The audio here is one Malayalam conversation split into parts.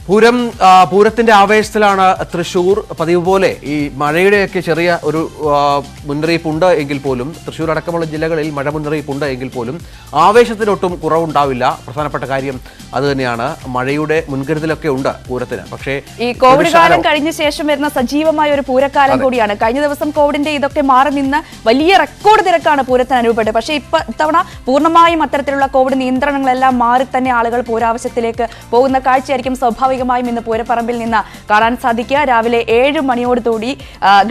പൂരത്തിന്റെ ആവേശത്തിലാണ് തൃശൂർ. പതിവ് പോലെ ഈ മഴയുടെയൊക്കെ ചെറിയ ഒരു മുന്നറിയിപ്പുണ്ട് എങ്കിൽ പോലും തൃശൂർ അടക്കമുള്ള ജില്ലകളിൽ മഴ മുന്നറിയിപ്പുണ്ട് എങ്കിൽ പോലും ആവേശത്തിനൊട്ടും കുറവുണ്ടാവില്ല. പ്രധാനപ്പെട്ട കാര്യം അത് തന്നെയാണ്. മഴയുടെ മുൻകരുതലൊക്കെ ഉണ്ട് പൂരത്തിന്. പക്ഷേ ഈ കോവിഡ് കാലം കഴിഞ്ഞ ശേഷം വരുന്ന സജീവമായ ഒരു പൂരക്കാലം കൂടിയാണ്. കഴിഞ്ഞ ദിവസം കോവിഡിന്റെ ഇതൊക്കെ മാറി നിന്ന് വലിയ റെക്കോർഡ് തിരക്കാണ് പൂരത്തിന് അനുഭവപ്പെട്ടത്. പക്ഷേ ഇത്തവണ പൂർണ്ണമായും അത്തരത്തിലുള്ള കോവിഡ് നിയന്ത്രണങ്ങളെല്ലാം മാറി തന്നെ ആളുകൾ പൂരാവശ്യത്തിലേക്ക് പോകുന്ന കാഴ്ചയായിരിക്കും സ്വാഭാവികമായും ഇന്ന് പൂരപ്പറമ്പിൽ നിന്ന് കാണാൻ സാധിക്കുക. രാവിലെ 7 മണിയോടുകൂടി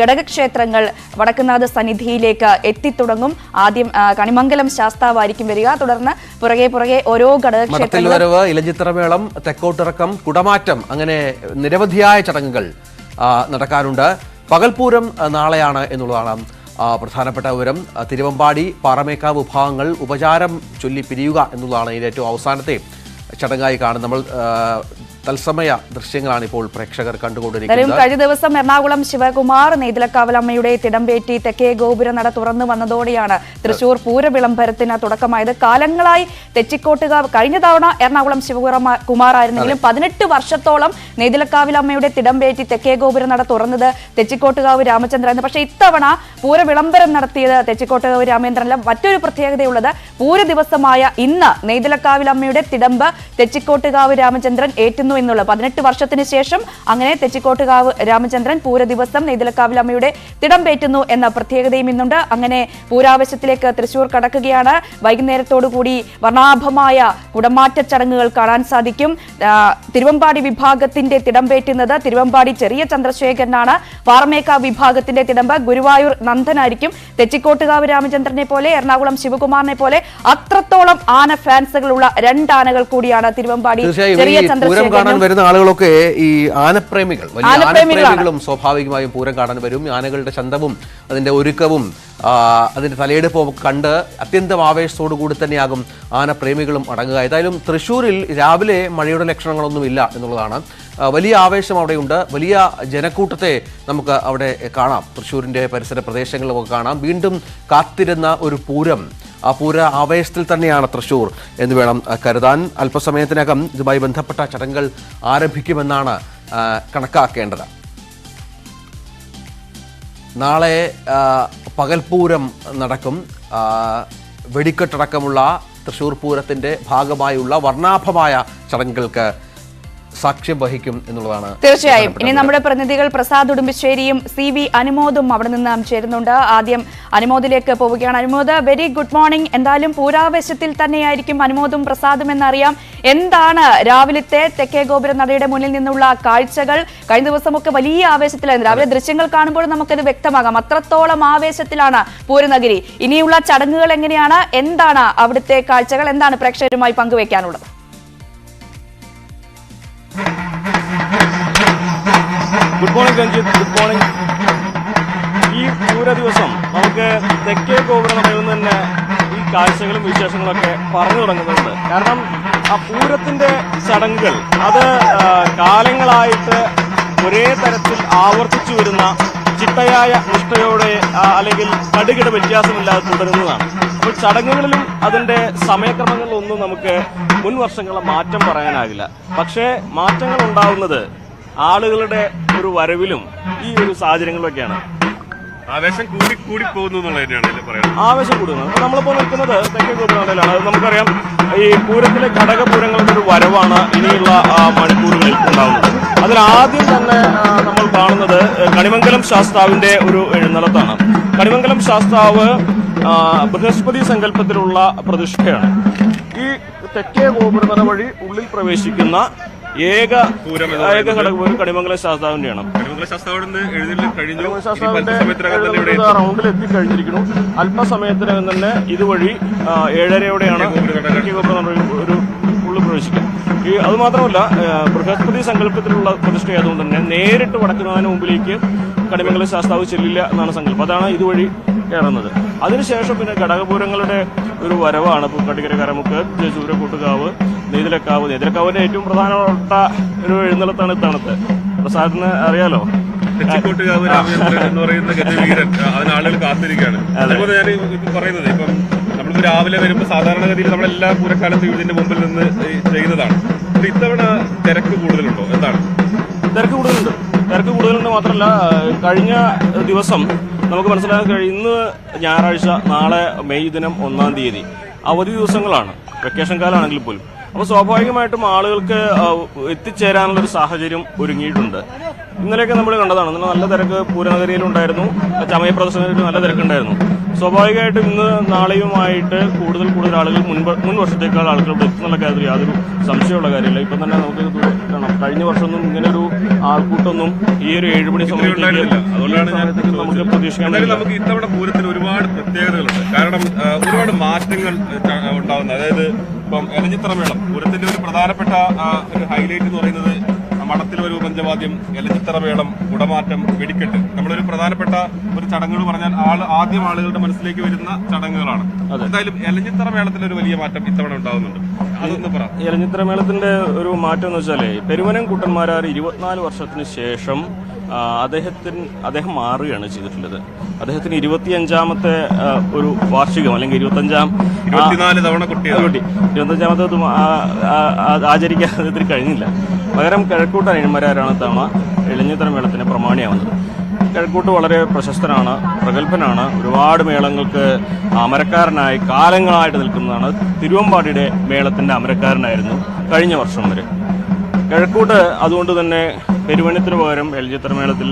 ഘടകക്ഷേത്രങ്ങൾ വടക്കുന്നാഥ സന്നിധിയിലേക്ക് എത്തിത്തുടങ്ങും. ആദ്യം കണിമംഗലം ശാസ്താവായിരിക്കും വരിക. തുടർന്ന് പുറകെ ഓരോ ഘടകക്ഷേത്രങ്ങളും ഇലഞ്ഞിത്തറമേളം, തെക്കോട്ടിറക്കം, കുടമാറ്റം, അങ്ങനെ നിരവധിയായ ചടങ്ങുകൾ നടക്കാറുണ്ട്. പകൽപൂരം നാളെയാണ് എന്നുള്ളതാണ് പ്രധാനപ്പെട്ട വിവരം. തിരുവമ്പാടി, പാറമേക്കാവ് വിഭാഗങ്ങൾ ഉപചാരം ചൊല്ലി പിരിയുക എന്നുള്ളതാണ് ഇതിന്റെ ഏറ്റവും അവസാനത്തെ ചടങ്ങായി കാണുന്നത്. നമ്മൾ തത്സമയ ദൃശ്യങ്ങളാണ് ഇപ്പോൾ പ്രേക്ഷകർ കണ്ടുകൊണ്ടിരിക്കുന്നത്. കഴിഞ്ഞ ദിവസം എറണാകുളം ശിവകുമാർ നെയ്തലക്കാവലമ്മയുടെ തിടമ്പേറ്റി തെക്കേ ഗോപുര നട തുറന്നു വന്നതോടെയാണ് തൃശൂർ പൂരവിളംബരത്തിന് തുടക്കമായത്. കാലങ്ങളായി തെച്ചിക്കോട്ടുകാവ്, കഴിഞ്ഞ തവണ എറണാകുളം ശിവകുമാർ ആയിരുന്നെങ്കിലും 18 വർഷത്തോളം നെയ്തലക്കാവിലമ്മയുടെ തിടമ്പേറ്റി തെക്കേ ഗോപുര നട തുറന്നത് തെച്ചിക്കോട്ടുകാവ് രാമചന്ദ്രൻ. പക്ഷേ ഇത്തവണ പൂരവിളംബരം നടത്തിയത് തെച്ചിക്കോട്ടുകാവ് രാമേന്ദ്രനല്ല. മറ്റൊരു പ്രത്യേകതയുള്ളത്, പൂര ദിവസമായ ഇന്ന് നെയ്തലക്കാവിലമ്മയുടെ തിടമ്പ് തെച്ചിക്കോട്ടുകാവ് രാമചന്ദ്രൻ ഏറ്റുന്നു എന്നുള്ള 18 വർഷത്തിന് ശേഷം അങ്ങനെ തെച്ചിക്കോട്ടുകാവ് രാമചന്ദ്രൻ പൂര ദിവസം നെയ്തലക്കാവിലമ്മയുടെ തിടമ്പേറ്റുന്നു എന്ന പ്രത്യേകതയും ഇന്നുണ്ട്. അങ്ങനെ പൂരാവശ്യത്തിലേക്ക് തൃശൂർ കടക്കുകയാണ്. വൈകുന്നേരത്തോടുകൂടി വർണ്ണാഭമായ കുടമാറ്റ ചടങ്ങുകൾ കാണാൻ സാധിക്കും. തിരുവമ്പാടി വിഭാഗത്തിന്റെ തിടമ്പേറ്റുന്നത് തിരുവമ്പാടി ചെറിയ ചന്ദ്രശേഖരനാണ്. പാറമേക്കാവ് വിഭാഗത്തിന്റെ തിടമ്പ് ഗുരുവായൂർ നന്ദനായിരിക്കും. തെച്ചിക്കോട്ടുകാവ് രാമചന്ദ്രനെ പോലെ എറണാകുളം ശിവകുമാറിനെ പോലെ അത്രത്തോളം ആന ഫാൻസുകളുള്ള 2 ആനകൾ കൂടിയാണ് തിരുവമ്പാടി ചെറിയ ചന്ദ്രശേഖരൻ. കാണാൻ വരുന്ന ആളുകളൊക്കെ ഈ ആനപ്രേമികൾ, വലിയ ആനപ്രേമികളും സ്വാഭാവികമായും പൂരം കാണാൻ വരും. ആനകളുടെ ചന്തവും അതിന്റെ ഒരുക്കവും അതിന്റെ തലയെടുപ്പും കണ്ട് അത്യന്തം ആവേശത്തോടു കൂടി തന്നെയാകും ആനപ്രേമികളും അടങ്ങുക. ഏതായാലും തൃശ്ശൂരിൽ രാവിലെ മഴയുടെ ലക്ഷണങ്ങളൊന്നുമില്ല എന്നുള്ളതാണ്. വലിയ ആവേശം അവിടെയുണ്ട്. വലിയ ജനക്കൂട്ടത്തെ നമുക്ക് അവിടെ കാണാം. തൃശ്ശൂരിന്റെ പരിസര പ്രദേശങ്ങളിലൊക്കെ കാണാം. വീണ്ടും കാത്തിരുന്ന ഒരു പൂരം, ആ പൂര ആവേശത്തിൽ തന്നെയാണ് തൃശ്ശൂർ എന്ന് വേണം കരുതാൻ. അല്പസമയത്തിനകം ഇതുമായി ബന്ധപ്പെട്ട ചടങ്ങുകൾ ആരംഭിക്കുമെന്നാണ് കണക്കാക്കേണ്ടത്. നാളെ പകൽപൂരം നടക്കും. വെടിക്കെട്ടടക്കമുള്ള തൃശ്ശൂർ പൂരത്തിന്റെ ഭാഗമായുള്ള വർണ്ണാഭമായ ചടങ്ങുകൾക്ക് സാക്ഷ്യം വഹിക്കും എന്നുള്ളതാണ്. തീർച്ചയായും ഇനി നമ്മുടെ പ്രതിനിധികൾ പ്രസാദ് ഉടുമ്പശ്ശേരിയും CV അനുമോദും അവിടെ നിന്ന് ചേരുന്നുണ്ട്. ആദ്യം അനുമോദിലേക്ക് പോവുകയാണ്. Anumod, very good morning. എന്തായാലും പൂരാവേശത്തിൽ തന്നെയായിരിക്കും അനുമോദും പ്രസാദും എന്നറിയാം. എന്താണ് രാവിലത്തെ തെക്കേ ഗോപുര നടയുടെ മുന്നിൽ നിന്നുള്ള കാഴ്ചകൾ? കഴിഞ്ഞ ദിവസമൊക്കെ വലിയ ആവേശത്തിലായിരുന്നു. രാവിലെ ദൃശ്യങ്ങൾ കാണുമ്പോൾ നമുക്കത് വ്യക്തമാകാം. അത്രത്തോളം ആവേശത്തിലാണ് പൂരനഗരി. ഇനിയുള്ള ചടങ്ങുകൾ എങ്ങനെയാണ്? എന്താണ് അവിടുത്തെ കാഴ്ചകൾ? എന്താണ് പ്രേക്ഷകരുമായി പങ്കുവയ്ക്കാനുള്ളത്? Good morning Ranjith, good morning. ഈ പൂര ദിവസം നമുക്ക് തെക്കേ ഗോപുരനടയിൽ നിന്ന് തന്നെ ഈ കാഴ്ചകളും വിശേഷങ്ങളൊക്കെ പറഞ്ഞു തുടങ്ങുന്നുണ്ട്. കാരണം ആ പൂരത്തിന്റെ ചടങ്ങുകൾ അത് കാലങ്ങളായിട്ട് ഒരേ തരത്തിൽ ആവർത്തിച്ചു വരുന്ന ചിട്ടയായ നിഷ്ഠയോടെ അല്ലെങ്കിൽ കടുകിട വ്യത്യാസമില്ലാതെ തുടരുന്നതാണ്. അപ്പോൾ ചടങ്ങുകളിലും അതിന്റെ സമയക്രമങ്ങളിലൊന്നും നമുക്ക് മുൻ വർഷങ്ങളെ മാറ്റം പറയാനാകില്ല. പക്ഷേ മാറ്റങ്ങൾ ഉണ്ടാവുന്നത് ആളുകളുടെ ഒരു വരവിലും ഈ ഒരു സാഹചര്യങ്ങളിലൊക്കെയാണ്. ആവേശം കൂടി പോകുന്നു എന്നുള്ളതിനാണ് പറയുന്നത്. ആവേശം കൂടുന്നത്. അപ്പൊ നമ്മളിപ്പോ നിൽക്കുന്നത് തെക്കേ ഗോപുരനടയിലാണ്. അത് നമുക്കറിയാം, ഈ പൂരത്തിലെ ഘടകപൂരങ്ങളുടെ ഒരു വരവാണ് ഇനിയുള്ള മണിക്കൂറുകളിൽ ഉണ്ടാവുന്നത്. അതിൽ ആദ്യം തന്നെ നമ്മൾ കാണുന്നത് കണിമംഗലം ശാസ്താവിന്റെ ഒരു എഴുന്നള്ളത്താണ്. കണിമംഗലം ശാസ്താവ് ബൃഹസ്പതി സങ്കല്പത്തിലുള്ള പ്രതിഷ്ഠയാണ്. ഈ തെക്കേ ഗോപുരനട വഴി ഉള്ളിൽ പ്രവേശിക്കുന്ന ഏക കണിമംഗലം ശാസ്താവിന്റെയാണ്. റൗണ്ടിൽ എത്തിക്കഴിഞ്ഞിരിക്കുന്നു. അല്പസമയത്തിനകം തന്നെ ഇതുവഴി 7:30യോടെയാണ് ഒരു ഉള്ളിൽ പ്രവേശിക്കുക. അതുമാത്രമല്ല, ബൃഹസ്പതി സങ്കല്പത്തിലുള്ള പ്രതിഷ്ഠയായതുകൊണ്ട് തന്നെ നേരിട്ട് വടക്കുന്നതിന് മുമ്പിലേക്ക് കണിമംഗലം ശാസ്താവ് ചെല്ലില്ല എന്നാണ് സങ്കല്പം. അതാണ് ഇതുവഴി കയറുന്നത്. അതിനുശേഷം പിന്നെ ഘടകപൂരങ്ങളുടെ ഒരു വരവാണ്. ഇപ്പോൾ കട്ടിക്കര കരമുക്ക്, ചൂരക്കൂട്ടുകാവ്, നെയ്തലക്കാവിന്റെ ഏറ്റവും പ്രധാനപ്പെട്ട ഒരു എഴുന്നള്ളത്താണ് ഇത്തവണത്തെ. പ്രസാദിന് അറിയാലോ, തെച്ചിക്കോട്ടുകാവ് രാമചന്ദ്രൻ എന്ന് പറയുന്ന ഗജവീരൻ, അതിന് ആളുകൾ കാത്തിരിക്കുകയാണ്. അതുപോലെ ഞാൻ പറയുന്നത്, ഇപ്പം നമ്മളിപ്പോൾ രാവിലെ വരുമ്പോൾ സാധാരണഗതിയിൽ നമ്മളെല്ലാ പൂരക്കാലത്തും ഇതിന്റെ മുമ്പിൽ നിന്ന് ചെയ്യുന്നതാണ്. അപ്പൊ ഇത്തവണ തിരക്ക് കൂടുതലുണ്ടോ? എന്താണ്? തിരക്ക് കൂടുതലുണ്ട് മാത്രമല്ല, കഴിഞ്ഞ ദിവസം നമുക്ക് മനസ്സിലാക്കാൻ കഴിയും, ഇന്ന് ഞായറാഴ്ച, നാളെ മെയ് ദിനം 1-ാം തീയതി അവധി ദിവസങ്ങളാണ്, വെക്കേഷൻ കാലമാണെങ്കിൽ പോലും. അപ്പോൾ സ്വാഭാവികമായിട്ടും ആളുകൾക്ക് എത്തിച്ചേരാനുള്ളൊരു സാഹചര്യം ഒരുങ്ങിയിട്ടുണ്ട്. ഇന്നലെയൊക്കെ നമ്മൾ കണ്ടതാണ്, ഇന്നലെ നല്ല തിരക്ക് പൂരനഗരിയിലുണ്ടായിരുന്നു, ചമയ പ്രദർശനത്തിൽ നല്ല തിരക്കുണ്ടായിരുന്നു. സ്വാഭാവികമായിട്ടും ഇന്ന് നാളെയുമായിട്ട് കൂടുതൽ ആളുകൾ മുൻ വർഷത്തേക്കാൾ ആളുകൾ ഇവിടെ എത്തുന്നുള്ള കാര്യത്തിൽ യാതൊരു സംശയമുള്ള കാര്യമില്ല. ഇപ്പം തന്നെ നമുക്ക് കാണാം, കഴിഞ്ഞ വർഷമൊന്നും ഇങ്ങനെ ഒരു ആൾക്കൂട്ടൊന്നും ഈ ഒരു 7 മണി സമയത്തേക്ക് അതുകൊണ്ടാണ് ഞാൻ നമുക്ക് പ്രതീക്ഷിക്കാൻ എന്തായാലും നമുക്ക് ഇത്തവണ പൂരത്തിന് ഒരുപാട് പ്രത്യേകതകളുണ്ട്. കാരണം ഒരുപാട് മാറ്റങ്ങൾ ഉണ്ടാവുന്നത്, അതായത് ഇപ്പം എലഞ്ഞിത്തറമേളം പൂരത്തിന്റെ ഒരു പ്രധാനപ്പെട്ട ഒരു ഹൈലൈറ്റ് എന്ന് പറയുന്നത് മഠത്തിൽ ഒരു പഞ്ചവാദ്യം, എലഞ്ഞിത്തറമേളം, കുടമാറ്റം, വെടിക്കെട്ട്. നമ്മളൊരു പ്രധാനപ്പെട്ട ഒരു ചടങ്ങുകൾ പറഞ്ഞാൽ ആദ്യം ആളുകളുടെ മനസ്സിലേക്ക് വരുന്ന ചടങ്ങുകളാണ്. എന്തായാലും എലഞ്ഞിത്തറമേളത്തിൽ ഒരു വലിയ മാറ്റം ഇത്തവണ ഉണ്ടാകുന്നുണ്ട്. അതൊന്ന് പറ. എലഞ്ഞിത്തറമേളത്തിന്റെ ഒരു മാറ്റം എന്ന് വെച്ചാല്, പെരുവനം കുട്ടന്മാരാർ 24 വർഷത്തിന് ശേഷം അദ്ദേഹം മാറുകയാണ് ചെയ്തിട്ടുള്ളത്. അദ്ദേഹത്തിന് 25ാമത്തെ ഒരു വാർഷികം, അല്ലെങ്കിൽ 24 തവണ കുട്ടി 25ാമത്തെ ആചരിക്കാൻ അദ്ദേഹത്തിന് കഴിഞ്ഞില്ല. പകരം കിഴക്കൂട്ട് അനിയന്മാരാണ് തവണ എലഞ്ഞിത്തറമേളത്തിന് പ്രമാണിയാവുന്നത്. കിഴക്കൂട്ട് വളരെ പ്രശസ്തനാണ്, പ്രഗത്ഭനാണ്, ഒരുപാട് മേളങ്ങൾക്ക് അമരക്കാരനായി കാലങ്ങളായിട്ട് നിൽക്കുന്നതാണ്. തിരുവമ്പാടിയുടെ മേളത്തിന്റെ അമരക്കാരനായിരുന്നു കഴിഞ്ഞ വർഷം വരെ കിഴക്കൂട്ട്. അതുകൊണ്ട് തന്നെ പെരുവനത്തിന് പകരം എലഞ്ഞിത്തറമേളത്തിൽ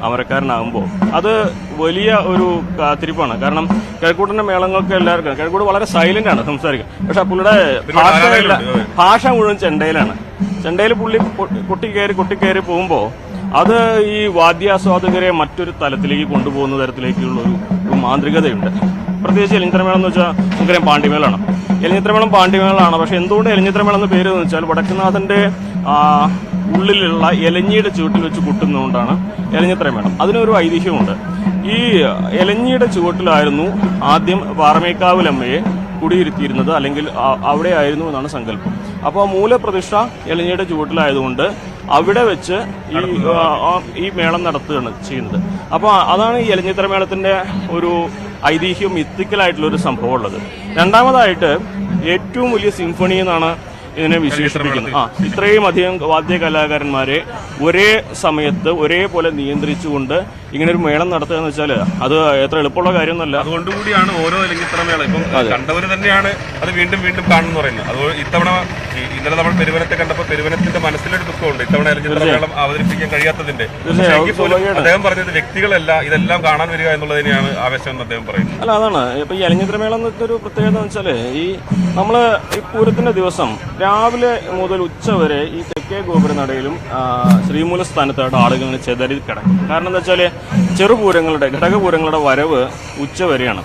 അമരക്കാരനാകുമ്പോൾ അത് വലിയ ഒരു കാത്തിരിപ്പാണ്. കാരണം കിഴക്കൂട്ടിന്റെ മേളങ്ങൾക്ക് എല്ലാവർക്കും, കിഴക്കൂട്ട് വളരെ സൈലന്റ് ആണ് സംസാരിക്കുക, പക്ഷെ പുള്ളിയുടെ ഭാഷ മുഴുവൻ ചെണ്ടയിലാണ്. ചെണ്ടയിൽ പുള്ളി കൊട്ടിക്കയറി പോകുമ്പോൾ അത് ഈ വാദ്യാസ്വാദകരെ മറ്റൊരു തലത്തിലേക്ക് കൊണ്ടുപോകുന്ന തരത്തിലേക്കുള്ള ഒരു മാന്ത്രികതയുണ്ട്. പ്രത്യേകിച്ച് എലഞ്ഞിത്തറമേളം എന്ന് വെച്ചാൽ നമുക്കറിയാം പാണ്ഡിമേളാണ്. എലഞ്ഞിത്തറമേളം പാണ്ഡിമേളാണ്. പക്ഷെ എന്തുകൊണ്ട് എലഞ്ഞിത്തറമേളം എന്ന പേര് എന്ന് വെച്ചാൽ വടക്കുന്നാഥന്റെ ഉള്ളിലുള്ള എലഞ്ഞിയുടെ ചുവട്ടിൽ വെച്ച് കൊട്ടുന്നതുകൊണ്ടാണ് എലഞ്ഞിത്തറമേളം. അതിനൊരു ഐതിഹ്യമുണ്ട്. ഈ എലഞ്ഞിയുടെ ചുവട്ടിലായിരുന്നു ആദ്യം പാറമേക്കാവിലമ്മയെ കുടിയിരുത്തിയിരുന്നത്, അല്ലെങ്കിൽ അവിടെ ആയിരുന്നു എന്നാണ് സങ്കല്പം. അപ്പോൾ മൂലപ്രതിഷ്ഠ എലഞ്ഞിയുടെ ചുവട്ടിലായതുകൊണ്ട് അവിടെ വെച്ച് ഈ മേളം നടത്തുകയാണ് ചെയ്യുന്നത്. അപ്പോൾ അതാണ് ഈ എലഞ്ഞിത്തറമേളത്തിന്റെ ഒരു ഐതിഹ്യം, മിത്തിക്കലായിട്ടുള്ള ഒരു സംഭവം ഉള്ളത്. രണ്ടാമതായിട്ട് ഏറ്റവും വലിയ സിംഫണി എന്നാണ് ഇതിനെ വിശേഷിപ്പിക്കുന്നത്. ഇത്രയും അധികം വാദ്യ കലാകാരന്മാരെ ഒരേ സമയത്ത് ഒരേപോലെ നിയന്ത്രിച്ചുകൊണ്ട് ഇങ്ങനെ ഒരു മേളം നടത്തുക എന്ന് വെച്ചാൽ അത് എത്ര എളുപ്പമുള്ള കാര്യമൊന്നുമല്ല. അതുകൊണ്ടുകൂടിയാണ് ഓരോ എലഞ്ഞിത്തറമേളം ഇപ്പം കണ്ടവര് തന്നെയാണ് അത് വീണ്ടും കാണുന്നു പറയുന്നത്. അത് ഇത്തവണ ഇന്നലെ നമ്മൾ പെരുവനത്തെ കണ്ടപ്പോൾ പെരുവനത്തിന്റെ മനസ്സിലൊരു ദുഃഖമുണ്ട്, ഇത്തവണ എലഞ്ഞിത്തറമേളം അവതരിപ്പിക്കാൻ കഴിയാത്തതിന്റെ. അദ്ദേഹം പറഞ്ഞത് വ്യക്തികളല്ല, ഇതെല്ലാം കാണാൻ വരിക എന്നുള്ളത് തന്നെയാണ് ആവേശം എന്ന് അദ്ദേഹം പറയുന്നത്. അല്ല, അതാണ് ഇപ്പൊ ഈ എലഞ്ഞിത്തറമേളം എന്നൊക്കെ ഒരു പ്രത്യേകത എന്ന് വെച്ചാല്, ഈ നമ്മള് ഈ പൂരത്തിന്റെ ദിവസം രാവിലെ മുതൽ ഉച്ച വരെ ഈ തെക്കേ ഗോപുരനടയിലും ശ്രീമൂലസ്ഥാനത്തായിട്ട് ആളുകൾ ചെതറി കിടക്കും. കാരണം എന്താ വെച്ചാല് ചെറുപൂരങ്ങളുടെ ഘടകപൂരങ്ങളുടെ വരവ് ഉച്ച വരെയാണ്.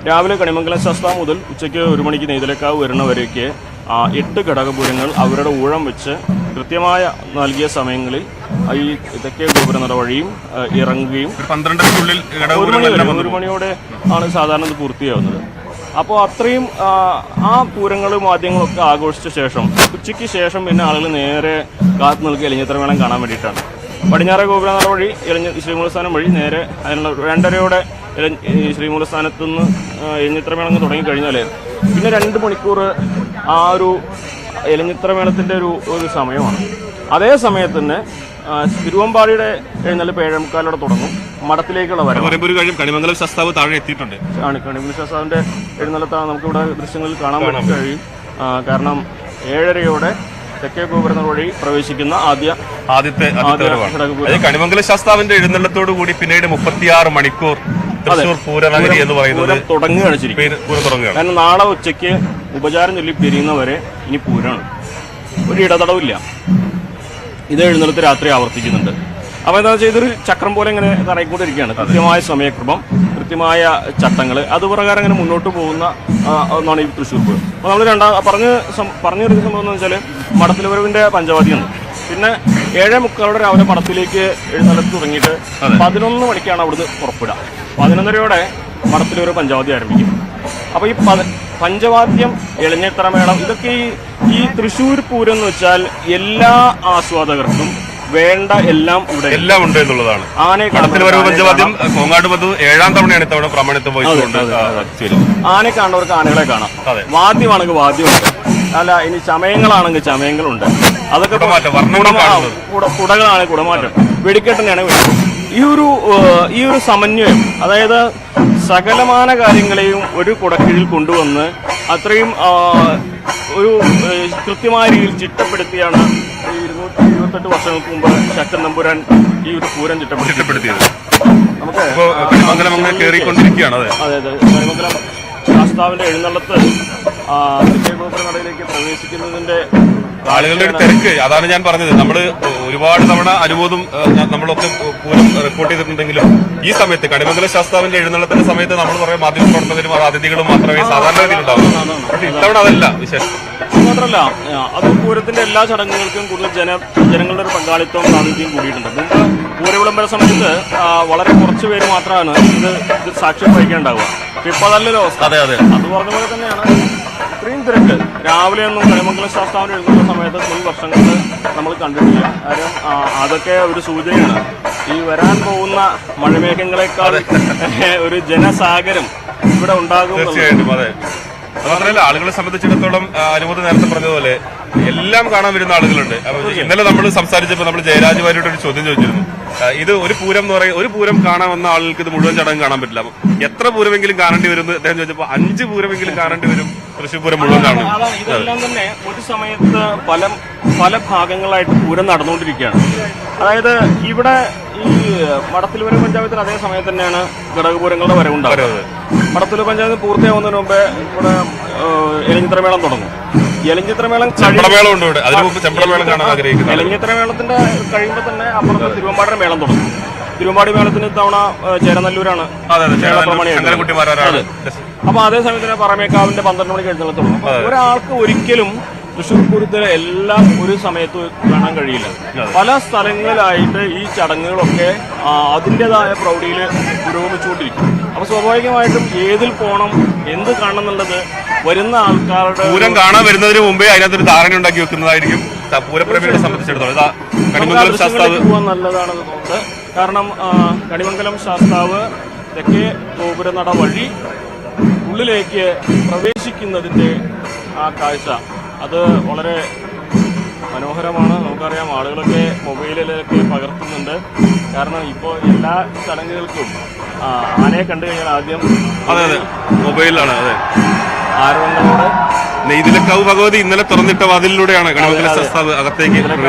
രാവിലെ കണിമംഗലം ശാസ്ത്ര മുതൽ ഉച്ചയ്ക്ക് 1 മണിക്ക് നെയ്തലക്കാവ് വരുന്നവരേക്ക് 8 ഘടകപൂരങ്ങൾ അവരുടെ ഊഴം വെച്ച് കൃത്യമായ നൽകിയ സമയങ്ങളിൽ ഈ തെക്കേ ഗോപുരനട വഴിയും ഇറങ്ങുകയും 12-നുള്ളിൽ 1 മണിയോടെ ആണ് സാധാരണ ഇത് പൂർത്തിയാവുന്നത്. അപ്പോൾ അത്രയും ആ പൂരങ്ങളും വാദ്യങ്ങളൊക്കെ ആഘോഷിച്ച ശേഷം ഉച്ചയ്ക്ക് ശേഷം പിന്നെ ആളുകൾ നേരെ കാത്തു നിൽക്കുക എലഞ്ഞിത്തറമേളം കാണാൻ വേണ്ടിയിട്ടാണ്. പടിഞ്ഞാറേ ഗോപുരനട വഴി ശ്രീമൂലസ്ഥാനം വഴി നേരെ അതിനുള്ള 2:30 ശ്രീമൂലസ്ഥാനത്ത് നിന്ന് എലഞ്ഞിത്തറമേളം തുടങ്ങിക്കഴിഞ്ഞാൽ പിന്നെ 2 മണിക്കൂർ ആ ഒരു എലഞ്ഞിത്തറമേളത്തിന്റെ ഒരു സമയമാണ്. അതേ സമയത്ത് തന്നെ തിരുവമ്പാടിയുടെ എഴുന്നള്ളിപ്പ് 7:45 തുടങ്ങും. മഠത്തിലേക്കുള്ള വരവ് കണിമംഗലം ശാസ്താവ് താഴെ എത്തിയിട്ടുണ്ട്. കണിമംഗലം ശാസ്താവിന്റെ എഴുന്നള്ളത്താണ് നമുക്കിവിടെ ദൃശ്യങ്ങളിൽ കാണാൻ കഴിയും. കാരണം 7:30 തെക്കേ ഗോപുരം വഴി പ്രവേശിക്കുന്ന ആദ്യത്തെ കണിമംഗലം ശാസ്താവിന്റെ എഴുന്നള്ളത്തോടു കൂടി പിന്നീട് 36 മണിക്കൂർ തൃശ്ശൂർ പൂരനഗരി എന്ന് പറയുന്നത് തുടങ്ങുകയാണ്. കാരണം നാളെ ഉച്ചയ്ക്ക് ഉപചാരം ചൊല്ലി പിരിയുന്നവരെ ഇനി പൂരമാണ്, ഒരു ഇടതടവില്ല. ഇത് എഴുന്നള്ളത്ത് രാത്രി ആവർത്തിക്കുന്നുണ്ട്. അപ്പോൾ എന്താ വെച്ചാൽ ഇതൊരു ചക്രം പോലെ ഇങ്ങനെ കറങ്ങിക്കൊണ്ടിരിക്കുകയാണ്. കൃത്യമായ സമയക്രമം, കൃത്യമായ ചട്ടങ്ങൾ, അതുപ്രകാരം അങ്ങനെ മുന്നോട്ട് പോകുന്ന ഒന്നാണ് ഈ തൃശ്ശൂർ പൂരം. അപ്പോൾ നമ്മൾ പറഞ്ഞൊരു സംഭവം എന്ന് വെച്ചാൽ മഠത്തിലവരവിന്റെ പഞ്ചവാദ്യം, പിന്നെ 7:45 രാവിലെ മഠത്തിലേക്ക് എഴുന്നള്ളത്ത് തുടങ്ങിയിട്ട് 11 മണിക്കാണ് അവിടുന്ന് പുറപ്പെടുക. 11:30 മഠത്തിലൊരു പഞ്ചവാദ്യം ആരംഭിക്കും. അപ്പോൾ ഈ പഞ്ചവാദ്യം, എലഞ്ഞിത്തറമേളം, ഇതൊക്കെ ഈ തൃശ്ശൂർ പൂരം എന്ന് വെച്ചാൽ എല്ലാ ആസ്വാദകർക്കും വേണ്ട എല്ലാം ഉണ്ട് എന്നുള്ളതാണ്. പഞ്ചവാദ്യം കോങ്ങാട് പതു 7ാം തവണയാണ് ഇത്തവണ പ്രമാണിത്വം വഹിച്ചുകൊണ്ട് ആനയെ കാണുന്നവർക്ക് ആനകളെ കാണാം, വാദ്യമാണെങ്കിൽ വാദ്യമുണ്ട്. അല്ല ഇനി ചമയങ്ങളാണെങ്കിൽ ചമയങ്ങളുണ്ട്. അതൊക്കെ കുടകളാണ് കുടമാറ്റം, വെടിക്കെട്ടിനെയാണ് വെടിക്കെട്ട്. ഈ ഒരു സമന്വയം, അതായത് സകലമാന കാര്യങ്ങളെയും ഒരു കുടക്കീഴിൽ കൊണ്ടുവന്ന് അത്രയും ഒരു കൃത്യമായ രീതിയിൽ ചിട്ടപ്പെടുത്തിയാണ് 228 വർഷങ്ങൾക്ക് മുമ്പ് ശക്തൻ നമ്പുരാൻ ഈ ഒരു പൂരം ചിട്ടപ്പെടുത്തിയത്. നമുക്ക് കേറിക്കൊണ്ടിരിക്കുകയാണ്. അതെ അതെ, കരിമംഗലം ശാസ്താവിന്റെ എഴുന്നള്ളത്ത് നടയിലേക്ക് പ്രവേശിക്കുന്നതിന്റെ ആളുകളുടെ ഒരു തിരക്ക്, അതാണ് ഞാൻ പറഞ്ഞത്. നമ്മള് ഒരുപാട് തവണ അനുമോദം നമ്മളൊക്കെ പൂരം റിപ്പോർട്ട് ചെയ്തിട്ടുണ്ടെങ്കിലും ഈ സമയത്ത് കണിമംഗലം ശാസ്താവിന്റെ എഴുന്നള്ളത്തിന്റെ സമയത്ത് നമ്മൾ പറയാം മാധ്യമ പ്രവർത്തകരും അതിഥികളും മാത്രമേ സാധാരണ രീതിയിൽ ഉണ്ടാവൂ. പക്ഷെ ഇത്തവണ അതല്ല വിശേഷം. മാത്രമല്ല അത് പൂരത്തിന്റെ എല്ലാ ചടങ്ങുകൾക്കും കൂടുതൽ ജനങ്ങളുടെ ഒരു പങ്കാളിത്തവും സാന്നിധ്യം കൂടിയിട്ടുണ്ട്. മുമ്പ് പൂരവിളംബര സമയത്ത് വളരെ കുറച്ച് പേര് മാത്രമാണ് ഇത് സാക്ഷ്യം വഹിക്കാനുണ്ടാവുക. ഇപ്പൊ അതല്ലല്ലോ അവസ്ഥ. അതെ അതെ, അത് പറഞ്ഞ പോലെ തന്നെയാണ് ഇത്രയും തിരക്ക് രാവിലെ ഒന്നും കരിമംഗലം ശാസ്താവിന് എഴുതുന്ന സമയത്ത് മുൻ വർഷങ്ങളിൽ നമ്മൾ കണ്ടിട്ടില്ല. കാര്യം അതൊക്കെ ഒരു സൂചനയാണ് ഈ വരാൻ പോകുന്ന മഴമേഘങ്ങളെക്കാൾ ഒരു ജനസാഗരം ഇവിടെ ഉണ്ടാകും. തീർച്ചയായിട്ടും അതെ. മാത്രമല്ല ആളുകളെ സംബന്ധിച്ചിടത്തോളം അനുമതി നേരത്തെ പറഞ്ഞതുപോലെ എല്ലാം കാണാൻ വരുന്ന ആളുകളുണ്ട്. ഇന്നലെ നമ്മൾ സംസാരിച്ചപ്പോൾ നമ്മൾ ജയരാജുമാരോട് ഒരു ചോദ്യം ചോദിച്ചിരുന്നു. ഇത് ഒരു പൂരം എന്ന് പറയുന്നത്, ഒരു പൂരം കാണാൻ വന്ന ആളുകൾക്ക് ഇത് മുഴുവൻ ചടങ്ങ് കാണാൻ പറ്റില്ല, എത്ര പൂരമെങ്കിലും കാണേണ്ടി വരും എന്ന് അദ്ദേഹം ചോദിച്ചപ്പോൾ 5 പൂരമെങ്കിലും കാണേണ്ടി വരും തൃശ്ശൂർ പൂരം മുഴുവൻ കാണും. ഇതെല്ലാം തന്നെ ഒരു സമയത്ത് പല ഭാഗങ്ങളായിട്ട് പൂരം നടന്നുകൊണ്ടിരിക്കുകയാണ്. അതായത് ഇവിടെ ഈ മടത്തിലൂര പഞ്ചായത്തിൽ അതേ സമയത്ത് തന്നെയാണ് ഘടകപൂരങ്ങളുടെ വരവുണ്ടാകുന്നത്. മടത്തിലൂർ പഞ്ചായത്ത് പൂർത്തിയാവുന്നതിന് മുമ്പേ ഇവിടെ എലിഞ്ഞിത്രമേളം തുടങ്ങും. എലിഞ്ഞിത്രമേളം എലിഞ്ഞിത്രമേളത്തിന്റെ കഴിയുമ്പോൾ തന്നെ അപ്പുറത്ത് തിരുവമ്പാടിയുടെ മേളം തുടങ്ങും. തിരുവമ്പാടി മേളത്തിന് ഇത്തവണ ചേരനല്ലൂരാണ്. അപ്പൊ അതേ സമയത്ത് പറമേക്കാവിന്റെ 12 മണിക്ക് എഴുന്നള്ളത്ത് തുടങ്ങും. ഒരാൾക്ക് ഒരിക്കലും തൃശ്ശൂർ പൂരത്തിലെ എല്ലാം ഒരു സമയത്ത് കാണാൻ കഴിയില്ല. പല സ്ഥലങ്ങളിലായിട്ട് ഈ ചടങ്ങുകളൊക്കെ അതിൻ്റെതായ പ്രൗഢിയിൽ പുരോഗമിച്ചുകൊണ്ടിരിക്കും. അപ്പൊ സ്വാഭാവികമായിട്ടും ഏതിൽ പോകണം, എന്ത് കാണണം എന്നുള്ളത് വരുന്ന ആൾക്കാരുടെ പൂരം കാണാൻ വരുന്നതിന് മുമ്പേ അതിനകത്തൊരു ധാരണ ഉണ്ടാക്കി വെക്കുന്നതായിരിക്കും പൂരപ്രേമികളെ സംബന്ധിച്ചിടത്തോളം. കണിമംഗലം ശാസ്താവ് പോകാൻ നല്ലതാണ് തോന്നുന്നത്. കാരണം കണിമംഗലം ശാസ്താവ് തെക്കേ ഗോപുരനട വഴി ഉള്ളിലേക്ക് പ്രവേശിക്കുന്നതിന്റെ ആ കാഴ്ച അത് വളരെ മനോഹരമാണ്. നമുക്കറിയാം ആളുകളൊക്കെ മൊബൈലിലൊക്കെ പകർത്തുന്നുണ്ട്. കാരണം ഇപ്പോൾ എല്ലാ ചടങ്ങുകൾക്കും ആനയെ കണ്ടു കഴിഞ്ഞാൽ ആദ്യം മൊബൈലിലാണ്. അതെ, ആരോഗ്യങ്ങളോട് നെയ്തിലക്കാവ് ഭഗവതി ഇന്നലെ തുറന്നിട്ട വാതിലിലൂടെയാണ് കണിമംഗലം ശാസ്താവ് അകത്തേക്ക്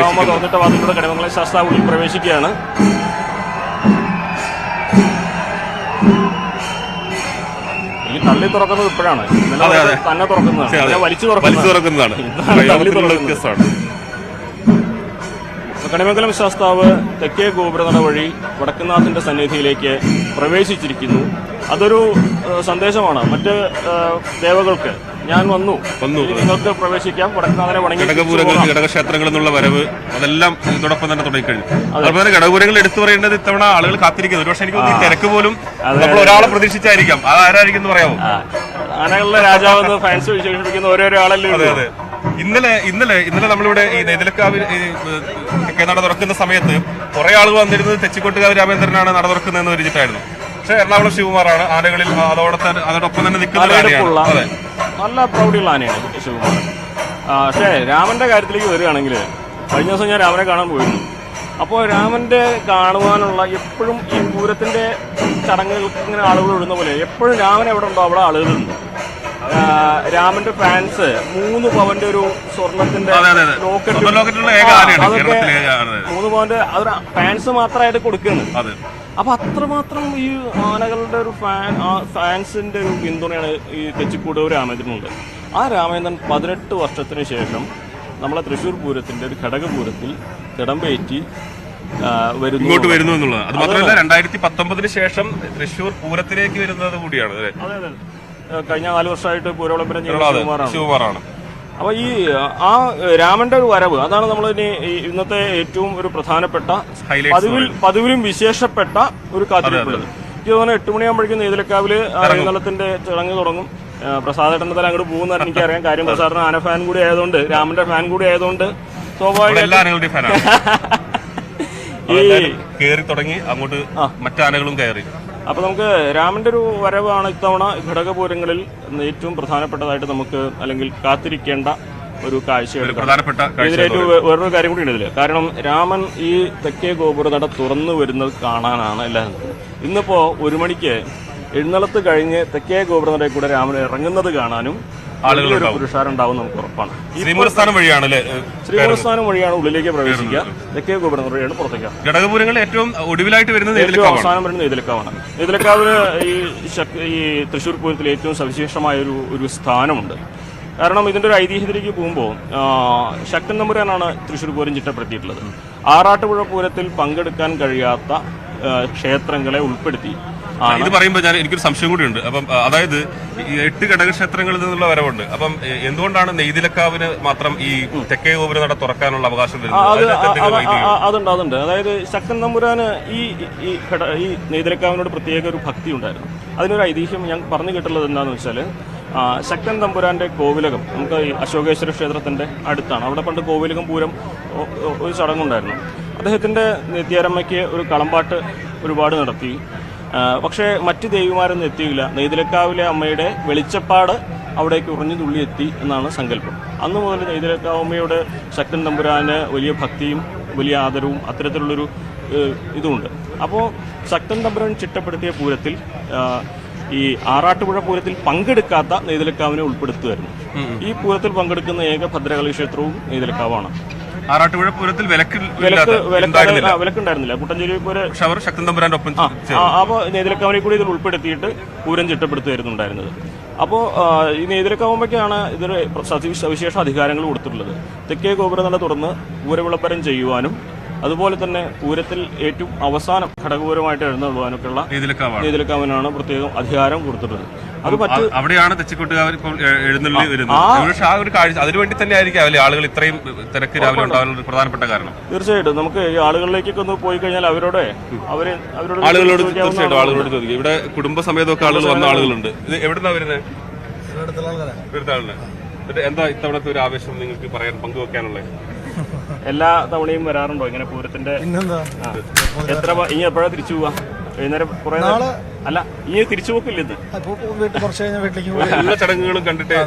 തുറന്നിട്ട വാതിലൂടെ കണിമംഗലം ശാസ്താവ് ഉള്ളിൽ പ്രവേശിക്കുകയാണ്. ഈ തള്ളി തുറക്കുന്നത് ഇപ്പോഴാണ്, തന്നെ തുറക്കുന്നതാണ്, വലിച്ചു തുറക്കുന്നതാണ്. കണിമംഗലം ശാസ്താവ് തെക്കേ ഗോപുരനട വഴി വടക്കുന്നാഥന്റെ സന്നിധിയിലേക്ക് പ്രവേശിച്ചിരിക്കുന്നു. അതൊരു സന്ദേശമാണ് മറ്റ് ദേവകൾക്ക്. ഞാൻ വന്നു, നിങ്ങൾക്ക് പ്രവേശിക്കാം, വടക്കുന്നാഥനെ വണങ്ങി. ഘടകപൂരങ്ങൾക്ക് ഘടകക്ഷേത്രങ്ങളിൽ നിന്നുള്ള വരവ് അതെല്ലാം ഇതോടൊപ്പം തന്നെ തുടങ്ങിക്കഴിഞ്ഞു. അതുപോലെ ഘടകപൂരങ്ങൾ എടുത്തു പറയേണ്ടത് ഇത്തവണ ആളുകൾ കാത്തിരിക്കുന്നു. ഒരുപക്ഷെ എനിക്ക് തിരക്ക് പോലും നമ്മൾ ഒരാളെ പ്രതീക്ഷിച്ചായിരിക്കാം. അതാരായിരിക്കും എന്ന് പറയാമോ? ആനകളുടെ രാജാവെന്ന് ഫാൻസ് വിശേഷിപ്പിക്കുന്ന ഓരോരോ ആളല്ലേ. അതെ അതെ. ഇന്നലെ നമ്മളിവിടെ ഈ നെയ്തിലക്കാവിൽ നട തുറക്കുന്ന സമയത്ത് കുറെ ആളുകൾ വന്നിരുന്നത് തെച്ചിക്കോട്ടുകാവ് രാമേന്ദ്രനാണ് നട തുറക്കുന്നതെന്ന് വിരിച്ചിട്ടായിരുന്നു. പക്ഷെ എറണാകുളം ശിവകുമാറാണ് ആനകളിൽ അതോടൊപ്പം തന്നെ നിൽക്കുന്ന നല്ല പ്രൗഢിയുള്ള ആനയാണ് ശിവകുമാർ. പക്ഷേ രാമന്റെ കാര്യത്തിലേക്ക് വരികയാണെങ്കിൽ കഴിഞ്ഞ ദിവസം ഞാൻ രാമനെ കാണാൻ പോയിരുന്നു. അപ്പോൾ രാമന്റെ കാണുവാനുള്ള എപ്പോഴും ഈ പൂരത്തിന്റെ ചടങ്ങുകൾക്ക് ഇങ്ങനെ ആളുകൾ ഇടുന്ന പോലെ എപ്പോഴും രാമൻ എവിടെ ഉണ്ടോ അവിടെ ആളുകളുണ്ട്. രാമന്റെ ഫാൻസ് 3 പവന്റെ ഒരു സ്വർണത്തിന്റെ ലോക്കറ്റ്, 3 പവന്റെ അതൊരു ഫാൻസ് മാത്രമായിട്ട് കൊടുക്കുകയാണ്. അപ്പൊ അത്രമാത്രം ഈ ആനകളുടെ ഒരു ഫാൻസിന്റെ ഒരു പിന്തുണയാണ് ഈ തെച്ചിക്കൂടൂർ രാമേന്ദ്രനുണ്ട്. ആ രാമേന്ദ്രൻ 18 വർഷത്തിന് ശേഷം നമ്മളെ തൃശ്ശൂർ പൂരത്തിന്റെ ഒരു ഘടകപൂരത്തിൽ തിടമ്പേറ്റി ഇങ്ങോട്ട് വരുന്നു എന്നുള്ളത്. അത് മാത്രമല്ല 2019 ശേഷം തൃശ്ശൂർ പൂരത്തിലേക്ക് വരുന്നത് കൂടിയാണ്. അതെ അതെ, കഴിഞ്ഞ 4 വർഷമായിട്ട് പൂരവിളംബരം ചെയ്യുന്ന ശിവകുമാറാണ്. അപ്പൊ ഈ ആ രാമന്റെ ഒരു വരവ് അതാണ് നമ്മൾ ഇന്നത്തെ ഏറ്റവും ഒരു പ്രധാനപ്പെട്ട പതിവിലും വിശേഷപ്പെട്ട ഒരു കാത്തിരിപ്പുള്ളത്. എനിക്ക് തോന്നുന്നു 8 മണിയാകുമ്പോഴേക്കും നെയ്തിലക്കാവില് എഴുന്നള്ളത്തിന്റെ ചടങ്ങ് തുടങ്ങും. പ്രസാദേട്ടനത്തിൽ അങ്ങോട്ട് പോകുന്നതാണ് എനിക്കറിയാം. കാര്യം പ്രസാദന ആന ഫാൻ കൂടി ആയതുകൊണ്ട്, രാമന്റെ ഫാൻ കൂടി ആയതുകൊണ്ട് സ്വാഭാവികമായിട്ടും കയറി തുടങ്ങി അങ്ങോട്ട് മറ്റാനകളും കയറി. അപ്പൊ നമുക്ക് രാമന്റെ ഒരു വരവാണ് ഇത്തവണ ഘടകപൂരങ്ങളിൽ ഏറ്റവും പ്രധാനപ്പെട്ടതായിട്ട് നമുക്ക് അല്ലെങ്കിൽ കാത്തിരിക്കേണ്ട ഒരു കാഴ്ചയാണ്. പ്രധാനപ്പെട്ട ഇതിലേറ്റവും വേറൊരു കാര്യം കൂടി ഉണ്ട് ഇതില്. കാരണം രാമൻ ഈ തെക്കേ ഗോപുരനട തുറന്നു വരുന്നത് കാണാനാണ് എല്ലാവരും. ഇന്നിപ്പോ 1 മണിക്ക് എഴുന്നള്ളത്ത് കഴിഞ്ഞ് തെക്കേ ഗോപുരനടയിൽ കൂടെ രാമൻ ഇറങ്ങുന്നത് കാണാനും ആളുകൾ പുരുഷാരുണ്ടാവും നമുക്ക് ഉറപ്പാണ്. ശ്രീമൂലസ്ഥാനം വഴിയാണ് ശ്രീമൂലസ്ഥാനം വഴിയാണ് ഉള്ളിലേക്ക് പ്രവേശിക്കുക. തെക്കേ ഗോപുരം വഴിയാണ് പുറത്തേക്ക്. ഘടകപുരങ്ങൾ ഏറ്റവും ഒടുവിലായിട്ട് വരുന്നത് അവസാനം വരുന്നത് നെയ്തലക്കാവാണ്. നെയ്തലക്കാവിന് ഈ തൃശ്ശൂർ പൂരത്തിൽ ഏറ്റവും സവിശേഷമായ ഒരു സ്ഥാനമുണ്ട്. കാരണം ഇതിന്റെ ഒരു ഐതിഹ്യത്തിലേക്ക് പോകുമ്പോൾ ശക്തൻ തമ്പുരാനാണ് തൃശ്ശൂർ പൂരം ചിട്ടപ്പെടുത്തിയിട്ടുള്ളത്. ആറാട്ടുപുഴ പൂരത്തിൽ പങ്കെടുക്കാൻ കഴിയാത്ത ക്ഷേത്രങ്ങളെ ഉൾപ്പെടുത്തി. ഇത് പറയുമ്പോൾ എനിക്കൊരു സംശയം കൂടിയുണ്ട്. അപ്പം അതായത് ഈ 8 ഘടകക്ഷേത്രങ്ങളിൽ നിന്നുള്ള വരവുണ്ട്. അപ്പം എന്തുകൊണ്ടാണ് നെയ്തിലക്കാവിന് മാത്രം ഈ തെക്കേ ഗോപുരനട തുറക്കാനുള്ള അവകാശം വരുന്നത്? അതുണ്ട്. അതായത് ശക്തൻ തമ്പുരാന് ഈ നെയ്തിലക്കാവിനോട് പ്രത്യേക ഒരു ഭക്തി ഉണ്ടായിരുന്നു. അതിനൊരു ഐതിഹ്യം ഞാൻ പറഞ്ഞു കേട്ടുള്ളത് എന്താണെന്ന് വെച്ചാൽ, ശക്തൻ തമ്പുരാന്റെ കോവിലകം നമുക്ക് ഈ അശോകേശ്വര ക്ഷേത്രത്തിന്റെ അടുത്താണ്. അവിടെ പണ്ട് കോവിലകം പൂരം ഒരു ചടങ്ങുണ്ടായിരുന്നു. അദ്ദേഹത്തിന്റെ നെത്തിയാരമ്മയ്ക്ക് ഒരു കളമ്പാട്ട് ഒരുപാട് നടത്തി. പക്ഷേ മറ്റ് ദേവിമാരൊന്നും എത്തിയില്ല. നെയ്തിലക്കാവിലെ അമ്മയുടെ വെളിച്ചപ്പാട് അവിടേക്ക് ഉറഞ്ഞു തുള്ളി എത്തി എന്നാണ് സങ്കല്പം. അന്ന് മുതൽ നെയ്തിലക്കാവമ്മയുടെ ശക്തൻ തമ്പുരാന് വലിയ ഭക്തിയും വലിയ ആദരവും അത്തരത്തിലുള്ളൊരു ഇതുമുണ്ട്. അപ്പോൾ ശക്തൻ തമ്പുരാൻ ചിട്ടപ്പെടുത്തിയ പൂരത്തിൽ ഈ ആറാട്ടുപുഴ പൂരത്തിൽ പങ്കെടുക്കാത്ത നെയ്തിലക്കാവിനെ ഉൾപ്പെടുത്തുമായിരുന്നു. ഈ പൂരത്തിൽ പങ്കെടുക്കുന്ന ഏക ഭദ്രകാളി ക്ഷേത്രവും നെയ്തിലക്കാവാണ്. ആറാട്ടുപുഴ പൂരത്തിൽ വിലക്കുണ്ടായിരുന്നില്ല. കുട്ടഞ്ചേരി പൂരം ശക്തൻ തമ്പുരാന്റെ ഒപ്പം. അപ്പോൾ നെയ്തിലക്കാവിനെ കൂടി ഇതിൽ ഉൾപ്പെടുത്തിയിട്ട് പൂരം ചിട്ടപ്പെടുത്തുമായിരുന്നു ഉണ്ടായിരുന്നത്. അപ്പോൾ ഈ നെയ്തിലക്കാവുമ്പോഴേക്കാണ് ഇതിന് സവിശേഷ അധികാരങ്ങൾ കൊടുത്തിട്ടുള്ളത്. തെക്കേ ഗോപുരനട തുറന്ന് പൂരവിളംബരം ചെയ്യുവാനും അതുപോലെ തന്നെ പൂരത്തിൽ ഏറ്റവും അവസാനം ഘടകപൂരമായിട്ട് എഴുന്നള്ളുവാനൊക്കെയുള്ള നെയ്തിലക്കാവിനാണ് പ്രത്യേകം അധികാരം കൊടുത്തിട്ടുള്ളത്. അത് അവിടെയാണ് തെച്ചിക്കോട്ടുകാർ ഇപ്പോൾ എഴുന്നള്ളി വരുന്നത്. പക്ഷേ ആ ഒരു കാഴ്ച അതിനുവേണ്ടി തന്നെ ആയിരിക്കും അല്ലെ ആളുകൾ ഇത്രയും തിരക്ക് രാവിലെ ഉണ്ടാകാനുള്ള പ്രധാനപ്പെട്ട കാരണം. തീർച്ചയായിട്ടും നമുക്ക് ഈ ആളുകളിലേക്കൊക്കെ ഒന്ന് പോയി കഴിഞ്ഞാൽ ആളുകളോട് തീർച്ചയായിട്ടും ആളുകളോട് ചോദിക്കും. ഇവിടെ കുടുംബസമേതമൊക്കെ ആളുകൾ വന്ന ആളുകളുണ്ട്. ഇത് എവിടുന്നാ വരുന്നത്? എന്താ ഇത്തവണത്തെ ഒരു ആവേശം നിങ്ങൾക്ക് പറയാൻ പങ്കുവെക്കാനുള്ളത്? എല്ലാ തവണയും വരാറുണ്ടോ ഇങ്ങനെ പൂരത്തിന്റെ? എത്ര ഇനി എപ്പോഴാ തിരിച്ചു പോവാ? വൈകുന്നേരം കുറെ അല്ല ഇനി തിരിച്ചു പോക്കില്ല. ഇത് എല്ലാ ചടങ്ങുകളും കണ്ടിട്ട്.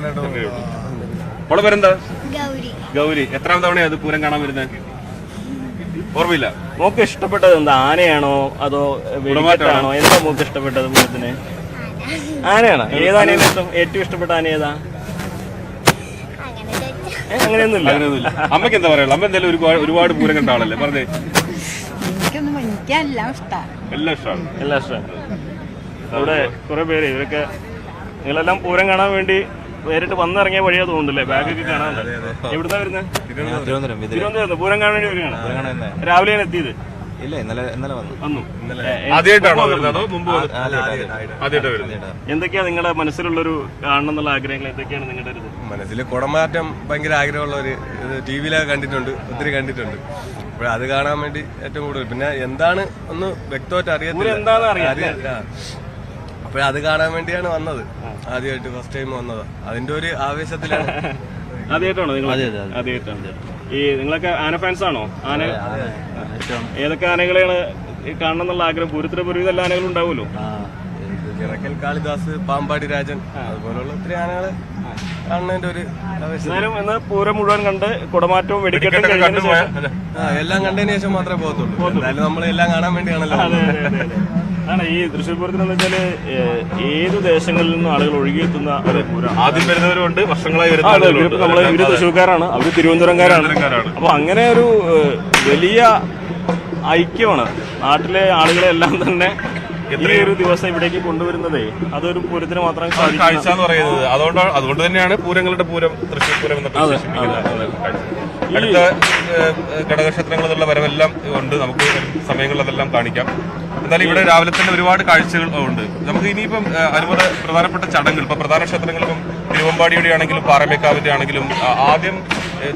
മോളെ പേരെന്താ? ഗൗരി. എത്രാം തവണയാ അത് പൂരം കാണാൻ വരുന്നത്? ഓർമ്മയില്ല. മോക്ക് ഇഷ്ടപ്പെട്ടത് എന്താ? ആനയാണോ അതോ വെടിമാറ്റാണോ? എന്താ മോക്ക് ഇഷ്ടപ്പെട്ടത് പൂരത്തിന്? ആനയാണോ? ഏതാനയാണ് ഇഷ്ടം? ഏറ്റവും ഇഷ്ടപ്പെട്ട ആന ഏതാ? അങ്ങനെയൊന്നുമില്ല. അമ്മയ്ക്ക് എന്താ പറയാ? അമ്മ എന്തായാലും ഒരുപാട് പൂരം കണ്ട ആളല്ലേ? പറഞ്ഞേ. എല്ലാം ഇഷ്ടമാണ്. അവിടെ കുറെ പേര് ഇവരൊക്കെ നിങ്ങളെല്ലാം പൂരം കാണാൻ വേണ്ടി നേരിട്ട് വന്നിറങ്ങിയ വഴിയാ തോന്നുന്നില്ലേ? ബാഗൊക്കെ കാണാൻ. എവിടുന്നാ വരുന്നത്? തിരുവനന്തപുരം. പൂരം കാണാൻ വേണ്ടി വരികയാണ്. രാവിലെയാണ് എത്തിയത്? ഇല്ല, ഇന്നലെ വന്നു. ആദ്യമായിട്ടാണോ? എന്തൊക്കെയാ നിങ്ങളുടെ മനസ്സിലുള്ളൊരു കാണണം എന്നുള്ള ആഗ്രഹങ്ങൾ? എന്തൊക്കെയാണ് നിങ്ങളുടെ ഒരു മനസ്സിൽ? കുടമാറ്റം ഭയങ്കര ആഗ്രഹമുള്ള ഒരു ടിവിയിലൊക്കെ കണ്ടിട്ടുണ്ട്, ഒത്തിരി കണ്ടിട്ടുണ്ട്. അപ്പോൾ അത് കാണാൻ വേണ്ടി ഏറ്റവും കൂടുതൽ. പിന്നെ എന്താണ് ഒന്ന് വ്യക്തമായിട്ട് അറിയത്തില്ല. അപ്പോഴത് കാണാൻ വേണ്ടിയാണ് വന്നത്. ആദ്യമായിട്ട് ഫസ്റ്റ് ടൈം വന്നത്. അതിന്റെ ഒരു ആവേശത്തിലാണ്. ആദ്യമായിട്ടാണോ നിങ്ങൾ? ആദ്യമായിട്ടാണ്. ഈ നിങ്ങളൊക്കെ ആന ഫാൻസ് ആണോ? ആന ഏതൊക്കെ ആനകളെയാണ് കാണണം എന്നുള്ള ആഗ്രഹം? പൂരത്തിന് ഒരുവിധ എല്ലാ ആനകളും ഉണ്ടാവുമല്ലോ. ചിറക്കൽ കാളിദാസ്, പാമ്പാടി രാജൻ, അതുപോലുള്ള ഒത്തിരി ആനകള് കാണുന്നതിന്റെ ഒരു ആവേശം. ഇന്ന് പൂരം മുഴുവൻ കണ്ട് കുടമാറ്റവും വെടിക്കെട്ടും എല്ലാം കണ്ടതിന് ശേഷം മാത്രമേ പോകത്തുള്ളൂ. എന്തായാലും നമ്മളെല്ലാം കാണാൻ വേണ്ടിയാണല്ലോ. ആണ് ഈ തൃശ്ശൂർ പൂരത്തിന് വെച്ചാല് ഏത് ദേശങ്ങളിൽ നിന്നും ആളുകൾ ഒഴുകിയെത്തുന്ന ഒരു പൂരം. ആദ്യം വരുന്നവരുണ്ട്, വർഷങ്ങളായി നമ്മള് ഇവര് തൃശ്ശൂർക്കാരാണ്, അവര് തിരുവനന്തപുരംകാരാണ്. അപ്പൊ അങ്ങനെ ഒരു വലിയ ഐക്യമാണ് നാട്ടിലെ ആളുകളെ എല്ലാം തന്നെ ഈ ഒരു ദിവസം ഇവിടേക്ക് കൊണ്ടുവരുന്നതേ. അതൊരു പൂരത്തിന് മാത്രം കാഴ്ച എന്ന് പറയുന്നത്. അതുകൊണ്ട് തന്നെയാണ് പൂരങ്ങളുടെ പൂരം തൃശ്ശൂർ പൂരം എന്നൊക്കെ. അടുത്ത ഘടകക്ഷേത്രങ്ങളിലുള്ള വരവെല്ലാം ഉണ്ട്. നമുക്ക് സമയങ്ങളിൽ അതെല്ലാം കാണിക്കാം. എന്നാലും ഇവിടെ രാവിലെ തന്നെ ഒരുപാട് കാഴ്ചകൾ ഉണ്ട്. നമുക്ക് ഇനിയിപ്പം അനുമത പ്രധാനപ്പെട്ട ചടങ്ങുകൾ ഇപ്പൊ പ്രധാന ക്ഷേത്രങ്ങളിലും തിരുവമ്പാടിയുടെ ആണെങ്കിലും പാറമേക്കാവിന്റെ ആണെങ്കിലും ആദ്യം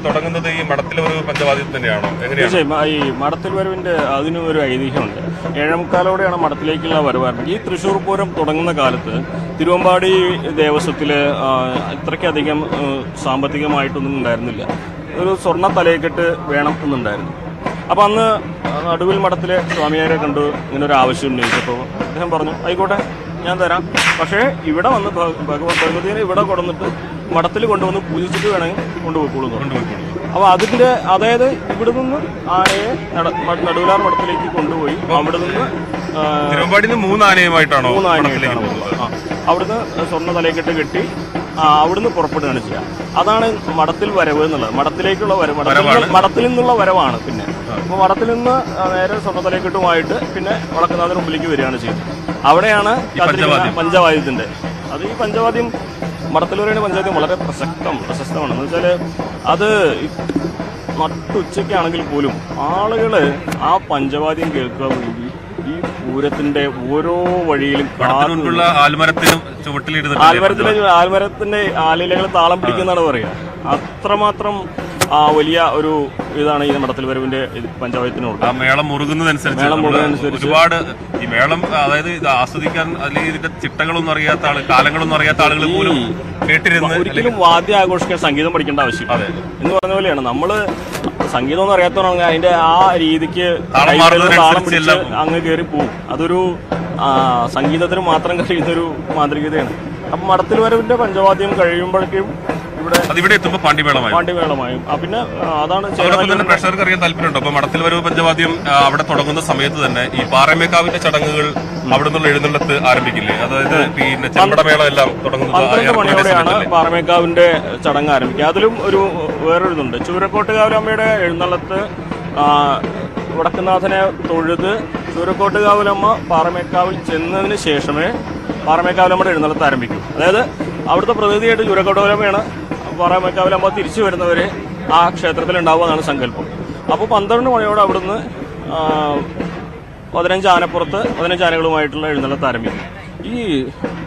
തുടങ്ങുന്നത് ഈ മടത്തിലെ ഒരു പഞ്ചവാദ്യം തന്നെയാണോ? തീർച്ചയായും ഈ മടത്തിൽ വരവിന്റെ അതിനും ഒരു ഐതിഹ്യമുണ്ട്. 7:45 മടത്തിലേക്കുള്ള വരവായിരുന്നു. ഈ തൃശ്ശൂർ പൂരം തുടങ്ങുന്ന കാലത്ത് തിരുവമ്പാടി ദേവസ്വത്തില് ഇത്രയ്ക്കധികം സാമ്പത്തികമായിട്ടൊന്നും ഉണ്ടായിരുന്നില്ല. ഒരു സ്വർണ്ണ തലയെക്കെട്ട് വേണം എന്നുണ്ടായിരുന്നു. അപ്പം അന്ന് നടുവിൽ മഠത്തിലെ സ്വാമിയാരെ കണ്ടു ഇങ്ങനെ ഒരു ആവശ്യം ഉന്നയിച്ചപ്പോൾ അദ്ദേഹം പറഞ്ഞു ആയിക്കോട്ടെ ഞാൻ തരാം, പക്ഷേ ഇവിടെ വന്ന് ഭഗവതിനെ ഇവിടെ കൊടുന്നിട്ട് മഠത്തിൽ കൊണ്ടുവന്ന് പൂജിച്ചിട്ട് വേണമെങ്കിൽ കൊണ്ടുപോയിക്കോളൂ. അപ്പൊ അതിന്റെ അതായത് ഇവിടെ നിന്ന് ആനയെ നടുവിലാർ മഠത്തിലേക്ക് കൊണ്ടുപോയി അവിടെ നിന്ന് തിരുവമ്പാടിയിൽ നിന്ന് 3 ആനയുമായിട്ടാണോ? 3 ആനയായിട്ടാണ് അവിടുന്ന് സ്വർണ്ണ തലക്കെട്ട് കെട്ടി അവിടുന്ന് പുറപ്പെടുകയാണ് ചെയ്യുക. അതാണ് മഠത്തിൽ വരവ് എന്നുള്ളത്. മഠത്തിലേക്കുള്ള വരവ്, മഠത്തിൽ നിന്നുള്ള വരവാണ്. പിന്നെ അപ്പൊ മഠത്തിൽ നിന്ന് നേരെ സ്വർണ്ണത്തലക്കെട്ടുമായിട്ട് പിന്നെ വടക്കുന്നാഥന് മുമ്പിലേക്ക് വരികയാണ് ചെയ്യുന്നത്. അവിടെയാണ് പഞ്ചവാദ്യത്തിന്റെ അത് ഈ പഞ്ചവാദ്യം മഠത്തിലൂരെയാണ് പഞ്ചവാദ്യം വളരെ പ്രശസ്തമാണ്. എന്ന് വെച്ചാല് അത് നട്ടുച്ചയ്ക്കാണെങ്കിൽ പോലും ആളുകള് ആ പഞ്ചവാദ്യം കേൾക്കുക വേണ്ടി ഈ പൂരത്തിന്റെ ഓരോ വഴിയിലും ആൽമരത്തിന്റെ ആലിലകൾ താളം പിടിക്കുന്നതാണ് പറയുക. അത്രമാത്രം വലിയ ഒരു ഇതാണ് ഈ മഠത്തിൽ വരവിന്റെ പഞ്ചായത്തിനുള്ളത്. ആ മേളം മുറുകുന്നതനുസരിച്ച് ഒരുപാട് ഈ മേളം, അതായത് ഇത് ആസ്വദിക്കാൻ അല്ലെങ്കിൽ ഇതിന്റെ ചിട്ടകളൊന്നും അറിയാത്ത ആള്, കാലങ്ങളൊന്നും അറിയാത്ത ആളുകൾ പോലും കേട്ടിരുന്ന് ഒരിക്കലും വാദ്യം ആഘോഷിക്കാൻ സംഗീതം പഠിക്കേണ്ട ആവശ്യം എന്ന് പറഞ്ഞ പോലെയാണ്. നമ്മള് സംഗീതം ഒന്നും അറിയാത്തവരാണെങ്കിൽ അതിന്റെ ആ രീതിക്ക് താളം പിടിച്ച് അങ്ങ് കയറി പോവും. അതൊരു സംഗീതത്തിന് മാത്രം കഴിയുന്നൊരു മാന്ത്രികതയാണ്. അപ്പൊ മഠത്തിൽ വരവിന്റെ പഞ്ചവാദ്യം കഴിയുമ്പോഴേക്കും ഇവിടെ എത്തുമ്പോൾ പാണ്ടിമേളമായും പിന്നെ അതാണ് പ്രേക്ഷകർക്ക് അറിയാൻ താല്പര്യമുണ്ടോ? അപ്പൊ മഠത്തിൽ വരവ് പഞ്ചവാദ്യം അവിടെ തുടങ്ങുന്ന സമയത്ത് തന്നെ ഈ പാറമേക്കാവിന്റെ ചടങ്ങുകൾ അവിടെ നിന്നുള്ള എഴുന്നള്ളത്ത് ആരംഭിക്കില്ലേ? അതായത് പിന്നെ ചെമ്പടമേളം എല്ലാം തുടങ്ങുന്നത് 12 മണിയോടെയാണ് പാറമേക്കാവിന്റെ ചടങ്ങ് ആരംഭിക്കുക. അതിലും വേറൊരു ഇതുണ്ട്. ചൂരക്കോട്ടുകാവിലമ്മയുടെ എഴുന്നള്ളത്ത് വടക്കുന്നാഥനെ തൊഴുത് ചൂരക്കോട്ടുകാവിലമ്മ പാറമേക്കാവിൽ ചെന്നതിന് ശേഷമേ പാറമേക്കാവിലമ്മയുടെ എഴുന്നള്ളത്ത് ആരംഭിക്കും. അതായത് അവിടുത്തെ പ്രതിനിധിയായിട്ട് ചൂരക്കോട്ടുകാവിലമ്മയാണ് പാറമേക്കാവിലമ്മ തിരിച്ചു വരുന്നവരെ ആ ക്ഷേത്രത്തിൽ ഉണ്ടാവുമെന്നാണ് സങ്കല്പം. അപ്പോൾ 12 മണിയോടെ അവിടുന്ന് 15 ആനകളുമായിട്ടുള്ള എഴുന്നള്ളത്ത് ആരംഭിക്കും. ഈ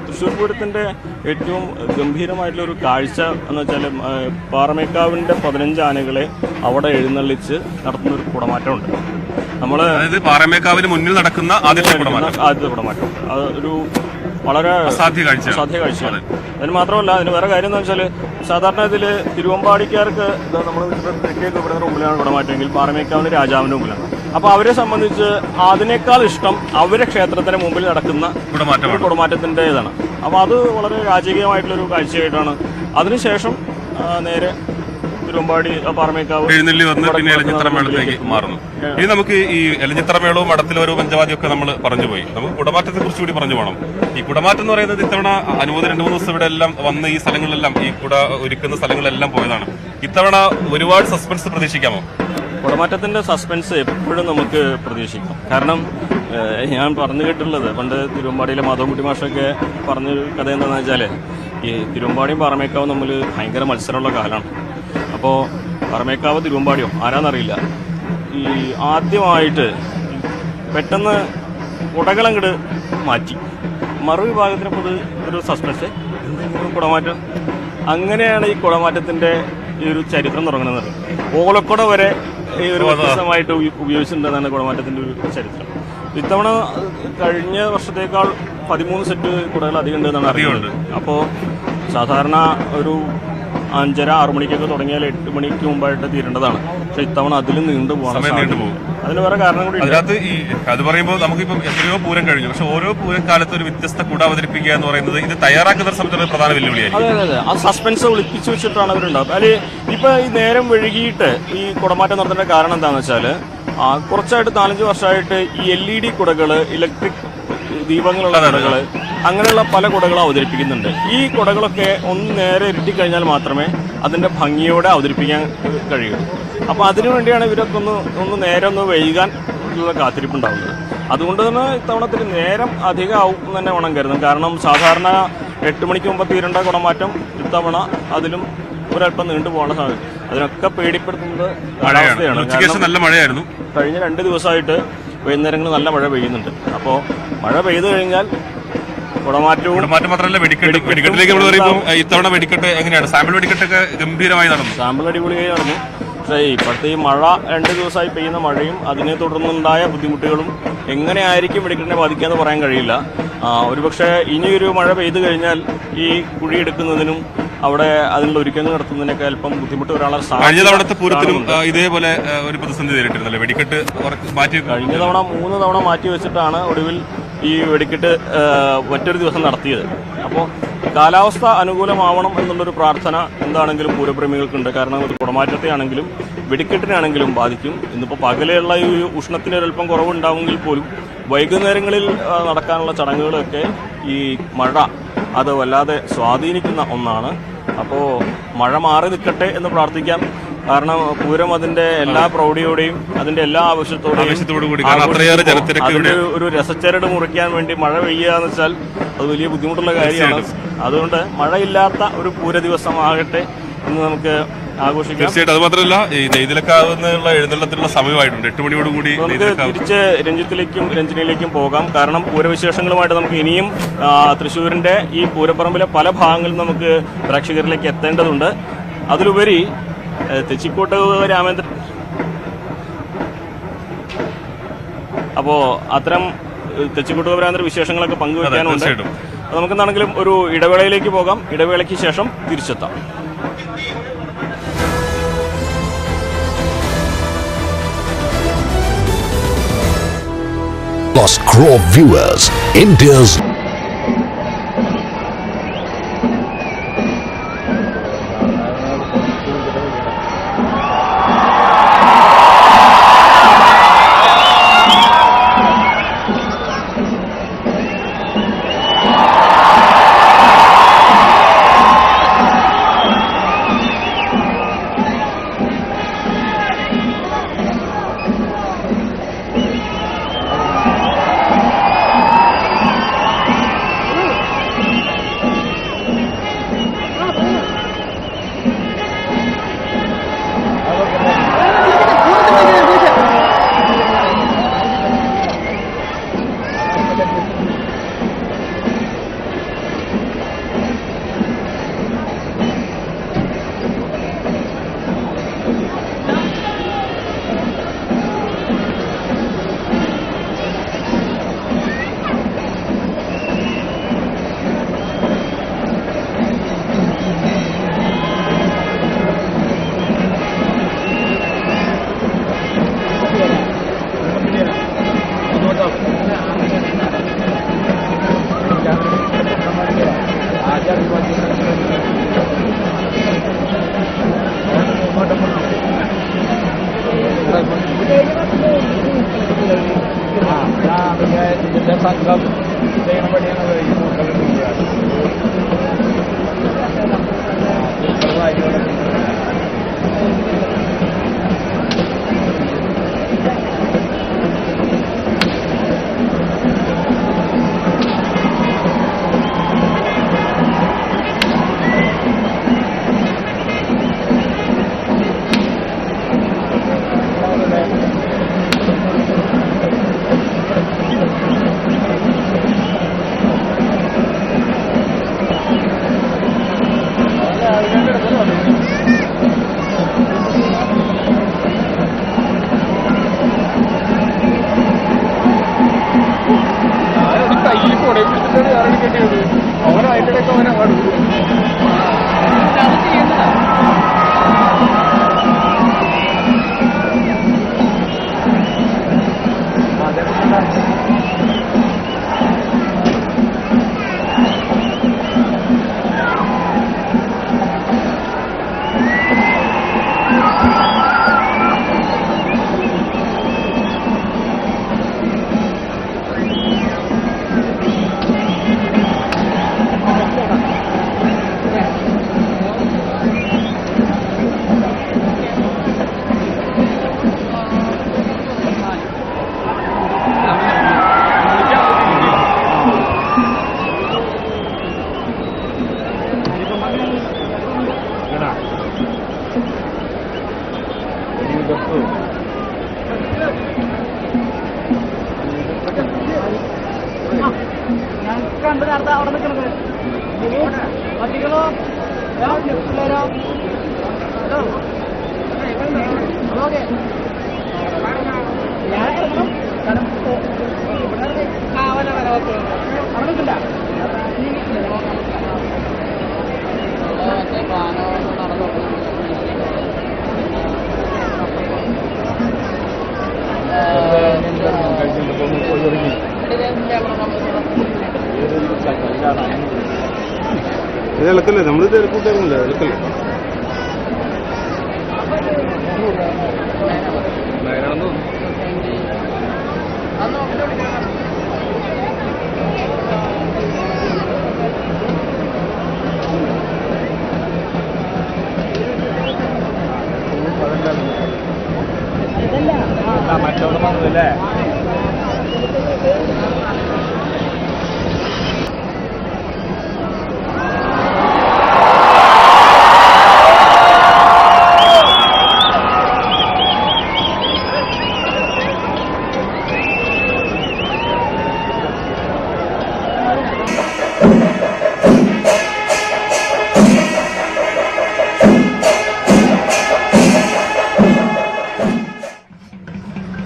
തൃശ്ശൂർ പൂരത്തിന്റെ ഏറ്റവും ഗംഭീരമായിട്ടുള്ള ഒരു കാഴ്ച എന്ന് വെച്ചാൽ പാറമേക്കാവിന്റെ 15 ആനകളെ അവിടെ എഴുന്നള്ളിച്ച് നടത്തുന്ന ഒരു കുടമാറ്റമുണ്ട്. നമ്മള് പാറമേക്കാവിന് മുന്നിൽ നടക്കുന്ന ആദ്യത്തെ കുടമാറ്റം അതൊരു വളരെ അസാധ്യ കാഴ്ചയാണ്. അതിന് മാത്രമല്ല, അതിന് വേറെ കാര്യം എന്ന് വെച്ചാൽ സാധാരണ ഇതിൽ തിരുവമ്പാടിക്കാർക്ക് നമ്മൾ തെക്കേ ഗോപുരത്തിന്റെ മുമ്പിലാണ് കുടമാറ്റമെങ്കിൽ പാറമേക്കാവിന് രാജാവിന്റെ മുമ്പിലാണ്. അപ്പൊ അവരെ സംബന്ധിച്ച് അതിനേക്കാൾ ഇഷ്ടം അവരെ ക്ഷേത്രത്തിന് മുമ്പിൽ നടക്കുന്ന കുടമാറ്റത്തിന്റെ ഇതാണ്. അപ്പൊ അത് വളരെ രാജകീയമായിട്ടുള്ളൊരു കാഴ്ചയായിട്ടാണ്. അതിനുശേഷം നേരെ തിരുവമ്പാടി പാറമേക്കാവ് എഴുന്നള്ളി വന്ന് പിന്നെ എലഞ്ഞിത്തറമേളത്തിലേക്ക് മാറുന്നു. ഇനി നമുക്ക് ഈ എലഞ്ഞിത്തറമേളവും മഠത്തിൽ ഓരോ പഞ്ചവാദ്യം ഒക്കെ നമ്മൾ പറഞ്ഞു പോയി. നമുക്ക് കുടമാറ്റത്തെ കുറിച്ച് കൂടി പറഞ്ഞു പോകണം. ഈ കുടമാറ്റം എന്ന് പറയുന്നത് ഇത്തവണ അനുമതി 2-3 ദിവസം ഇവിടെ എല്ലാം വന്ന് ഈ സ്ഥലങ്ങളിലെല്ലാം ഈ കുട ഒരുക്കുന്ന സ്ഥലങ്ങളിലെല്ലാം പോയതാണ്. ഇത്തവണ ഒരുപാട് സസ്പെൻസ് പ്രതീക്ഷിക്കാമോ? കുടമാറ്റത്തിന്റെ സസ്പെൻസ് എപ്പോഴും നമുക്ക് പ്രതീക്ഷിക്കാം. കാരണം ഞാൻ പറഞ്ഞു കേട്ടുള്ളത് പണ്ട് തിരുവമ്പാടിയിലെ മാധവൻകുട്ടി മാഷൊക്കെ പറഞ്ഞൊരു കഥ എന്താണെന്ന് വെച്ചാൽ ഈ തിരുവമ്പാടിയും പാറമേക്കാവും തമ്മിൽ ഭയങ്കര മത്സരമുള്ള കാലമാണ്. അപ്പോൾ പാറമേക്കാവ് തിരുവമ്പാടിയോ ആരാന്നറിയില്ല. ഈ ആദ്യമായിട്ട് പെട്ടെന്ന് കുടകളങ്ങട് മാറ്റി മറുവിഭാഗത്തിനപ്പോൾ ഒരു സസ്പെൻസ് കുടമാറ്റം. അങ്ങനെയാണ് ഈ കുടമാറ്റത്തിന്റെ ഈ ഒരു ചരിത്രം തുടങ്ങുന്നത്. ഓലക്കുട വരെ ഈ ഒരു വ്യത്യസ്തമായിട്ട് ഉപയോഗിച്ചിട്ടുണ്ടെന്നാണ് കുടമാറ്റത്തിന്റെ ഒരു ചരിത്രം. ഇത്തവണ കഴിഞ്ഞ വർഷത്തേക്കാൾ 13 സെറ്റ് കുടകൾ അധികം ഉണ്ടെന്നാണ് അറിയുന്നത്. അപ്പോൾ സാധാരണ ഒരു 5:30-6 മണിക്കൊക്കെ തുടങ്ങിയാൽ 8 മണിക്ക് മുമ്പായിട്ട് തീരേണ്ടതാണ്. പക്ഷെ ഇത്തവണ അതിലും നീണ്ടു പോകാൻ അതിന് വേറെ കാരണം കൂടി. അതിനകത്ത് ഈ അത് പറയുമ്പോൾ നമുക്കിപ്പം എത്രയോ പൂരം കഴിഞ്ഞു, പക്ഷെ ഓരോ പൂരക്കാലത്ത് ഒരു വ്യത്യസ്ത കുട അവതരിപ്പിക്കുക എന്ന് പറയുന്നത് ഇത് തയ്യാറാക്കുന്ന സമയത്ത് പ്രധാന വെല്ലുവിളിയായിരിക്കും. അതെ, ആ സസ്പെൻസ് ഒളിപ്പിച്ചു വെച്ചിട്ടാണ് അവരുണ്ടാവുക. അതിൽ ഇപ്പൊ ഈ നേരം വൈകിട്ട് ഈ കുടമാറ്റം നടത്തേണ്ട കാരണം എന്താണെന്ന് വെച്ചാൽ കുറച്ചായിട്ട് 4-5 വർഷമായിട്ട് ഈ LED കുടകള്, ഇലക്ട്രിക് ദീപങ്ങളുള്ള കുടകള്, അങ്ങനെയുള്ള പല കുടകളും അവതരിപ്പിക്കുന്നുണ്ട്. ഈ കുടകളൊക്കെ ഒന്ന് നേരെ ഇരുട്ടിക്കഴിഞ്ഞാൽ മാത്രമേ അതിന്റെ ഭംഗിയോടെ അവതരിപ്പിക്കാൻ കഴിയൂ. അപ്പൊ അതിനുവേണ്ടിയാണ് ഇവരൊക്കെ ഒന്ന് നേരെ ഒന്ന് വൈകാൻ ഉള്ള കാത്തിരിപ്പുണ്ടാവുന്നത്. അതുകൊണ്ട് തന്നെ ഇത്തവണത്തിൽ നേരം അധികം ആവും എന്ന് തന്നെ വേണം കരുതും. കാരണം സാധാരണ 8 മണിക്ക് മുമ്പ് തീരേണ്ട കുടമാറ്റം ഇത്തവണ അതിലും ഒരല്പം നീണ്ടു പോകാനുള്ള സാധ്യത. അതിനൊക്കെ പേടിപ്പെടുത്തുന്നത് കാലാവസ്ഥയാണ്. നല്ല മഴയായിരുന്നു. കഴിഞ്ഞ 2 ദിവസമായിട്ട് വൈകുന്നേരങ്ങളിൽ നല്ല മഴ പെയ്യുന്നുണ്ട്. അപ്പോൾ മഴ പെയ്തു കഴിഞ്ഞാൽ കുടമാറ്റം മാത്രമല്ല വെടിക്കെട്ടിലേക്ക് നമ്മൾ പറയുമ്പോൾ ഇത്തവണ വെടിക്കെട്ട് എങ്ങനെയാണ്? സാമ്പിൾ വെടിക്കെട്ടൊക്കെ ഗംഭീരമായി നടന്നു. സാമ്പിൾ അടിപൊളിയായി നടന്നു. പക്ഷേ ഇപ്പോഴത്തെ ഈ മഴ 2 ദിവസമായി പെയ്യുന്ന മഴയും അതിനെ തുടർന്നുണ്ടായ ബുദ്ധിമുട്ടുകളും എങ്ങനെയായിരിക്കും വെടിക്കെട്ടിനെ ബാധിക്കാന്ന് പറയാൻ കഴിയില്ല. ഒരുപക്ഷെ ഇനിയൊരു മഴ പെയ്തു കഴിഞ്ഞാൽ ഈ കുഴിയെടുക്കുന്നതിനും അവിടെ അതിനുള്ള ഒരുക്കങ്ങൾ നടത്തുന്നതിനൊക്കെ അല്പം ബുദ്ധിമുട്ട് വരാനുള്ള കഴിഞ്ഞ തവണത്തെ പൂരത്തിനും ഇതേപോലെ ഒരു പ്രതിസന്ധി നേരിട്ടിരുന്നല്ലേ? വെടിക്കെട്ട് മാറ്റി കഴിഞ്ഞ തവണ 3 തവണ മാറ്റി വെച്ചിട്ടാണ് ഒടുവിൽ ഈ വെടിക്കെട്ട് മറ്റൊരു ദിവസം നടത്തിയത്. അപ്പോൾ കാലാവസ്ഥ അനുകൂലമാവണം എന്നുള്ളൊരു പ്രാർത്ഥന എന്താണെങ്കിലും പൂരപ്രേമികൾക്കുണ്ട്. കാരണം ഒരു കുടമാറ്റത്തെയാണെങ്കിലും വെടിക്കെട്ടിനാണെങ്കിലും ബാധിക്കും. ഇന്നിപ്പോൾ പകലെയുള്ള ഈ ഉഷ്ണത്തിന് ഒരല്പം കുറവുണ്ടാവുമെങ്കിൽ പോലും വൈകുന്നേരങ്ങളിൽ നടക്കാനുള്ള ചടങ്ങുകളൊക്കെ ഈ മഴ അത് വല്ലാതെ സ്വാധീനിക്കുന്ന ഒന്നാണ്. അപ്പോൾ മഴ മാറി നിൽക്കട്ടെ എന്ന് പ്രാർത്ഥിക്കാം. കാരണം പൂരം അതിന്റെ എല്ലാ പ്രൗഢിയോടെയും അതിന്റെ എല്ലാ ആവശ്യത്തോടെയും അതിന്റെ ഒരു രസച്ചരട് മുറിക്കാൻ വേണ്ടി മഴ പെയ്യുക എന്ന് വെച്ചാൽ അത് വലിയ ബുദ്ധിമുട്ടുള്ള കാര്യമാണ്. അതുകൊണ്ട് മഴയില്ലാത്ത ഒരു പൂര ദിവസമാകട്ടെ എന്ന് നമുക്ക് ആഘോഷിക്കാം. തീർച്ചയായിട്ടും. അത് മാത്രമല്ല ഈ നെയ്തിലക്കാവുന്നുള്ള എഴുന്നള്ളത്തിനുള്ള സമയമായിട്ടുണ്ട്. 8 മണിയോടുകൂടി നമുക്ക് തിരിച്ച് രഞ്ജിത്തിലേക്കും രഞ്ജിനിയിലേക്കും പോകാം. കാരണം പൂരവിശേഷങ്ങളുമായിട്ട് നമുക്ക് ഇനിയും തൃശ്ശൂരിന്റെ ഈ പൂരപ്പറമ്പിലെ പല ഭാഗങ്ങളിൽ നമുക്ക് പ്രേക്ഷകരിലേക്ക് എത്തേണ്ടതുണ്ട്. അതിലുപരി തെച്ചിക്കോട്ട് രാമേന്ദ്രൻ അപ്പോൾ അത്തരം തെച്ചിക്കോട്ട് രാമേന്ദ്ര വിശേഷങ്ങളൊക്കെ പങ്കുവയ്ക്കാനുണ്ട്. നമുക്കെന്താണെങ്കിലും ഒരു ഇടവേളയിലേക്ക് പോകാം. ഇടവേളയ്ക്ക് ശേഷം തിരിച്ചെത്താം. Lost Grove viewers, India's സംഘം ചെയ്യണ പണിയാണ് കയ്യിൽ കൊടയിൽ പിടിച്ചിട്ടാണ് ആരുടെ കെട്ടിയത്. അവൻ അതിൻ്റെ ഇടയ്ക്ക് അവനെ അടുത്തു. കണ്ട് നേരത്തെ അവിടെ നിൽക്കുന്നത് പട്ടികളോ പിള്ളേരോ ഓക്കെ ഞാൻ കാവല വരവത്ത് അവിടെ നിൽക്കണ്ട നടന്നു ഇത് ഇളക്കല്ലേ, നമ്മൾ തിരക്കൂട്ടായിരുന്നില്ല, ഇളക്കല്ലേ. മറ്റോട് വന്നതല്ലേ.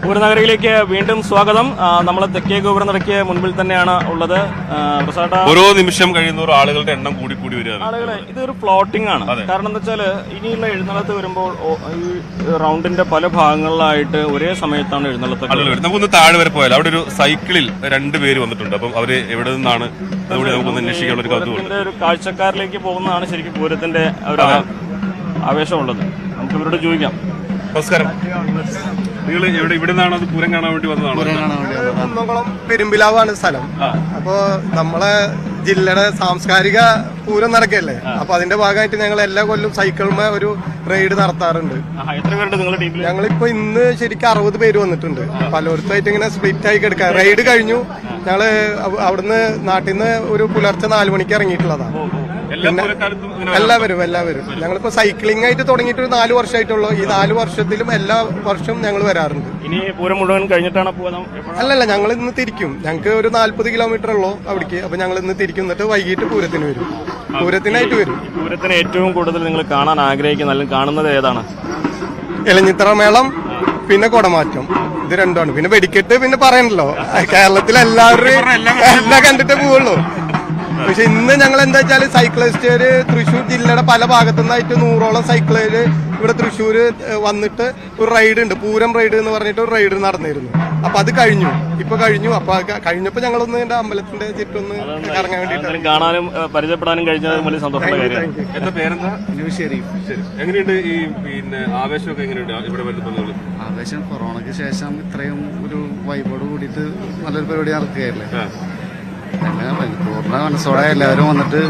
പൂരനഗരിയിലേക്ക് വീണ്ടും സ്വാഗതം. നമ്മൾ തെക്കേ ഗോപുരനടയ്ക്ക് മുൻപിൽ തന്നെയാണ് ഉള്ളത്. ഓരോ നിമിഷം കഴിയുന്നവർ ആളുകളുടെ എണ്ണം കൂടി കൂടി വരികയാണ്. ആളുകളെ ഇതൊരു ഫ്ലോട്ടിംഗ് ആണ്. കാരണം എന്താ വെച്ചാല് ഇനിയുള്ള എഴുന്നള്ളത്ത് വരുമ്പോൾ ഈ റൗണ്ടിന്റെ പല ഭാഗങ്ങളിലായിട്ട് ഒരേ സമയത്താണ് എഴുന്നള്ളത്ത്. നമുക്കൊന്ന് താഴെ വരെ പോയാൽ അവിടെ ഒരു സൈക്കിളിൽ 2 പേര് വന്നിട്ടുണ്ട്. അപ്പം അവര് എവിടെ നിന്നാണ് അതുകൂടി നമുക്കൊന്ന് അന്വേഷിക്കാനുള്ള ഒരു കൗതുകമുണ്ട്. ഒരു കാഴ്ചക്കാരിലേക്ക് പോകുന്നതാണ് ശരിക്കും പൂരത്തിന്റെ ഒരു ആവേശമുള്ളത്. നമുക്ക് ഇവരോട് ചോദിക്കാം. നമസ്കാരം. നിങ്ങൾ ഇവിടെ നിന്നാണ് അത് പൂരം കാണാൻ വേണ്ടി വന്നതാണ്? കുന്നംകുളം പെരുമ്പിലാവാണ് സ്ഥലം. അപ്പോ നമ്മളെ ജില്ലയുടെ സാംസ്കാരിക പൂരം നടക്കല്ലേ, അപ്പൊ അതിന്റെ ഭാഗമായിട്ട് ഞങ്ങൾ എല്ലാ കൊല്ലം സൈക്കിളിന് ഒരു റൈഡ് നടത്താറുണ്ട്. എത്ര പേരുണ്ട് നിങ്ങളുടെ ടീമിൽ? ഞങ്ങളിപ്പോ ഇന്ന് ശരിക്കും 60 പേര് വന്നിട്ടുണ്ട്. പലയിടത്തായിട്ട് ഇങ്ങനെ സ്പ്ലിറ്റ് ആയി കിടക്കുക. റൈഡ് കഴിഞ്ഞു. ഞങ്ങള് അവിടുന്ന് നാട്ടിൽ നിന്ന് ഒരു പുലർച്ചെ 4 മണിക്ക് ഇറങ്ങിയിട്ടുള്ളതാണ്. എല്ലാവരും ഞങ്ങളിപ്പോ സൈക്ലിംഗ് ആയിട്ട് തുടങ്ങിയിട്ട് ഒരു 4 വർഷമായിട്ടുള്ളൂ. ഈ 4 വർഷത്തിലും എല്ലാ വർഷവും ഞങ്ങൾ വരാറുണ്ട്. ഇനി പൂരം മുഴുവൻ കഴിഞ്ഞിട്ടാണ് പോകുന്നത്? അല്ലല്ല, ഞങ്ങൾ ഇന്ന് തിരിക്കും. ഞങ്ങൾക്ക് ഒരു 40 കിലോമീറ്റർ ഉള്ളൂ അവിടേക്ക്. അപ്പൊ ഞങ്ങൾ ഇന്ന് തിരിക്കും. എന്നിട്ട് വൈകിട്ട് പൂരത്തിന് വരും. പൂരത്തിനായിട്ട് വരും. പൂരത്തിന് ഏറ്റവും കൂടുതൽ നിങ്ങൾ കാണാൻ ആഗ്രഹിക്കുന്ന അല്ലെങ്കിൽ കാണുന്നത് ഏതാണ്? ഇലഞ്ഞിത്തറ മേളം, പിന്നെ കുടമാറ്റം. ഇത് രണ്ടുമാണ്. പിന്നെ വെടിക്കെട്ട് പിന്നെ പറയണല്ലോ, കേരളത്തിൽ എല്ലാവരും എല്ലാം കണ്ടിട്ടേ പോവുള്ളൂ. പക്ഷെ ഇന്ന് ഞങ്ങൾ എന്താ വെച്ചാല് സൈക്ലിസ്റ്റുകാര് തൃശ്ശൂർ ജില്ലയുടെ പല ഭാഗത്തു നിന്നായിട്ട് 100ഓളം സൈക്കിളുകാര് ഇവിടെ തൃശ്ശൂര് വന്നിട്ട് ഒരു റൈഡ് ഉണ്ട്, പൂരം റൈഡ് എന്ന് പറഞ്ഞിട്ട് ഒരു റൈഡ് നടന്നിരുന്നു. അപ്പൊ അത് കഴിഞ്ഞു. അപ്പൊ കഴിഞ്ഞപ്പോ ഞങ്ങളൊന്ന് എന്റെ അമ്പലത്തിന്റെ ചുറ്റൊന്ന് കറങ്ങാൻ വേണ്ടിട്ട് കാണാനും പരിചയപ്പെടാനും കഴിഞ്ഞത് വലിയ സന്തോഷമുള്ള കാര്യമാണ്. എന്താ പേരെന്താ? ശരി. എങ്ങനെയുണ്ട് ഈ പിന്നെ ആവേശമൊക്കെ എങ്ങനെയുണ്ട് ഇവിടെ വരുന്നത്? ആവേശം കൊറോണയ്ക്ക് ശേഷം ഇത്രയും ഒരു വൈബോട് കൂടിയിട്ട് നല്ലൊരു പരിപാടി നടക്കുകയല്ലേ. പൂർണ്ണ മനസ്സോടെ എല്ലാവരും വന്നിട്ട്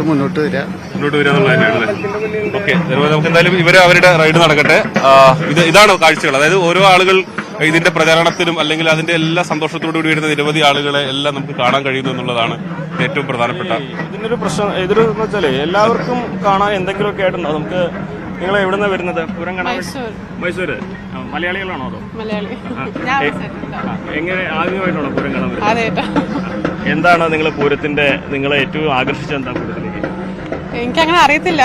മുന്നോട്ട് വരിക എന്നുള്ളതന്നെയാണ്. ഓക്കെ, നമുക്ക് എന്തായാലും ഇവര് അവരുടെ റൈഡ് നടക്കട്ടെ. ഇതാണ് കാഴ്ചകൾ. അതായത് ഓരോ ആളുകൾ ഇതിന്റെ പ്രചരണത്തിനും അല്ലെങ്കിൽ അതിന്റെ എല്ലാ സന്തോഷത്തോടുകൂടി വരുന്ന നിരവധി ആളുകളെ എല്ലാം നമുക്ക് കാണാൻ കഴിയുന്നു എന്നുള്ളതാണ് ഏറ്റവും പ്രധാനപ്പെട്ട. ഇതിന്റെ ഒരു പ്രശ്നം ഇതൊരു വെച്ചാല് എല്ലാവർക്കും കാണാൻ എന്തെങ്കിലുമൊക്കെ ആയിട്ടുണ്ടോ? നമുക്ക് നിങ്ങൾ എവിടെ നിന്നാണ് വരുന്നത് പൂരം കാണാൻ? മൈസൂര്. മലയാളികളാണോ അതോ? എങ്ങനെ ആദ്യമായിട്ടാണോ പൂരം കാണാൻ വരുന്നത്? എന്താണ് നിങ്ങളെ ഏറ്റവും ആകർഷിച്ച എന്താ പൂരത്തിലേക്ക്? എനിക്കങ്ങനെ അറിയത്തില്ല.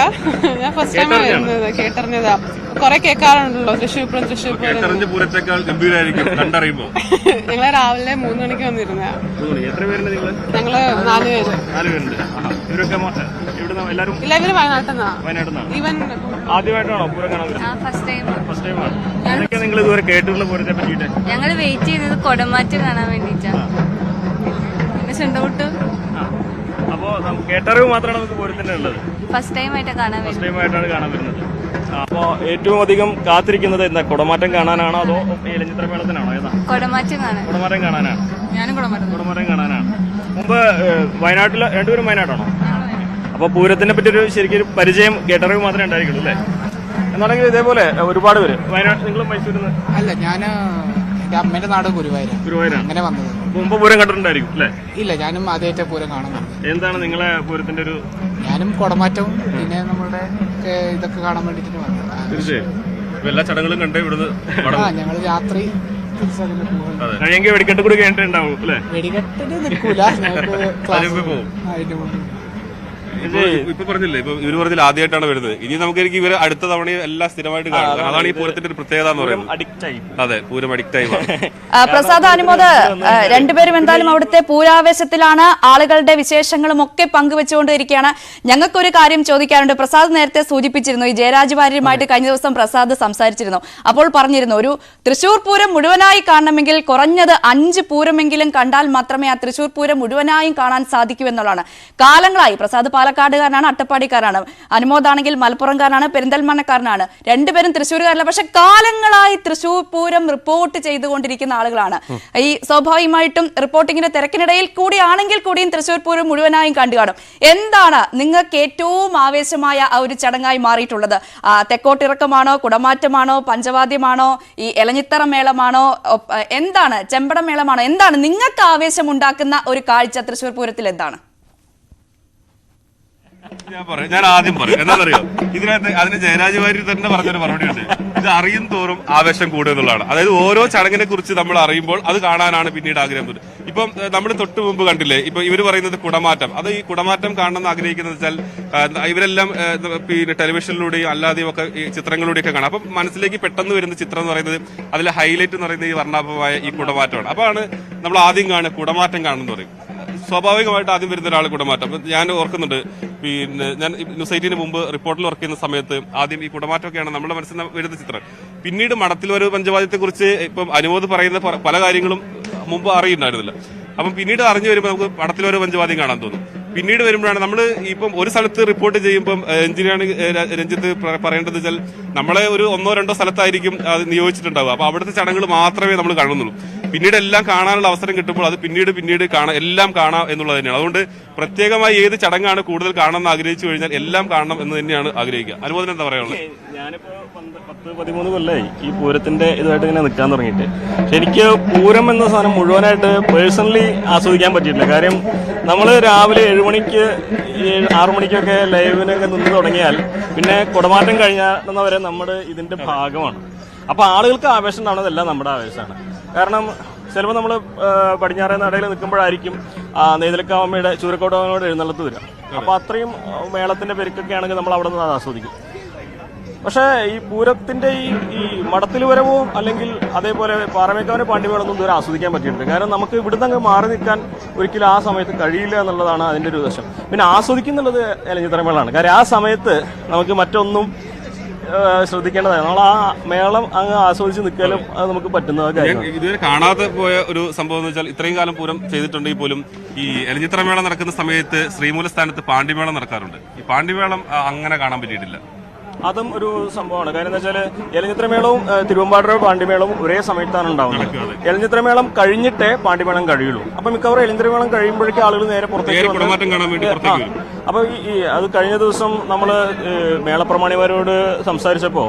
ഞാൻ ഫസ്റ്റ് ടൈം വരുന്നത്, കേട്ടറിഞ്ഞതാ. കൊറേ കേൾക്കാറുണ്ടല്ലോ തൃശ്ശൂർ പൂരം. ഞങ്ങള് രാവിലെ 3 മണിക്ക് വന്നിരുന്ന. എത്ര പേരുണ്ട് നിങ്ങള്? ഞങ്ങള് 4 പേര്. 4 പേരുണ്ട്. ഇവരൊക്കെ എല്ലാവരും? ഇല്ല, ഇവര് വയനാട്ടിൽ ഈവൻ. ആദ്യമായിട്ടാണോ പൂരം കാണാൻ വരുന്നത്? ഫസ്റ്റ് ടൈമാണ്. എന്തൊക്കെ നിങ്ങൾ ഇതുവരെ കേട്ടിട്ടുള്ള പൂരത്തെ പറ്റിയിട്ട്? ഞങ്ങള് വെയിറ്റ് ചെയ്യുന്നത് കുടമാറ്റം കാണാൻ വേണ്ടിട്ടാ. പിന്നെ ചുണ്ടമുട്ട്. അപ്പോ കേട്ടറിവ് മാത്രമാണ് നമുക്ക് പൂരത്തിന്റെ ഉള്ളത്? ഫസ്റ്റ് ടൈമായിട്ടാണ് കാണാൻ വരുന്നത്. അപ്പോ ഏറ്റവും അധികം കാത്തിരിക്കുന്നത് എന്താ, കുടമാറ്റം കാണാനാണോ അതോ ഇലഞ്ഞിത്തറ മേളത്തിനാണോ? ഏതാ? കുടമാറ്റം കാണാനാണ്. ഞാനും കുടമാറ്റം കാണാനാണ്. മുമ്പ് വയനാട്ടിൽ രണ്ടുപേരും വയനാട്ടാണോ? അപ്പൊ പൂരത്തിനെ പറ്റി ശരിക്കും പരിചയം കേട്ടറിവ് മാത്രമേ ഉണ്ടായിരിക്കുള്ളൂ അല്ലേ? എന്നാണെങ്കിൽ ഇതേപോലെ ഒരുപാട് പേര് വയനാട്. നിങ്ങളും മൈസൂരിൽ നിന്ന്? അല്ല, ഞാൻ എന്റെ അമ്മേന്റെ നാട് ഗുരുവായൂരാണ്. അങ്ങനെ വന്നത്. മുമ്പ് പൂരം കണ്ടിട്ടുണ്ടായിരിക്കും അല്ലേ? ഇല്ല, ഞാനും ആദ്യമായിട്ട് പൂരം കാണുന്നത്. എന്താണ് നിങ്ങളെ പൂരത്തിന്റെ ഒരു? ഞാനും കുടമാറ്റവും പിന്നെ നമ്മളുടെ ഇതൊക്കെ കാണാൻ വേണ്ടിട്ട് വന്നത്. തീർച്ചയായും എല്ലാ ചടങ്ങുകളും കണ്ട് ഇവിടുന്ന് ഞങ്ങൾ രാത്രി കഴിയെങ്കിൽ വെടിക്കെട്ട് കൂടി കേട്ടിട്ടുണ്ടാവും അല്ലേ? വെടിക്കെട്ടിന് നിൽക്കൂല, ഞങ്ങൾക്ക് ഇപ്പൊ പറഞ്ഞില്ലേ, ഇപ്പൊ ഇവര് പറഞ്ഞില്ല ആദ്യമായിട്ടാണ് വരുന്നത്. ഇനി നമുക്ക് ഇവര് അടുത്ത തവണ എല്ലാം സ്ഥിരമായിട്ട് കാണും. അതാണ് ഈ പൂരത്തിന്റെ ഒരു പ്രത്യേകത എന്ന് പറയുന്നത്. അതെ, പൂരം അഡിക്റ്റ് ആയി. പ്രസാദ്, അനുമോദ്, രണ്ടുപേരും എന്തായാലും അവിടുത്തെ പൂരാവേശത്തിലാണ്. ആളുകളുടെ വിശേഷങ്ങളും ഒക്കെ പങ്കുവെച്ചുകൊണ്ടിരിക്കുകയാണ്. ഞങ്ങൾക്കൊരു കാര്യം ചോദിക്കാറുണ്ട്. പ്രസാദ് നേരത്തെ സൂചിപ്പിച്ചിരുന്നു, ഈ ജയരാജ് വാര്യരുമായിട്ട് കഴിഞ്ഞ ദിവസം പ്രസാദ് സംസാരിച്ചിരുന്നു. അപ്പോൾ പറഞ്ഞിരുന്നു, ഒരു തൃശൂർ പൂരം മുഴുവനായി കാണണമെങ്കിൽ കുറഞ്ഞത് 5 പൂരമെങ്കിലും കണ്ടാൽ മാത്രമേ ആ തൃശൂർ പൂരം മുഴുവനായും കാണാൻ സാധിക്കൂ എന്നുള്ളതാണ്. കാലങ്ങളായി പ്രസാദ് പാലക്കാടുകാരനാണ്, അട്ടപ്പാടിക്കാരാണ്. അനുമോദാണെങ്കിൽ മലപ്പുറംകാരനാണ്, പെരിന്തൽമണ്ണക്കാരനാണ്. രണ്ടുപേരും തൃശ്ശൂർകാരല്ല. പക്ഷെ കാലങ്ങളായി തൃശൂർ പൂരം റിപ്പോർട്ട് ചെയ്തുകൊണ്ടിരിക്കുന്ന ആളുകളാണ്. ഈ സ്വാഭാവികമായിട്ടും റിപ്പോർട്ടിങ്ങിന്റെ തിരക്കിനിടയിൽ കൂടിയാണെങ്കിൽ കൂടിയും തൃശൂർ പൂരം മുഴുവനായും കണ്ടു കാണും. എന്താണ് നിങ്ങൾക്ക് ഏറ്റവും ആവേശമായ ആ ഒരു ചടങ്ങായി മാറിയിട്ടുള്ളത്? തെക്കോട്ടിറക്കമാണോ, കുടമാറ്റമാണോ, പഞ്ചവാദ്യമാണോ, ഈ എലഞ്ഞിത്തറ മേളമാണോ, എന്താണ്, ചെമ്പട മേളമാണോ? എന്താണ് നിങ്ങൾക്ക് ആവേശം ഉണ്ടാക്കുന്ന ഒരു കാഴ്ച തൃശൂർ പൂരത്തിൽ? എന്താണ്? ഞാൻ ആദ്യം പറയും എന്താണെന്നറിയോ, ഇതിനകത്ത് അതിന് ജയരാജ് വാര്യർ തന്നെ പറഞ്ഞൊരു മറുപടി ഉണ്ട്. ഇത് അറിയും തോറും ആവേശം കൂടുക എന്നുള്ളതാണ്. അതായത് ഓരോ ചടങ്ങിനെ കുറിച്ച് നമ്മൾ അറിയുമ്പോൾ അത് കാണാനാണ് പിന്നീട് ആഗ്രഹം വരുന്നത്. ഇപ്പം നമ്മൾ തൊട്ട് മുമ്പ് കണ്ടില്ലേ, ഇപ്പൊ ഇവര് പറയുന്നത് കുടമാറ്റം. അത് ഈ കുടമാറ്റം കാണണമെന്ന് ആഗ്രഹിക്കുന്നത് വെച്ചാൽ ഇവരെല്ലാം പിന്നെ ടെലിവിഷനിലൂടെയും അല്ലാതെയും ഒക്കെ ഈ ചിത്രങ്ങളിലൂടെയൊക്കെ കാണാം. അപ്പം മനസ്സിലേക്ക് പെട്ടെന്ന് വരുന്ന ചിത്രം എന്ന് പറയുന്നത്, അതിലെ ഹൈലൈറ്റ് എന്ന് പറയുന്നത് ഈ വർണ്ണാഭമായ ഈ കുടമാറ്റമാണ്. അപ്പോഴാണ് നമ്മൾ ആദ്യം കാണുക കുടമാറ്റം കാണുമെന്ന് പറയും. സ്വാഭാവികമായിട്ട് ആദ്യം വരുന്ന ഒരാൾ കുടമാറ്റം. ഞാൻ ഓർക്കുന്നുണ്ട്, പിന്നെ ഞാൻ ന്യൂസ് 18 മുമ്പ് റിപ്പോർട്ടിൽ വർക്ക് ചെയ്യുന്ന സമയത്ത് ആദ്യം ഈ കുടമാറ്റമൊക്കെയാണ് നമ്മുടെ മനസ്സിൽ വരുന്ന ചിത്രം. പിന്നീട് മഠത്തിൽ ഒരു പഞ്ചവാദ്യത്തെ കുറിച്ച് ഇപ്പം അനുമോദ് പറയുന്ന പല കാര്യങ്ങളും മുമ്പ് അറിയുന്നുണ്ടായിരുന്നില്ല. അപ്പം പിന്നീട് അറിഞ്ഞു വരുമ്പോൾ നമുക്ക് മഠത്തിലൊരു പഞ്ചവാദ്യം കാണാൻ തോന്നും. പിന്നീട് വരുമ്പോഴാണ് നമ്മൾ ഇപ്പം ഒരു സ്ഥലത്ത് റിപ്പോർട്ട് ചെയ്യുമ്പം എഞ്ചിനീയറാണ് രഞ്ജിത്ത് പറയേണ്ടത് വെച്ചാൽ നമ്മളെ ഒരു 1-2 സ്ഥലത്തായിരിക്കും അത് നിയോഗിച്ചിട്ടുണ്ടാവുക. അപ്പൊ അവിടുത്തെ ചടങ്ങുകൾ മാത്രമേ നമ്മൾ കാണുന്നുള്ളൂ. പിന്നീട് എല്ലാം കാണാനുള്ള അവസരം കിട്ടുമ്പോൾ അത് പിന്നീട് എല്ലാം കാണാം എന്നുള്ളത് തന്നെയാണ്. അതുകൊണ്ട് പ്രത്യേകമായി ഏത് ചടങ്ങാണ് കൂടുതൽ കാണണമെന്ന് ആഗ്രഹിച്ചു കഴിഞ്ഞാൽ എല്ലാം കാണണം എന്ന് തന്നെയാണ് ആഗ്രഹിക്കുക. അനുമോദനം എന്താ പറയാനുള്ളത്? ഞാനിപ്പോ 10-13 കൊല്ലമായി ഈ പൂരത്തിന്റെ ഇതുമായിട്ട് ഇങ്ങനെ നിൽക്കാൻ തുടങ്ങിയിട്ട്. പക്ഷെ എനിക്ക് പൂരം എന്ന സാധനം മുഴുവനായിട്ട് പേഴ്സണലി ആസ്വദിക്കാൻ പറ്റിയിട്ടില്ല. കാര്യം നമ്മൾ രാവിലെ 7 മണിക്ക് 6 മണിക്കൊക്കെ ലൈവിനൊക്കെ നിന്ന് തുടങ്ങിയാൽ പിന്നെ കുടമാറ്റം കഴിഞ്ഞാൽ നമ്മുടെ ഇതിന്റെ ഭാഗമാണ്. അപ്പൊ ആളുകൾക്ക് ആവേശം ഉണ്ടാവുന്നതെല്ലാം നമ്മുടെ ആവേശമാണ്. കാരണം ചിലപ്പോൾ നമ്മൾ പടിഞ്ഞാറേ നടയിൽ നിൽക്കുമ്പോഴായിരിക്കും നെയ്തലക്കാവമ്മയുടെ ചൂരക്കോട്ടമ്മയുടെ എഴുന്നള്ളത്ത് വരിക. അപ്പൊ അത്രയും മേളത്തിന്റെ പെരുക്കൊക്കെ ആണെങ്കിൽ നമ്മൾ അവിടെ നിന്ന് ആസ്വദിക്കും. പക്ഷേ ഈ പൂരത്തിന്റെ ഈ മഠത്തിൽ വരവോ അല്ലെങ്കിൽ അതേപോലെ പാറമേക്കാവിനെ പാണ്ഡിമേളൊന്നും ഇതുവരെ ആസ്വദിക്കാൻ പറ്റിയിട്ടുണ്ട്. കാരണം നമുക്ക് ഇവിടുന്ന് അങ്ങ് മാറി നിൽക്കാൻ ഒരിക്കലും ആ സമയത്ത് കഴിയില്ല എന്നുള്ളതാണ് അതിന്റെ ഒരു വശം. പിന്നെ ആസ്വദിക്കുന്നുള്ളത് എലഞ്ഞിത്തറ മേളമാണ്. കാര്യം ആ സമയത്ത് നമുക്ക് മറ്റൊന്നും ശ്രദ്ധിക്കേണ്ടതാണ്. നമ്മൾ ആ മേളം അങ്ങ് ആസ്വദിച്ച് നിൽക്കാനും അത് നമുക്ക് പറ്റുന്ന കാര്യമാണ്. ഇതുവരെ കാണാതെ പോയ ഒരു സംഭവം എന്ന് വെച്ചാൽ, ഇത്രയും കാലം പൂരം ചെയ്തിട്ടുണ്ടെങ്കിൽ പോലും ഈ എലഞ്ഞിത്തറ മേളം നടക്കുന്ന സമയത്ത് ശ്രീമൂലസ്ഥാനത്ത് പാണ്ഡിമേളം നടക്കാറുണ്ട്. ഈ പാണ്ഡിമേളം അങ്ങനെ കാണാൻ പറ്റിയിട്ടില്ല. അതും ഒരു സംഭവമാണ്. കാര്യം എന്താ വെച്ചാൽ എലഞ്ഞിത്രമേളവും തിരുവമ്പാട പാണ്ഡിമേളവും ഒരേ സമയത്താണ് ഉണ്ടാവുന്നത്. എലഞ്ഞിത്രമേളം കഴിഞ്ഞിട്ടേ പാണ്ഡിമേളം കഴിയുള്ളൂ. അപ്പൊ മിക്കവാറും എലഞ്ഞിത്രമേളം കഴിയുമ്പോഴേക്കും ആളുകൾ നേരെ പുറത്തേക്ക്. അപ്പൊ ഈ അത് കഴിഞ്ഞ ദിവസം നമ്മള് മേളപ്രമാണിമാരോട് സംസാരിച്ചപ്പോ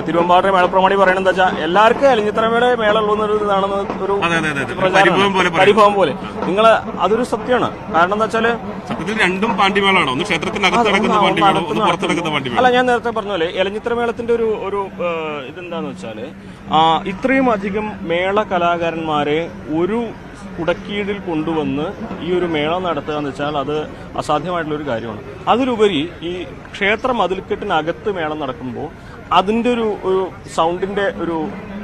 തിരുവമ്പാടിന്റെ മേളപ്രമാണി പറയണെന്താ വെച്ചാൽ എല്ലാവർക്കും എലഞ്ഞിത്തറമേള മേള ഉള്ളൊരു ഇതാണെന്ന് ഒരു പരിഭവം പോലെ. നിങ്ങള് അതൊരു സത്യമാണ്. കാരണം എന്താ വെച്ചാല് സത്യത്തിൽ രണ്ടും പാണ്ഡിമേളാണ്. ഒന്ന് ക്ഷേത്രത്തിനകത്ത് നടക്കുന്ന പാണ്ഡിമേളം, ഒന്ന് പുറത്ത് നടക്കുന്ന പാണ്ഡിമേളം. അല്ല, ഞാൻ നേരത്തെ പറഞ്ഞ പോലെ എലഞ്ഞിത്തറമേളത്തിന്റെ ഒരു ഇതെന്താന്ന് വെച്ചാല് ഇത്രയും അധികം മേള കലാകാരന്മാരെ ഒരു കുടക്കീഴിൽ കൊണ്ടുവന്ന് ഈ ഒരു മേള നടത്തുക എന്ന് വെച്ചാൽ അത് അസാധ്യമായിട്ടുള്ളൊരു കാര്യമാണ്. അതിലുപരി ഈ ക്ഷേത്ര മതിൽക്കെട്ടിനകത്ത് മേളം നടക്കുമ്പോൾ അതിന്റെ ഒരു സൗണ്ടിന്റെ ഒരു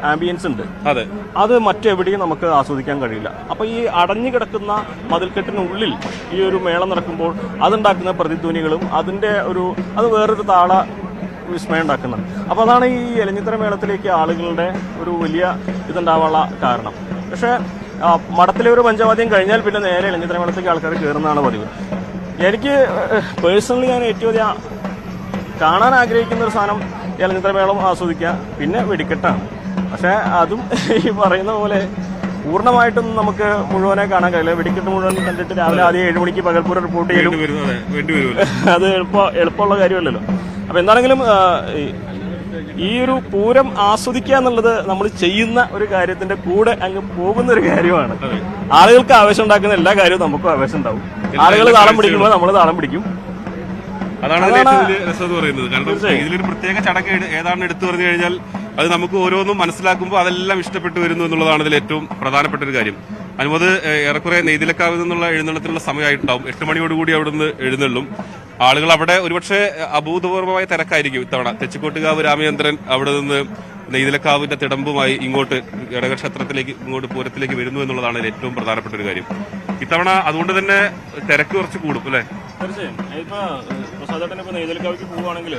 ആംബിയൻസ് ഉണ്ട്. അതെ, അത് മറ്റെവിടെയും നമുക്ക് ആസ്വദിക്കാൻ കഴിയില്ല. അപ്പൊ ഈ അടഞ്ഞു കിടക്കുന്ന മതിൽക്കെട്ടിനുള്ളിൽ ഈ ഒരു മേളം നടക്കുമ്പോൾ അതുണ്ടാക്കുന്ന പ്രതിധ്വനികളും അതിന്റെ അത് വേറൊരു താള വിസ്മയം ഉണ്ടാക്കുന്നുണ്ട്. അപ്പൊ അതാണ് ഈ എലഞ്ഞിത്തറ മേളത്തിലേക്ക് ആളുകളുടെ ഒരു വലിയ ഇതുണ്ടാവാനുള്ള കാരണം. പക്ഷെ മഠത്തിലെ ഒരു പഞ്ചവാദ്യം കഴിഞ്ഞാൽ പിന്നെ നേരെ എലഞ്ഞിത്തറ മേളത്തേക്ക് ആൾക്കാർ കയറുന്നതാണ് പതിവ്. എനിക്ക് പേഴ്സണലി ഞാൻ ഏറ്റവും അധികം കാണാൻ ആഗ്രഹിക്കുന്ന ഒരു സാധനം എലഞ്ഞിത്തറ മേളം ആസ്വദിക്കുക, പിന്നെ വെടിക്കെട്ടാണ്. പക്ഷെ അതും ഈ പറയുന്ന പോലെ പൂർണ്ണമായിട്ടൊന്നും നമുക്ക് മുഴുവനെ കാണാൻ കഴിയില്ല. വെടിക്കെട്ട് മുഴുവൻ കണ്ടിട്ട് രാവിലെ ആദ്യം 7 മണിക്ക് പകൽപ്പൂരം റിപ്പോർട്ട് ചെയ്യലും അത് എളുപ്പമുള്ള കാര്യമല്ലല്ലോ. അപ്പൊ എന്താണെങ്കിലും ഈ ഒരു പൂരം ആസ്വദിക്കുക എന്നുള്ളത് നമ്മൾ ചെയ്യുന്ന ഒരു കാര്യത്തിന്റെ കൂടെ അങ്ങ് പോകുന്ന ഒരു കാര്യമാണ്. ആളുകൾക്ക് ആവേശം ഉണ്ടാക്കുന്ന എല്ലാ കാര്യവും നമുക്കും ആവേശം ഉണ്ടാവും. ആളുകൾ താളം പിടിക്കുമ്പോൾ നമ്മൾ താളം പിടിക്കും. അതാണ് ഏറ്റവും വലിയ രസം എന്ന് പറയുന്നത്. കാരണം ഇതിലൊരു പ്രത്യേക ചടങ്ങ് ഏതാണ് എടുത്തു പറഞ്ഞു കഴിഞ്ഞാൽ അത് നമുക്ക് ഓരോന്നും മനസ്സിലാക്കുമ്പോൾ അതെല്ലാം ഇഷ്ടപ്പെട്ടു വരുന്നു എന്നുള്ളതാണ് ഇതിൽ ഏറ്റവും പ്രധാനപ്പെട്ട ഒരു കാര്യം. അനുമോദ് ഏറെക്കുറെ നെയ്തിലക്കാവിൽ നിന്നുള്ള എഴുന്നള്ളത്തിനുള്ള സമയമായിട്ടുണ്ടാവും. 8 മണിയോടുകൂടി അവിടുന്ന് എഴുന്നള്ളും. ആളുകൾ അവിടെ ഒരുപക്ഷെ അഭൂതപൂർവമായ തിരക്കായിരിക്കും ഇത്തവണ. തെച്ചിക്കോട്ടുകാവ് രാമചന്ദ്രൻ അവിടെ നിന്ന് നെയ്തലക്കാവിന്റെ തിടമ്പുമായി ഇങ്ങോട്ട് ഘടക ക്ഷേത്രത്തിലേക്ക് ഇങ്ങോട്ട് പൂരത്തിലേക്ക് വരുന്നു എന്നുള്ളതാണ് ഏറ്റവും പ്രധാനപ്പെട്ട ഒരു കാര്യം ഇത്തവണ. അതുകൊണ്ട് തന്നെ തിരക്ക് കുറച്ച് കൂടും അല്ലേ? തീർച്ചയായും. ഇപ്പൊ പ്രസാദേട്ടൻ ഇപ്പൊ നെയ്തലക്കാവിലേക്ക് പോവുകയാണെങ്കിൽ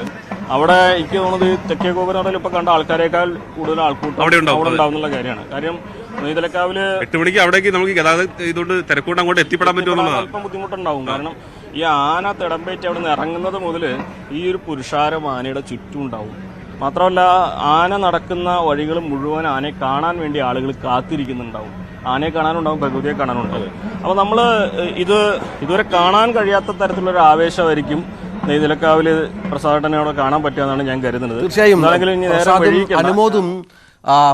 അവിടെ എനിക്ക് തോന്നുന്നത് തെക്കേ ഗോപുരം ഇപ്പൊ കണ്ട ആൾക്കാരെക്കാൾ കൂടുതൽ ആൾക്കൂട്ടം അവിടെ ഉണ്ടാവുന്നുള്ള കാര്യമാണ്. കാര്യം നെയ്തലക്കാവില് 8 മണിക്ക് അവിടേക്ക് നമുക്ക് ഗതാഗതം ഇതുകൊണ്ട് തിരക്കൂട്ട് അങ്ങോട്ട് എത്തിപ്പെടാൻ പറ്റുമെന്നുള്ളതാണ്. അല്പം ബുദ്ധിമുട്ടുണ്ടാവും. കാരണം ഈ ആന തിടമ്പേറ്റ് അവിടെ നിന്ന് ഇറങ്ങുന്നത് മുതൽ ഈ ഒരു പുരുഷാരം ആനയുടെ ചുറ്റും ഉണ്ടാവും. മാത്രമല്ല ആന നടക്കുന്ന വഴികൾ മുഴുവൻ ആനയെ കാണാൻ വേണ്ടി ആളുകൾ കാത്തിരിക്കുന്നുണ്ടാവും. ആനയെ കാണാനുണ്ടാവും, പ്രകൃതിയെ കാണാനുണ്ടാവും. അപ്പോൾ നമ്മൾ ഇതുവരെ കാണാൻ കഴിയാത്ത തരത്തിലുള്ളൊരു ആവേശമായിരിക്കും നെയ്തലക്കാവില് പ്രസാദേട്ടനോട് കാണാൻ പറ്റുമെന്നാണ് ഞാൻ കരുതുന്നത്. തീർച്ചയായും അനുമോദും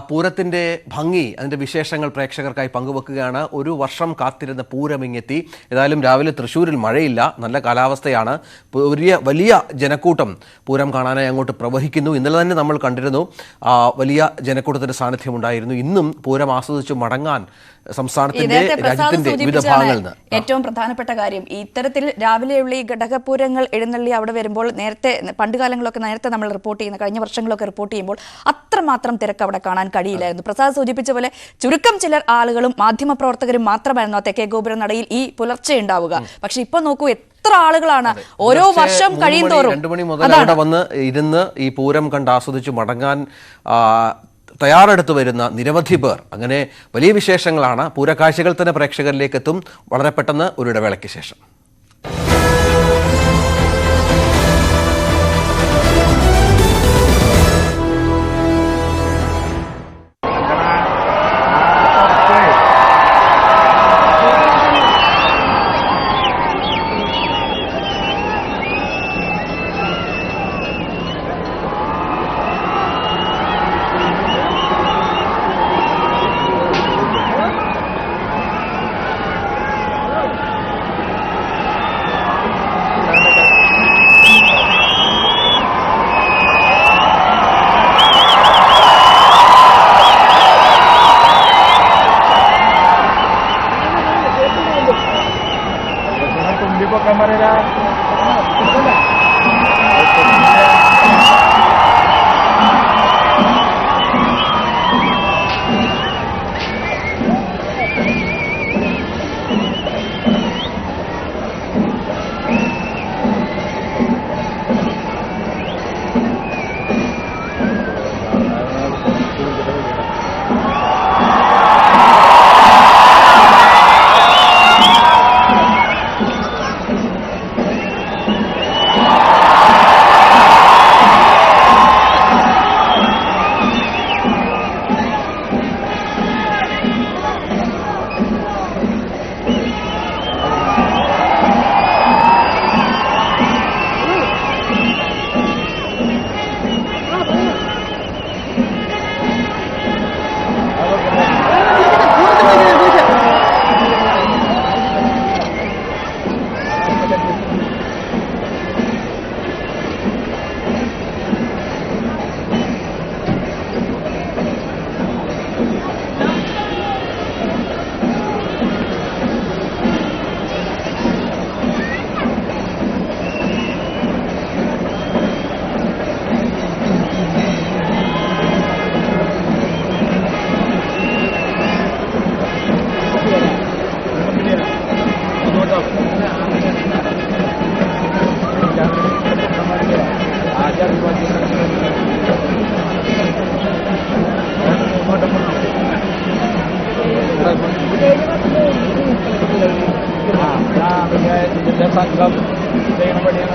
പൂരത്തിന്റെ ഭംഗി, അതിന്റെ വിശേഷങ്ങൾ പ്രേക്ഷകർക്കായി പങ്കുവെക്കുകയാണ്. ഒരു വർഷം കാത്തിരുന്ന പൂരമിങ്ങെത്തി. ഏതായാലും രാവിലെ തൃശ്ശൂരിൽ മഴയില്ല, നല്ല കാലാവസ്ഥയാണ്. വലിയ ജനക്കൂട്ടം പൂരം കാണാനായി അങ്ങോട്ട് പ്രവഹിക്കുന്നു. ഇന്നലെ തന്നെ നമ്മൾ കണ്ടിരുന്നു വലിയ ജനക്കൂട്ടത്തിന്റെ സാന്നിധ്യമുണ്ടായിരുന്നു. ഇന്നും പൂരം ആസ്വദിച്ച് മടങ്ങാൻ സംസ്ഥാനത്തിന്റെ രാജ്യത്തിന്റെ വിവിധ ഭാഗങ്ങളിൽ നിന്ന് ഏറ്റവും പ്രധാനപ്പെട്ട കാര്യം ഇത്തരത്തിൽ രാവിലെയുള്ള ഈ ഘടകപൂരങ്ങൾ എഴുന്നള്ളി അവിടെ വരുമ്പോൾ നേരത്തെ പണ്ടുകാലങ്ങളൊക്കെ നേരത്തെ നമ്മൾ റിപ്പോർട്ട് ചെയ്യുന്ന കഴിഞ്ഞ വർഷങ്ങളൊക്കെ റിപ്പോർട്ട് ചെയ്യുമ്പോൾ അത്രമാത്രം തിരക്ക് അവിടെ കാണാൻ കഴിയില്ലായിരുന്നു. പ്രസാദ് സൂചിപ്പിച്ച പോലെ ചുരുക്കം ചിലർ ആളുകളും മാധ്യമപ്രവർത്തകരും മാത്രമായിരുന്നു ആ തെക്കേ ഗോപുര നടയിൽ ഈ പുലർച്ചെ ഉണ്ടാവുക. പക്ഷെ ഇപ്പൊ നോക്കൂ എത്ര ആളുകളാണ് ഓരോ വർഷം കഴിയുന്തോറും. 2 മണി മുതൽ അവിടെ വന്ന് ഇരുന്ന് ഈ പൂരം കണ്ട് ആസ്വദിച്ച് മടങ്ങാൻ തയ്യാറെടുത്ത് വരുന്ന നിരവധി പേർ. അങ്ങനെ വലിയ വിശേഷങ്ങളാണ്. പൂരക്കാഴ്ചകൾ തന്നെ പ്രേക്ഷകരിലേക്ക് എത്തും വളരെ പെട്ടെന്ന് ഒരു ഇടവേളയ്ക്ക് ശേഷം. സംഘം ചെയ്യുന്ന പണിയാണ്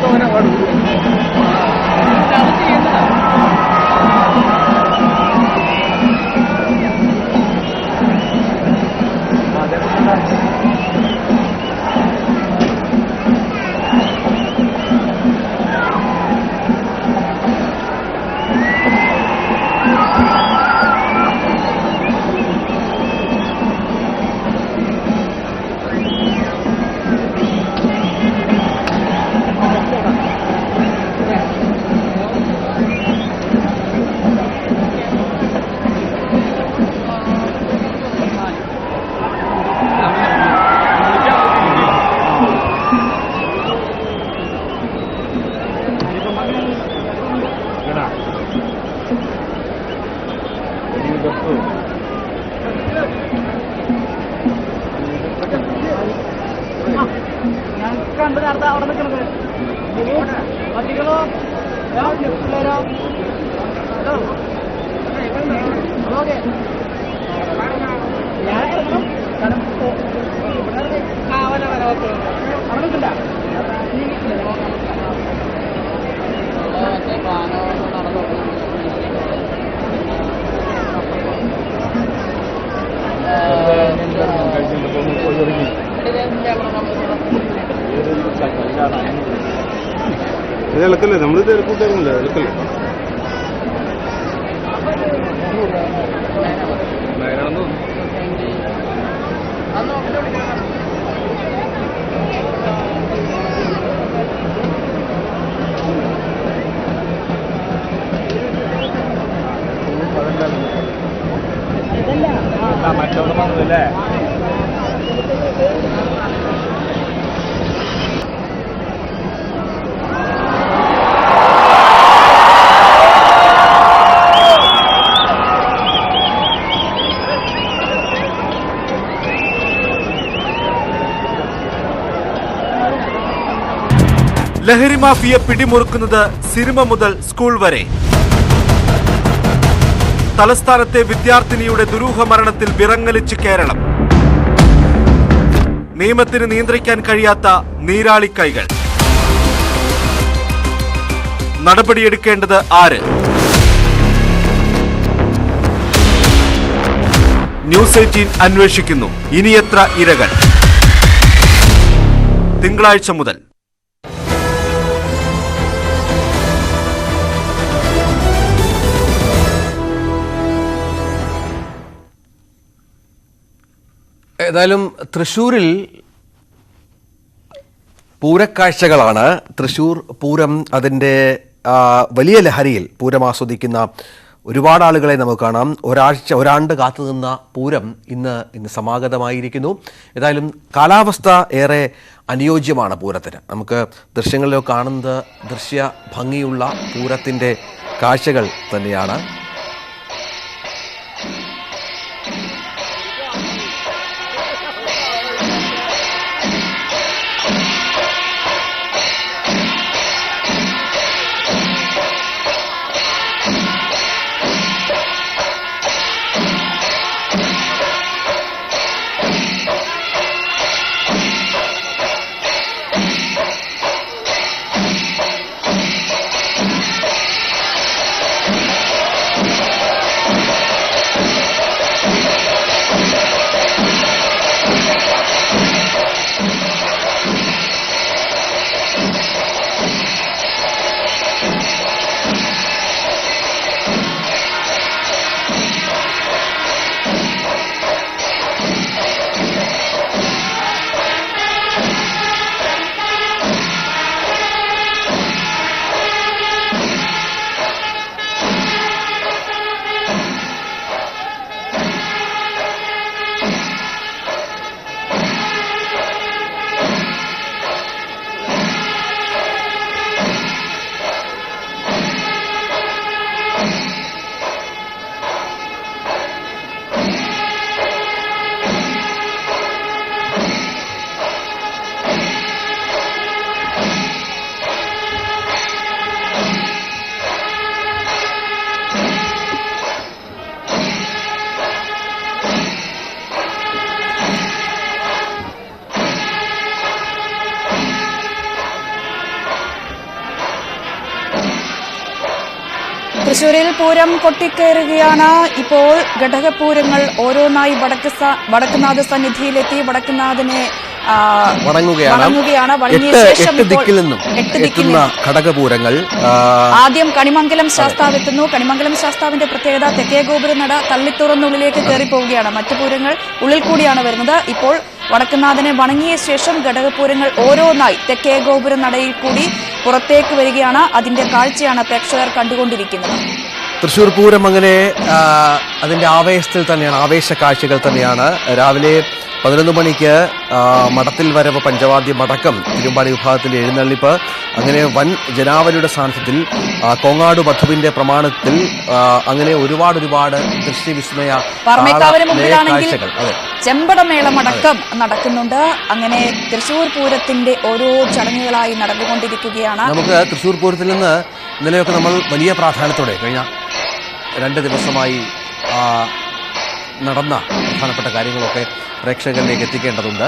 അവനെ പാടും. ഇളക്കല്ലേ നമ്മൾ തിരക്കൂട്ടായിരുന്നില്ല ഇളക്കല്ലേ മറ്റോട് വന്നതല്ലേ ലഹരി മാഫിയെ പിടിമുറുക്കുന്നത് സിനിമ മുതൽ സ്കൂൾ വരെ. തലസ്ഥാനത്തെ വിദ്യാർത്ഥിനിയുടെ ദുരൂഹ മരണത്തിൽ വിറങ്ങലിച്ച് കേരളം. നിയമത്തിന് നിയന്ത്രിക്കാൻ കഴിയാത്ത നീരാളിക്കൈകൾ. നടപടിയെടുക്കേണ്ടത് ആര്? ന്യൂസ് 18 അന്വേഷിക്കുന്നു. ഇനി എത്ര ഇരകൾ? തിങ്കളാഴ്ച മുതൽ. ഏതായാലും തൃശ്ശൂരിൽ പൂരക്കാഴ്ചകളാണ്. തൃശ്ശൂർ പൂരം അതിൻ്റെ വലിയ ലഹരിയിൽ പൂരം ആസ്വദിക്കുന്ന ഒരുപാട് ആളുകളെ നമുക്ക് കാണാം. ഒരാണ്ട് കാത്തുനിന്ന പൂരം ഇന്ന് സമാഗതമായിരിക്കുന്നു. ഏതായാലും കാലാവസ്ഥ ഏറെ അനുയോജ്യമാണ് പൂരത്തിന്. നമുക്ക് ദൃശ്യങ്ങളിലൊക്കെ കാണുന്നത് ദൃശ്യ ഭംഗിയുള്ള പൂരത്തിൻ്റെ കാഴ്ചകൾ തന്നെയാണ്. പൂരം കൊട്ടിക്കയറുകയാണ്. ഇപ്പോൾ ഘടകപൂരങ്ങൾ ഓരോന്നായി വടക്കുന്നാഥ സന്നിധിയിലെത്തി വടക്കുന്നാഥനെ വണങ്ങുകയാണ്. വണങ്ങിയ ശേഷം എട്ട് ദിക്കിൽ നിന്നും എത്തുന്ന ഘടകപൂരങ്ങൾ ആദ്യം കണിമംഗലം ശാസ്താവെത്തുന്നു. കണിമംഗലം ശാസ്താവിന്റെ പ്രത്യേകത തെക്കേ ഗോപുരനട തള്ളിത്തുറന്നുള്ളിലേക്ക് കയറി പോവുകയാണ്. മറ്റു പൂരങ്ങൾ ഉള്ളിൽ കൂടിയാണ് വരുന്നത്. ഇപ്പോൾ വടക്കുന്നാഥനെ വണങ്ങിയ ശേഷം ഘടകപൂരങ്ങൾ ഓരോന്നായി തെക്കേ ഗോപുര നടയിൽ കൂടി പുറത്തേക്ക് വരികയാണ്. അതിന്റെ കാഴ്ചയാണ് പ്രേക്ഷകർ കണ്ടുകൊണ്ടിരിക്കുന്നത്. തൃശ്ശൂർ പൂരം അങ്ങനെ അതിന്റെ ആവേശത്തിൽ തന്നെയാണ്, ആവേശ കാഴ്ചകൾ തന്നെയാണ്. രാവിലെ 11 മണിക്ക് മഠത്തിൽ വരവ് പഞ്ചവാദ്യം അടക്കം തിരുമ്പാടി വിഭാഗത്തിന്റെ എഴുന്നള്ളിപ്പ്, അങ്ങനെ വൻ ജനാവലിയുടെ സാന്നിധ്യത്തിൽ കോങ്ങാട് വധുവിന്റെ പ്രമാണത്തിൽ അങ്ങനെ ഒരുപാട് ദൃശ്യവിസ്മയ കാഴ്ചകൾ. ചെമ്പടമേളമടക്കം നടക്കുന്നുണ്ട്. അങ്ങനെ തൃശ്ശൂർ പൂരത്തിന്റെ ഓരോ ചടങ്ങുകളായി നടന്നുകൊണ്ടിരിക്കുകയാണ്. നമുക്ക് തൃശ്ശൂർ പൂരത്തിൽ നിന്ന് ഇന്നലെയൊക്കെ നമ്മൾ വലിയ പ്രാധാന്യത്തോടെ കഴിഞ്ഞ 2 ദിവസമായി നടന്ന പ്രധാനപ്പെട്ട കാര്യങ്ങളൊക്കെ പ്രേക്ഷകരിലേക്ക് എത്തിക്കേണ്ടതുണ്ട്.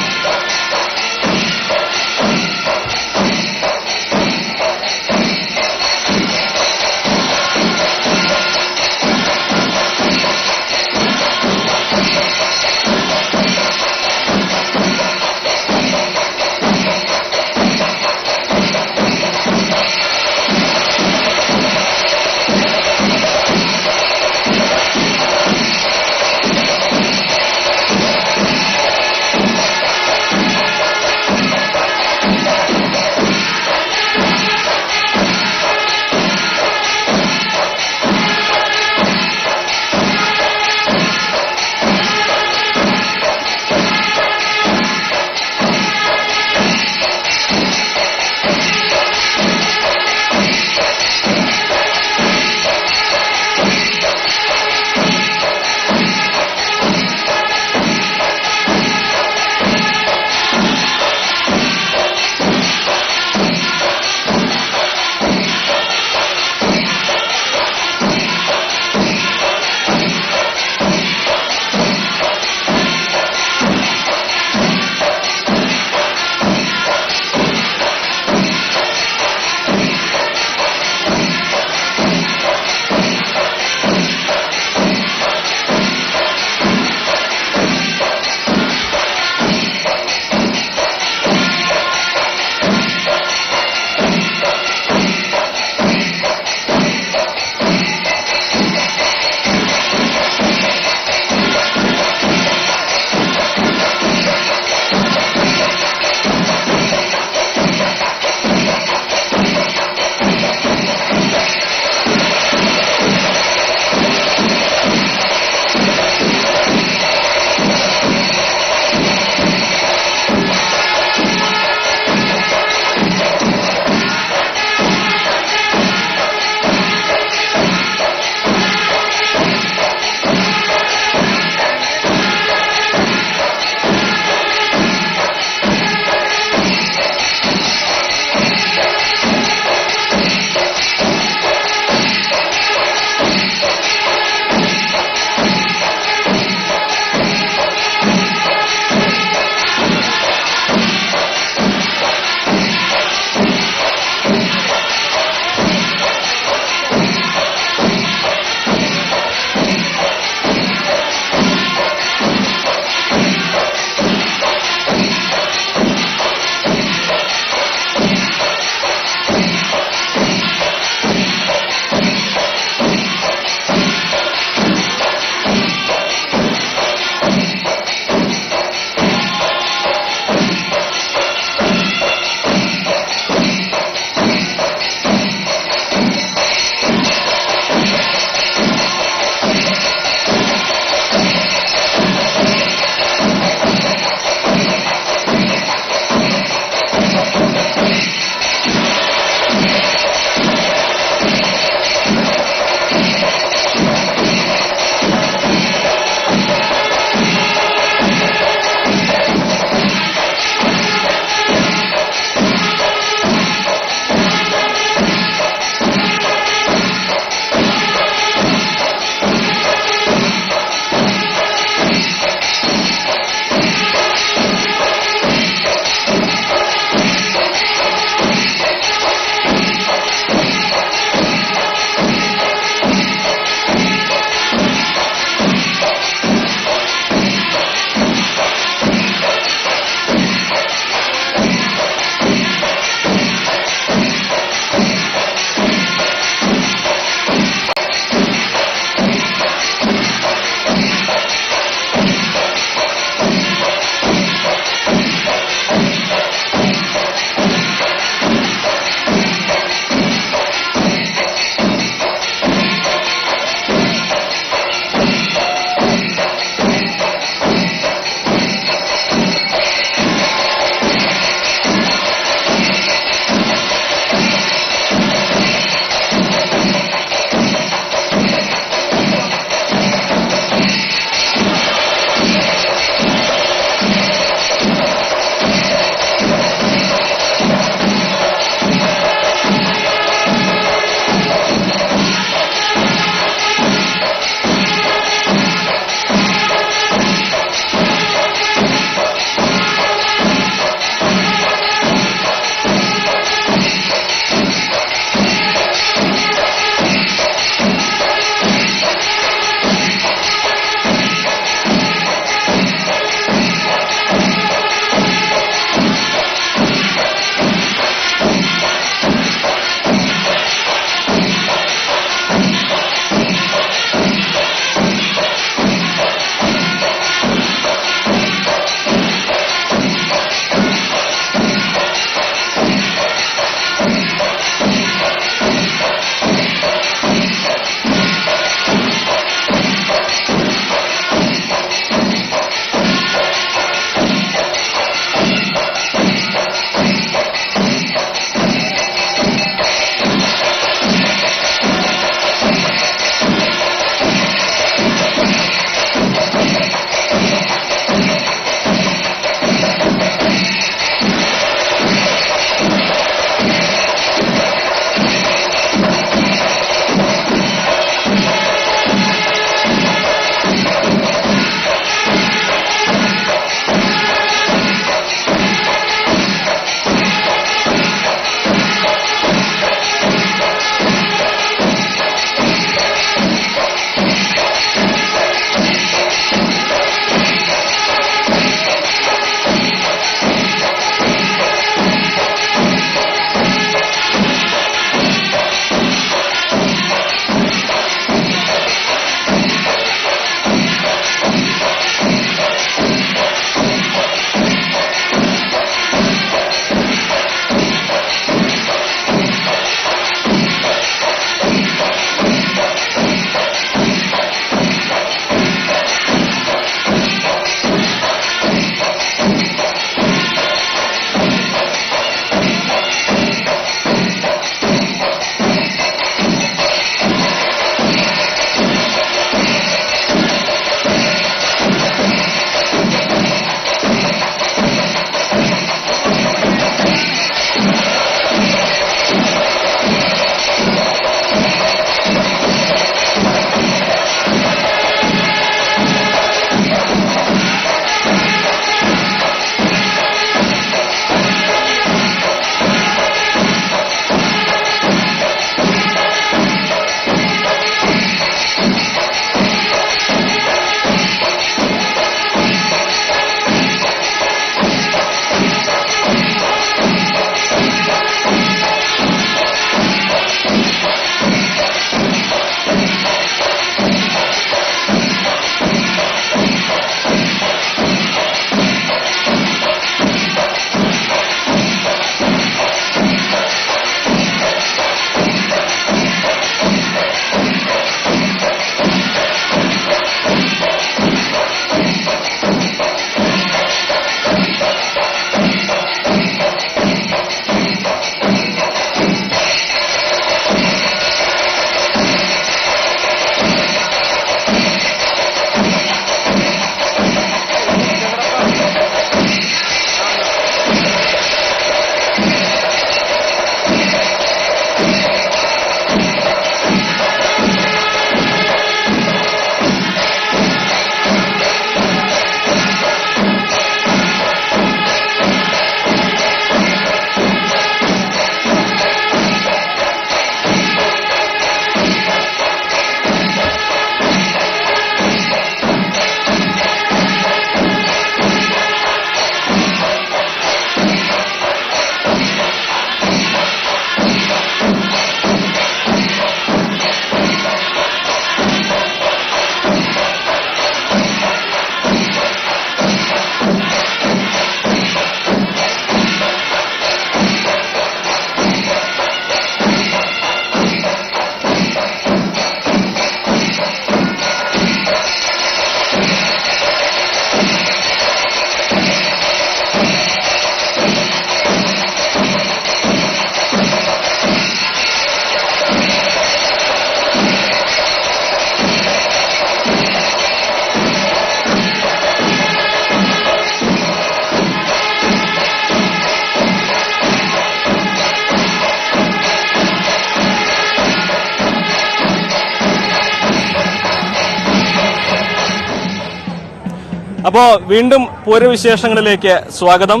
അപ്പോൾ വീണ്ടും പൂരവിശേഷങ്ങളിലേക്ക് സ്വാഗതം.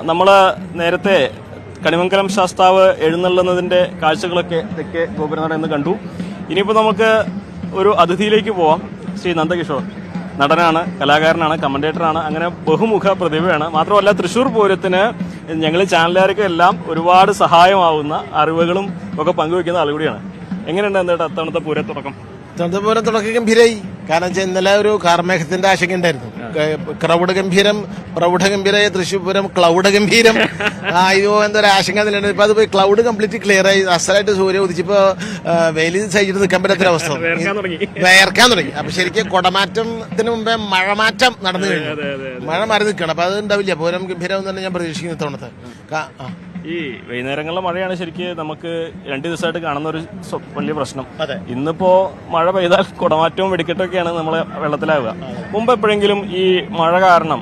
നമ്മൾ നേരത്തെ കണിമംഗലം ശാസ്താവ് എഴുന്നള്ളുന്നതിന്റെ കാഴ്ചകളൊക്കെ തെക്കേ ഗോപുരനട എന്ന് കണ്ടു. ഇനിയിപ്പോൾ നമുക്ക് ഒരു അതിഥിയിലേക്ക് പോവാം. ശ്രീ നന്ദകിഷോർ നടനാണ്, കലാകാരനാണ്, കമന്റേറ്ററാണ്, അങ്ങനെ ബഹുമുഖ പ്രതിഭയാണ്. മാത്രമല്ല തൃശ്ശൂർ പൂരത്തിന് ഞങ്ങൾ ചാനലുകാർക്കും എല്ലാം ഒരുപാട് സഹായമാവുന്ന അറിവുകളും ഒക്കെ പങ്കുവെക്കുന്ന ആൾ കൂടിയാണ്. എങ്ങനെയുണ്ട് എന്താ അത്തവണത്തെ പൂരത്തുടക്കം? പൂരം തുടക്കം ഗംഭീരായി. കാരണം വെച്ചാൽ ഇന്നലെ ഒരു കാർമേഘത്തിന്റെ ആശങ്ക ഉണ്ടായിരുന്നു. ക്രൗഡ് ഗംഭീരം, പ്രൗഢഗംഭീരായ തൃശ്ശൂർ പൂരം ക്ലൗഡ് ഗംഭീരം. അയ്യോ എന്തൊരു ആശങ്ക നിലയുണ്ട്. ഇപ്പൊ അത് പോയി ക്ലൗഡ് കംപ്ലീറ്റ് ക്ലിയർ ആയി. അസലായിട്ട് സൂര്യ ഉദിച്ചപ്പോ വെയിലിൽ സഹിച്ചിട്ട് നിൽക്കാൻ പറ്റാത്തൊരവസ്ഥ, വേർക്കാൻ തുടങ്ങി. അപ്പൊ ശരിക്കും കുടമാറ്റത്തിന് മുമ്പേ മഴമാറ്റം നടന്നു കഴിഞ്ഞു. മഴ മാറി നിൽക്കണം. അപ്പൊ അത് ഉണ്ടാവില്ല. പൂരം ഗംഭീരം തന്നെ ഞാൻ പ്രതീക്ഷിക്കുന്നു ഇത്തവണത്തെ. ഈ വൈകുന്നേരങ്ങളിലെ മഴയാണ് ശരിക്കും നമുക്ക് 2 ദിവസമായിട്ട് കാണുന്ന ഒരു വലിയ പ്രശ്നം. ഇന്നിപ്പോ മഴ പെയ്താൽ കുടമാറ്റവും വെടിക്കെട്ടൊക്കെയാണ് നമ്മളെ വെള്ളത്തിലാവുക. മുമ്പ് എപ്പോഴെങ്കിലും ഈ മഴ കാരണം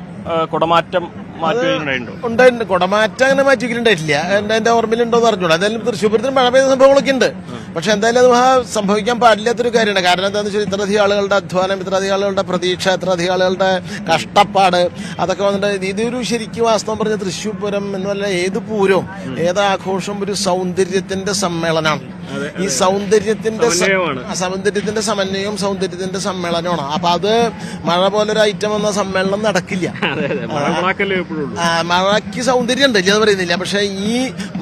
കുടമാറ്റം ഉണ്ടായിട്ടുണ്ട്. കുടമാറ്റം അങ്ങനെ മാറ്റിയിട്ടുണ്ടായിട്ടില്ല. എന്റെ ഓർമ്മയിലുണ്ടോന്ന് അറിഞ്ഞോളൂ. എന്തായാലും തൃശ്ശൂർ പൂരത്തിന് മഴ പെയ്ത സംഭവങ്ങളൊക്കെ ഉണ്ട്. പക്ഷെ എന്തായാലും അത് സംഭവിക്കാൻ പാടില്ലാത്തൊരു കാര്യമാണ്. കാരണം എന്താണെന്ന് വെച്ചാൽ ഇത്രയധികം ആളുകളുടെ അധ്വാനം, ഇത്രയധികം ആളുകളുടെ പ്രതീക്ഷ, ഇത്രയധികം ആളുകളുടെ കഷ്ടപ്പാട്, അതൊക്കെ വന്നിട്ട് ഇതൊരു ശരിക്കും വാസ്തവം പറഞ്ഞ തൃശ്ശൂർ പൂരം എന്നല്ല ഏത് പൂരവും ഏത് ആഘോഷവും ഒരു സൗന്ദര്യത്തിന്റെ സമ്മേളനമാണ്. ഈ സൗന്ദര്യത്തിന്റെ സമന്വയവും സൗന്ദര്യത്തിന്റെ സമ്മേളനമാണ്. അപ്പൊ അത് മഴ പോലൊരു ഐറ്റം വന്ന സമ്മേളനം നടക്കില്ല. മഴയ്ക്ക് സൗന്ദര്യം ഉണ്ട്, ഇല്ലെന്ന് പറയുന്നില്ല. പക്ഷെ ഈ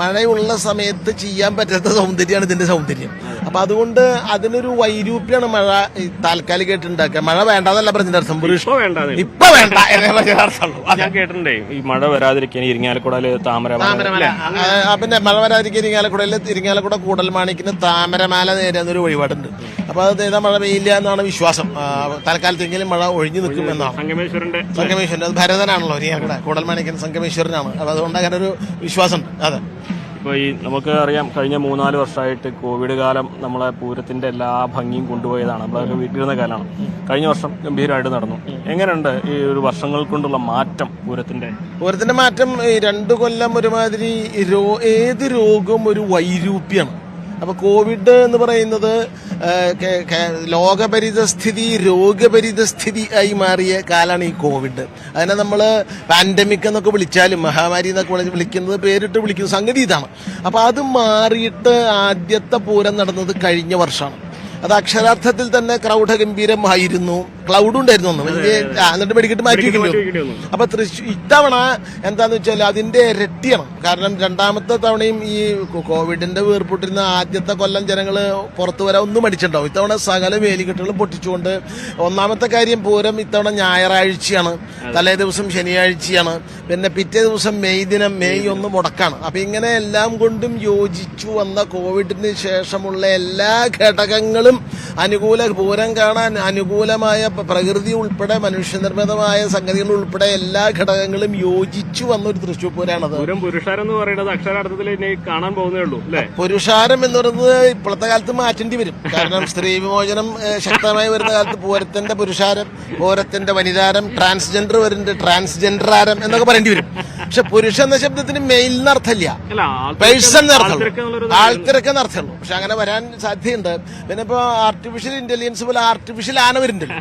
മഴയുള്ള സമയത്ത് ചെയ്യാൻ പറ്റാത്ത സൗന്ദര്യമാണ് ഇതിന്റെ സൗന്ദര്യം. അപ്പൊ അതുകൊണ്ട് അതിനൊരു വൈരൂപ്യാണ് മഴ താൽക്കാലികമായിട്ട് ഉണ്ടാക്കുക. മഴ വേണ്ടാന്നല്ല പറഞ്ഞതിന്റെ അർത്ഥം, ഇപ്പൊ വേണ്ട എന്നേ പറഞ്ഞ അർത്ഥമുള്ളൂ. ഞാൻ കേട്ടിട്ടുണ്ടേ ഈ മഴ വരാതിരിക്കാൻ ഇരിങ്ങാലക്കുടയില് താമരമാല, പിന്നെ മഴ വരാതിരിക്കാൻ ഇരിങ്ങാലക്കുട കൂടൽമാണിക്കിന് താമരമാല നേരെന്നൊരു വഴിപാടുണ്ട്. അപ്പൊ അത് ചെയ്താൽ മഴ പെയ്യില്ല എന്നാണ് വിശ്വാസം. തൽക്കാലത്തെങ്കിലും മഴ ഒഴിഞ്ഞു നിൽക്കും എന്നാണ്. സംഗമേശ്വരൻ അത് ഭരതനാണല്ലോ ഇരിങ്ങാലക്കുട, കൂടൽമാണിക്കൻ സംഗമേശ്വരനാണ്. അപ്പൊ അതുകൊണ്ട് അങ്ങനെ ഒരു വിശ്വാസമുണ്ട്. അതെ. ഇപ്പോൾ ഈ നമുക്ക് അറിയാം കഴിഞ്ഞ 3-4 വർഷമായിട്ട് കോവിഡ് കാലം നമ്മളെ പൂരത്തിന്റെ എല്ലാ ഭംഗിയും കൊണ്ടുപോയതാണ്. നമ്മളൊക്കെ വീട്ടിലിരുന്ന കാലമാണ്. കഴിഞ്ഞ വർഷം ഗംഭീരമായിട്ട് നടന്നു. എങ്ങനെയുണ്ട് ഈ ഒരു വർഷങ്ങൾ കൊണ്ടുള്ള മാറ്റം പൂരത്തിന്റെ മാറ്റം? 2 കൊല്ലം ഒരുമാതിരി ഏത് രോഗവും ഒരു വൈരൂപ്യാണ്. അപ്പൊ കോവിഡ് എന്ന് പറയുന്നത് ലോകപരിതസ്ഥിതി രോഗപരിതസ്ഥിതി ആയി മാറിയ കാലാണ് ഈ കോവിഡ്. അതിനെ നമ്മൾ പാൻഡമിക് എന്നൊക്കെ വിളിച്ചാലും മഹാമാരി എന്നൊക്കെ വിളിക്കുന്നത് പേരിട്ട് വിളിക്കുന്ന സംഗതി ഇതാണ്. അപ്പൊ അത് മാറിയിട്ട് ആദ്യത്തെ പൂരം നടന്നത് കഴിഞ്ഞ വർഷമാണ്. അത് അക്ഷരാർത്ഥത്തിൽ തന്നെ ക്രൗഡഗംഭീരമായിരുന്നു. ക്ലൗഡ് ഉണ്ടായിരുന്നു ഒന്ന് വലിയ, എന്നിട്ട് വെടിക്കെട്ട് മാറ്റി വയ്ക്കുന്നു. അപ്പൊ ഇത്തവണ എന്താന്ന് വെച്ചാൽ അതിന്റെ ഇരട്ടിയാണ്. കാരണം 2ാമത്തെ തവണയും ഈ കോവിഡിന്റെ വീർപ്പിട്ടിരുന്ന ആദ്യത്തെ കൊല്ലം ജനങ്ങള് പുറത്തു വരാൻ ഒന്നും മടിച്ചിട്ടുണ്ടാവും. ഇത്തവണ സകല വേലിക്കെട്ടുകളും പൊട്ടിച്ചുകൊണ്ട്, 1ാമത്തെ കാര്യം പൂരം ഇത്തവണ ഞായറാഴ്ചയാണ്, തലേ ദിവസം ശനിയാഴ്ചയാണ്, പിന്നെ പിറ്റേ ദിവസം മെയ് ദിനം മെയ് 1 മുടക്കാണ്. അപ്പൊ ഇങ്ങനെ എല്ലാം കൊണ്ടും യോജിച്ചു വന്ന കോവിഡിന് ശേഷമുള്ള എല്ലാ ഘടകങ്ങളും അനുകൂല പൂരം കാണാൻ അനുകൂലമായ പ്രകൃതി ഉൾപ്പെടെ മനുഷ്യനിർമ്മിതമായ സംഗതികൾ ഉൾപ്പെടെ എല്ലാ ഘടകങ്ങളും യോജിച്ചു വന്ന ഒരു തൃശ്ശൂർ പൂരാണത്. പുരുഷാരം എന്ന് പറയുന്നത് അക്ഷരാർത്ഥത്തിൽ കാണാൻ പോകുന്നേ ഉള്ളൂ. പുരുഷാരം എന്ന് പറയുന്നത് ഇപ്പോഴത്തെ കാലത്ത് മാറ്റേണ്ടി വരും. കാരണം സ്ത്രീ വിമോചനം ശക്തമായി വരുന്ന കാലത്ത് പൂരത്തിന്റെ പുരുഷാരം, പൂരത്തിന്റെ വനിതാരം, ട്രാൻസ്ജെൻഡർ വരുന്നുണ്ട്, ട്രാൻസ്ജെൻഡറാരം എന്നൊക്കെ പറയേണ്ടി വരും. പക്ഷെ പുരുഷ എന്ന ശബ്ദത്തിന് മെയിൽ എന്നർത്ഥമില്ല, പേഴ്സൺ എന്നർത്ഥമുള്ളൂ, ആൾത്തിരക്കെന്ന് അർത്ഥമുള്ളൂ. പക്ഷെ അങ്ങനെ വരാൻ സാധ്യതയുണ്ട്. പിന്നെ ഇപ്പൊ ആർട്ടിഫിഷ്യൽ ഇന്റലിജൻസ് പോലെ ആർട്ടിഫിഷ്യൽ ആന വരുന്നുണ്ടല്ലോ,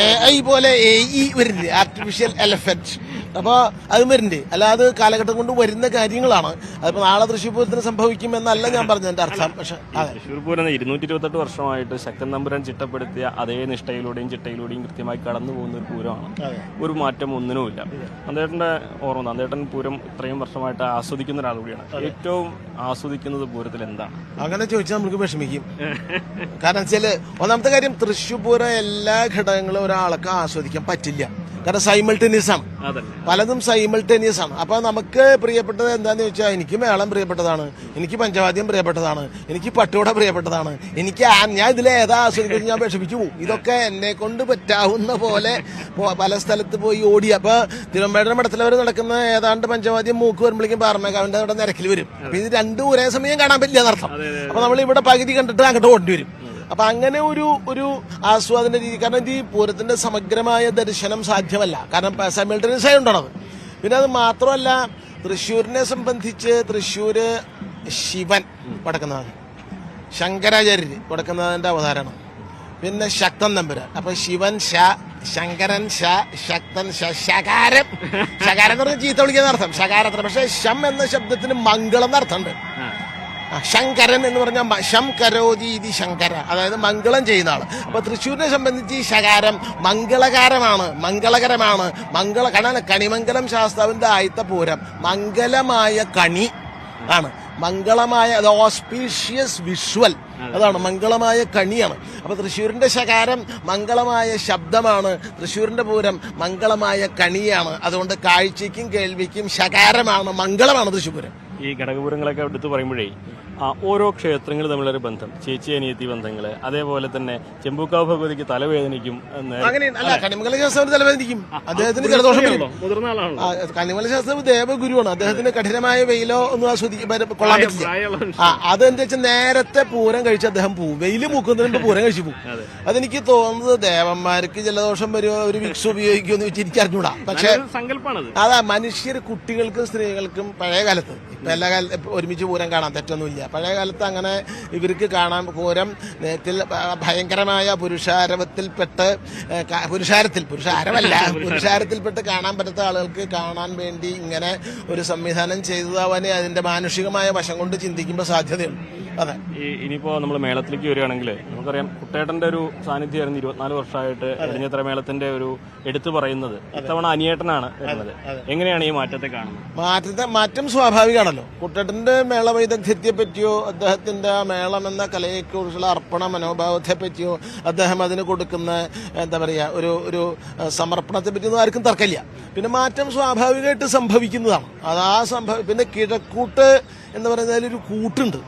AI പോലെ AE വരുന്നുണ്ട്, ആർട്ടിഫിഷ്യൽ എലഫന്റ്. അപ്പൊ അത് വരുന്നുണ്ട്. അല്ലാതെ കാലഘട്ടം കൊണ്ട് വരുന്ന കാര്യങ്ങളാണ്. അതിപ്പോ നാളെ തൃശ്ശൂർ പൂരത്തിന് സംഭവിക്കും എന്നല്ല ഞാൻ പറഞ്ഞതിന്റെ അർത്ഥം. പക്ഷെ തൃശ്ശൂർ പൂരം 228 വർഷമായിട്ട് ശക്തൻ തമ്പുരാൻ ചിട്ടപ്പെടുത്തിയ അതേ നിഷ്ഠയിലൂടെയും ചിട്ടയിലൂടെയും കൃത്യമായി കടന്നു പോകുന്ന ഒരു പൂരമാണ്. ഒരു മാറ്റം ഒന്നിനുമില്ല. നന്ദേട്ടന്റെ ഓർമ്മ, നന്ദേട്ടൻ പൂരം ഇത്രയും വർഷമായിട്ട് ആസ്വദിക്കുന്ന ഒരാൾ കൂടിയാണ്. ഏറ്റവും ആസ്വദിക്കുന്നത് പൂരത്തിൽ എന്താണ്? അങ്ങനെ ചോദിച്ചാൽ നമുക്ക് വിഷമിക്കും. കാരണം വെച്ചാല് 1ാമത്തെ കാര്യം, തൃശ്ശൂർ പൂരം എല്ലാ ഘടകങ്ങളും ഒരാൾക്ക് ആസ്വദിക്കാൻ പറ്റില്ല. കാരണം സൈമൾട്ടേനിയസ് ആണ്, പലതും സൈമൾട്ടേനിയസ് ആണ്. അപ്പൊ നമുക്ക് പ്രിയപ്പെട്ടത് എന്താന്ന് ചോദിച്ചാൽ, എനിക്ക് മേളം പ്രിയപ്പെട്ടതാണ്, എനിക്ക് പഞ്ചവാദ്യം പ്രിയപ്പെട്ടതാണ്, എനിക്ക് പട്ടോട പ്രിയപ്പെട്ടതാണ്, എനിക്ക് ഞാൻ ഇതിലെ ഏതാ ആസ്വദിക്കുന്നത് ഞാൻ വിഷമിച്ചു പോകും. ഇതൊക്കെ എന്നെ കൊണ്ട് പറ്റാവുന്ന പോലെ പല സ്ഥലത്ത് പോയി ഓടി. അപ്പൊ തിരുവമ്പാടിന്റെ മഠത്തിലവർ നടക്കുന്ന ഏതാണ്ട് പഞ്ചവാദ്യം മൂക്ക് വരുമ്പോഴേക്കും പാറമേക്കാവിന്റെ അവിടെ നിരക്കിൽ വരും. അപ്പൊ ഇത് രണ്ടും ഒരേ സമയം കാണാൻ പറ്റില്ല എന്നർത്ഥം. അപ്പൊ നമ്മൾ ഇവിടെ പകുതി കണ്ടിട്ട് അങ്ങോട്ട് ഓടി വരും. അപ്പൊ അങ്ങനെ ഒരു ആസ്വാദന രീതി. കാരണം ഈ പൂരത്തിന്റെ സമഗ്രമായ ദർശനം സാധ്യമല്ല. കാരണം സൈമൾട്ടേനിയസ് ആയി ഉണ്ടാണത്. പിന്നെ അത് മാത്രമല്ല, തൃശ്ശൂരിനെ സംബന്ധിച്ച് തൃശ്ശൂര് ശിവൻ വടക്കുന്നാഥൻ, ശങ്കരാചാര്യര് വടക്കുന്നാഥന്റെ അവതാരമാണ്, പിന്നെ ശക്തൻ തമ്പുരാൻ. അപ്പൊ ശിവൻ ശങ്കരൻ ശക്തൻ ശകാരം ശകാരം എന്ന് പറഞ്ഞാൽ ചീത്ത വിളിക്കുന്ന അർത്ഥം ശകാരത്തിന്. പക്ഷെ ശം എന്ന ശബ്ദത്തിന് മംഗളം എന്നർത്ഥമുണ്ട്. ശങ്കരൻ എന്ന് പറഞ്ഞാൽ ശം കരോതി ഇതി ശങ്കര, അതായത് മംഗളം ചെയ്യുന്ന ആള്. അപ്പൊ തൃശ്ശൂരിനെ സംബന്ധിച്ച് ഈ ശകാരം മംഗളകരമാണ്. കാരണം കണിമംഗലം ശാസ്താവിന്റെ ആദ്യത്തെ പൂരം മംഗലമായ കണി ആണ്. മംഗളമായ ഓസ്പീഷ്യസ് വിഷ്വൽ, അതാണ് മംഗളമായ കണിയാണ്. അപ്പൊ തൃശ്ശൂരിന്റെ ശകാരം മംഗളമായ ശബ്ദമാണ്, തൃശ്ശൂരിന്റെ പൂരം മംഗളമായ കണിയാണ്. അതുകൊണ്ട് കാഴ്ചയ്ക്കും കേൾവിക്കും ശകാരമാണ്, മംഗളമാണ് തൃശ്ശൂർ പൂരം. ഈ ഘടകപൂരങ്ങളൊക്കെ എടുത്ത് പറയുമ്പോഴേ ഓരോ ക്ഷേത്രങ്ങൾ തമ്മിലൊരു ബന്ധം, ചേച്ചി അനിയത്തി ബന്ധങ്ങൾ, അതേപോലെ തന്നെ ചെമ്പൂക്കാവ് ഭഗവതിക്ക് തലവേദനിക്കും. അല്ല, കണിമംഗല ശാസ്താവിന് തലവേദനിക്കും, അദ്ദേഹത്തിന് ജലദോഷം വരും. മുതിർന്ന ആളാണ്. കണിമംഗല ശാസ്താവ് ദേവഗുരുവാണ്, അദ്ദേഹത്തിന് കഠിനമായ വെയിലോ ഒന്നും കൊള്ളാൻ പറ്റില്ല. അതെന്താ വെച്ചാൽ നേരത്തെ പൂരം കഴിച്ച് അദ്ദേഹം പോവും, വെയിൽ മൂക്കുന്നതിന് പൂരം കഴിച്ചു പോകും. അതെനിക്ക് തോന്നുന്നത് ദേവന്മാർക്ക് ജലദോഷം വരുമോ ഒരു വിക്സ് ഉപയോഗിക്കുമെന്ന് വെച്ച് എനിക്ക് അറിഞ്ഞൂടാ. പക്ഷെ അതാ മനുഷ്യർ, കുട്ടികൾക്കും സ്ത്രീകൾക്കും പഴയ കാലത്ത്, ഇപ്പൊ എല്ലാ കാലത്ത് ഒരുമിച്ച് പൂരം കാണാൻ തെറ്റൊന്നുമില്ല. പഴയ കാലത്ത് അങ്ങനെ ഇവർക്ക് കാണാൻ പൂരം നേരത്തിൽ ഭയങ്കരമായ പുരുഷാരത്തിൽപ്പെട്ട് കാണാൻ പറ്റാത്ത ആളുകൾക്ക് കാണാൻ വേണ്ടി ഇങ്ങനെ ഒരു സംവിധാനം ചെയ്തതാവാനേ അതിന്റെ മാനുഷികമായ വശം കൊണ്ട് ചിന്തിക്കുമ്പോൾ സാധ്യതയുണ്ട്. അതെ, ഇനിയിപ്പോ നമ്മൾ മേളത്തിലേക്ക് വരികയാണെങ്കിൽ നമുക്കറിയാം കുട്ടേട്ടന്റെ ഒരു സാന്നിധ്യമായിരുന്നു 24 വർഷമായിട്ട് എലിഞ്ഞിത്തറ മേളത്തിന്റെ ഒരു എടുത്തു പറയുന്നത്. ഇത്തവണ അനിയേട്ടനാണ് വരുന്നത്. എങ്ങനെയാണ് ഈ മാറ്റത്തെ കാണുന്നത്? മാറ്റം സ്വാഭാവികമാണല്ലോ. കുട്ടേട്ടന്റെ മേള വൈദഗ്ധ്യത്തെ പറ്റിയോ അദ്ദേഹത്തിന്റെ മേളം എന്ന കലയെക്കുറിച്ചുള്ള അർപ്പണ മനോഭാവത്തെ പറ്റിയോ അദ്ദേഹം അതിന് കൊടുക്കുന്ന എന്താ പറയാ ഒരു സമർപ്പണത്തെ പറ്റിയൊന്നും ആർക്കും തർക്കമില്ല. പിന്നെ മാറ്റം സ്വാഭാവികമായിട്ട് സംഭവിക്കുന്നതാണ്. പിന്നെ കിഴക്കൂട്ട് എന്ന് പറയുന്നതിൽ ഒരു കൂട്ടുണ്ട്,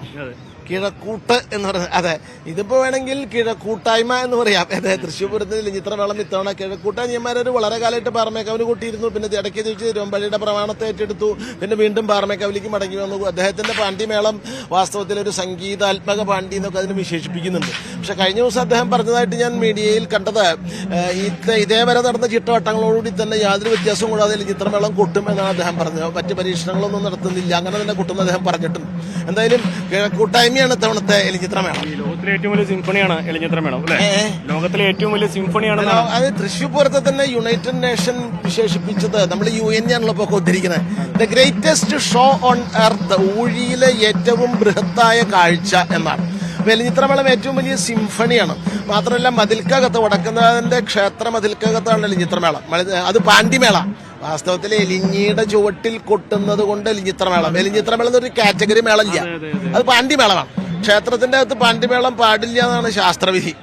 കിഴക്കൂട്ട് എന്ന് പറയുന്നത്. അതെ, ഇതിപ്പോ വേണമെങ്കിൽ കിഴക്കൂട്ടായ്മ എന്ന് പറയാം. അതെ, തൃശ്ശൂർ പൂരത്തിന് എലിഞ്ഞിത്തറ മേളം ഇത്തവണ കിഴക്കൂട്ടായ്മമാരൊരു വളരെ കാലമായിട്ട് പാറമേക്കാവിന് കൂട്ടിയിരുന്നു. പിന്നെ ഇടയ്ക്ക് തിരിച്ച് തിരുവമ്പാടിയുടെ പ്രമാണത്തെ ഏറ്റെടുത്തു. പിന്നെ വീണ്ടും പാറമേക്കാവിലേക്ക് മടങ്ങി വന്നു. അദ്ദേഹത്തിന്റെ പാണ്ഡിമേളം വാസ്തവത്തിൽ ഒരു സംഗീതാത്മക പാണ്ഡി എന്നൊക്കെ അതിന് വിശേഷിപ്പിക്കുന്നുണ്ട്. പക്ഷെ കഴിഞ്ഞ ദിവസം അദ്ദേഹം പറഞ്ഞതായിട്ട് ഞാൻ മീഡിയയിൽ കണ്ടത്, ഇതേവരെ നടന്ന ചിട്ടവട്ടങ്ങളോടുകൂടി തന്നെ യാതൊരു വ്യത്യാസവും കൂടാതെ എലിഞ്ഞിത്തറ മേളം കൊട്ടും എന്നാണ് അദ്ദേഹം പറഞ്ഞത്. മറ്റ് പരീക്ഷണങ്ങളൊന്നും നടത്തുന്നില്ല, അങ്ങനെ തന്നെ കൊട്ടുമെന്ന് അദ്ദേഹം പറഞ്ഞിട്ടുണ്ട്. എന്തായാലും കിഴക്കൂട്ടായ്മ തവണത്തെ എലിഞ്ഞിത്തറ മേളം ലോകത്തിലെ ഏറ്റവും വലിയ സിംഫണിയാണ് എലിഞ്ഞിത്തറ മേളം അല്ലേ? ലോകത്തിലെ ഏറ്റവും വലിയ സിംഫണിയാണ്. അത് തൃശ്ശൂർ പൂരത്തെ തന്നെ യുണൈറ്റഡ് നേഷൻ വിശേഷിപ്പിച്ചത്, നമ്മൾ UN ആണല്ലോ ഇപ്പൊ ഉദ്ധരിക്കുന്നത്, the greatest show on earth, ഊഴിയിലെ ഏറ്റവും ബൃഹത്തായ കാഴ്ച എന്നാണ്. എലിഞ്ഞിത്തറ മേളം ഏറ്റവും വലിയ സിംഫണിയാണ്. മാത്രമല്ല മതിൽക്കകത്ത്, വടക്കുന്നാഥന്റെ ക്ഷേത്ര മതിൽക്കകത്താണ് എലിഞ്ഞിത്തറ മേളം. അത് പാണ്ഡിമേള. വാസ്തവത്തിൽ എലിഞ്ഞിയുടെ ചുവട്ടിൽ കൊട്ടുന്നത് കൊണ്ട് എലിഞ്ഞിത്തറ മേളം. എലിഞ്ഞിത്തറ മേളം എന്നൊരു കാറ്റഗറി മേളമില്ല, അത് പാണ്ഡിമേളമാണ്. ക്ഷേത്രത്തിന്റെ അകത്ത് പാണ്ഡിമേളം പാടില്ല എന്നാണ് ശാസ്ത്രവിധി.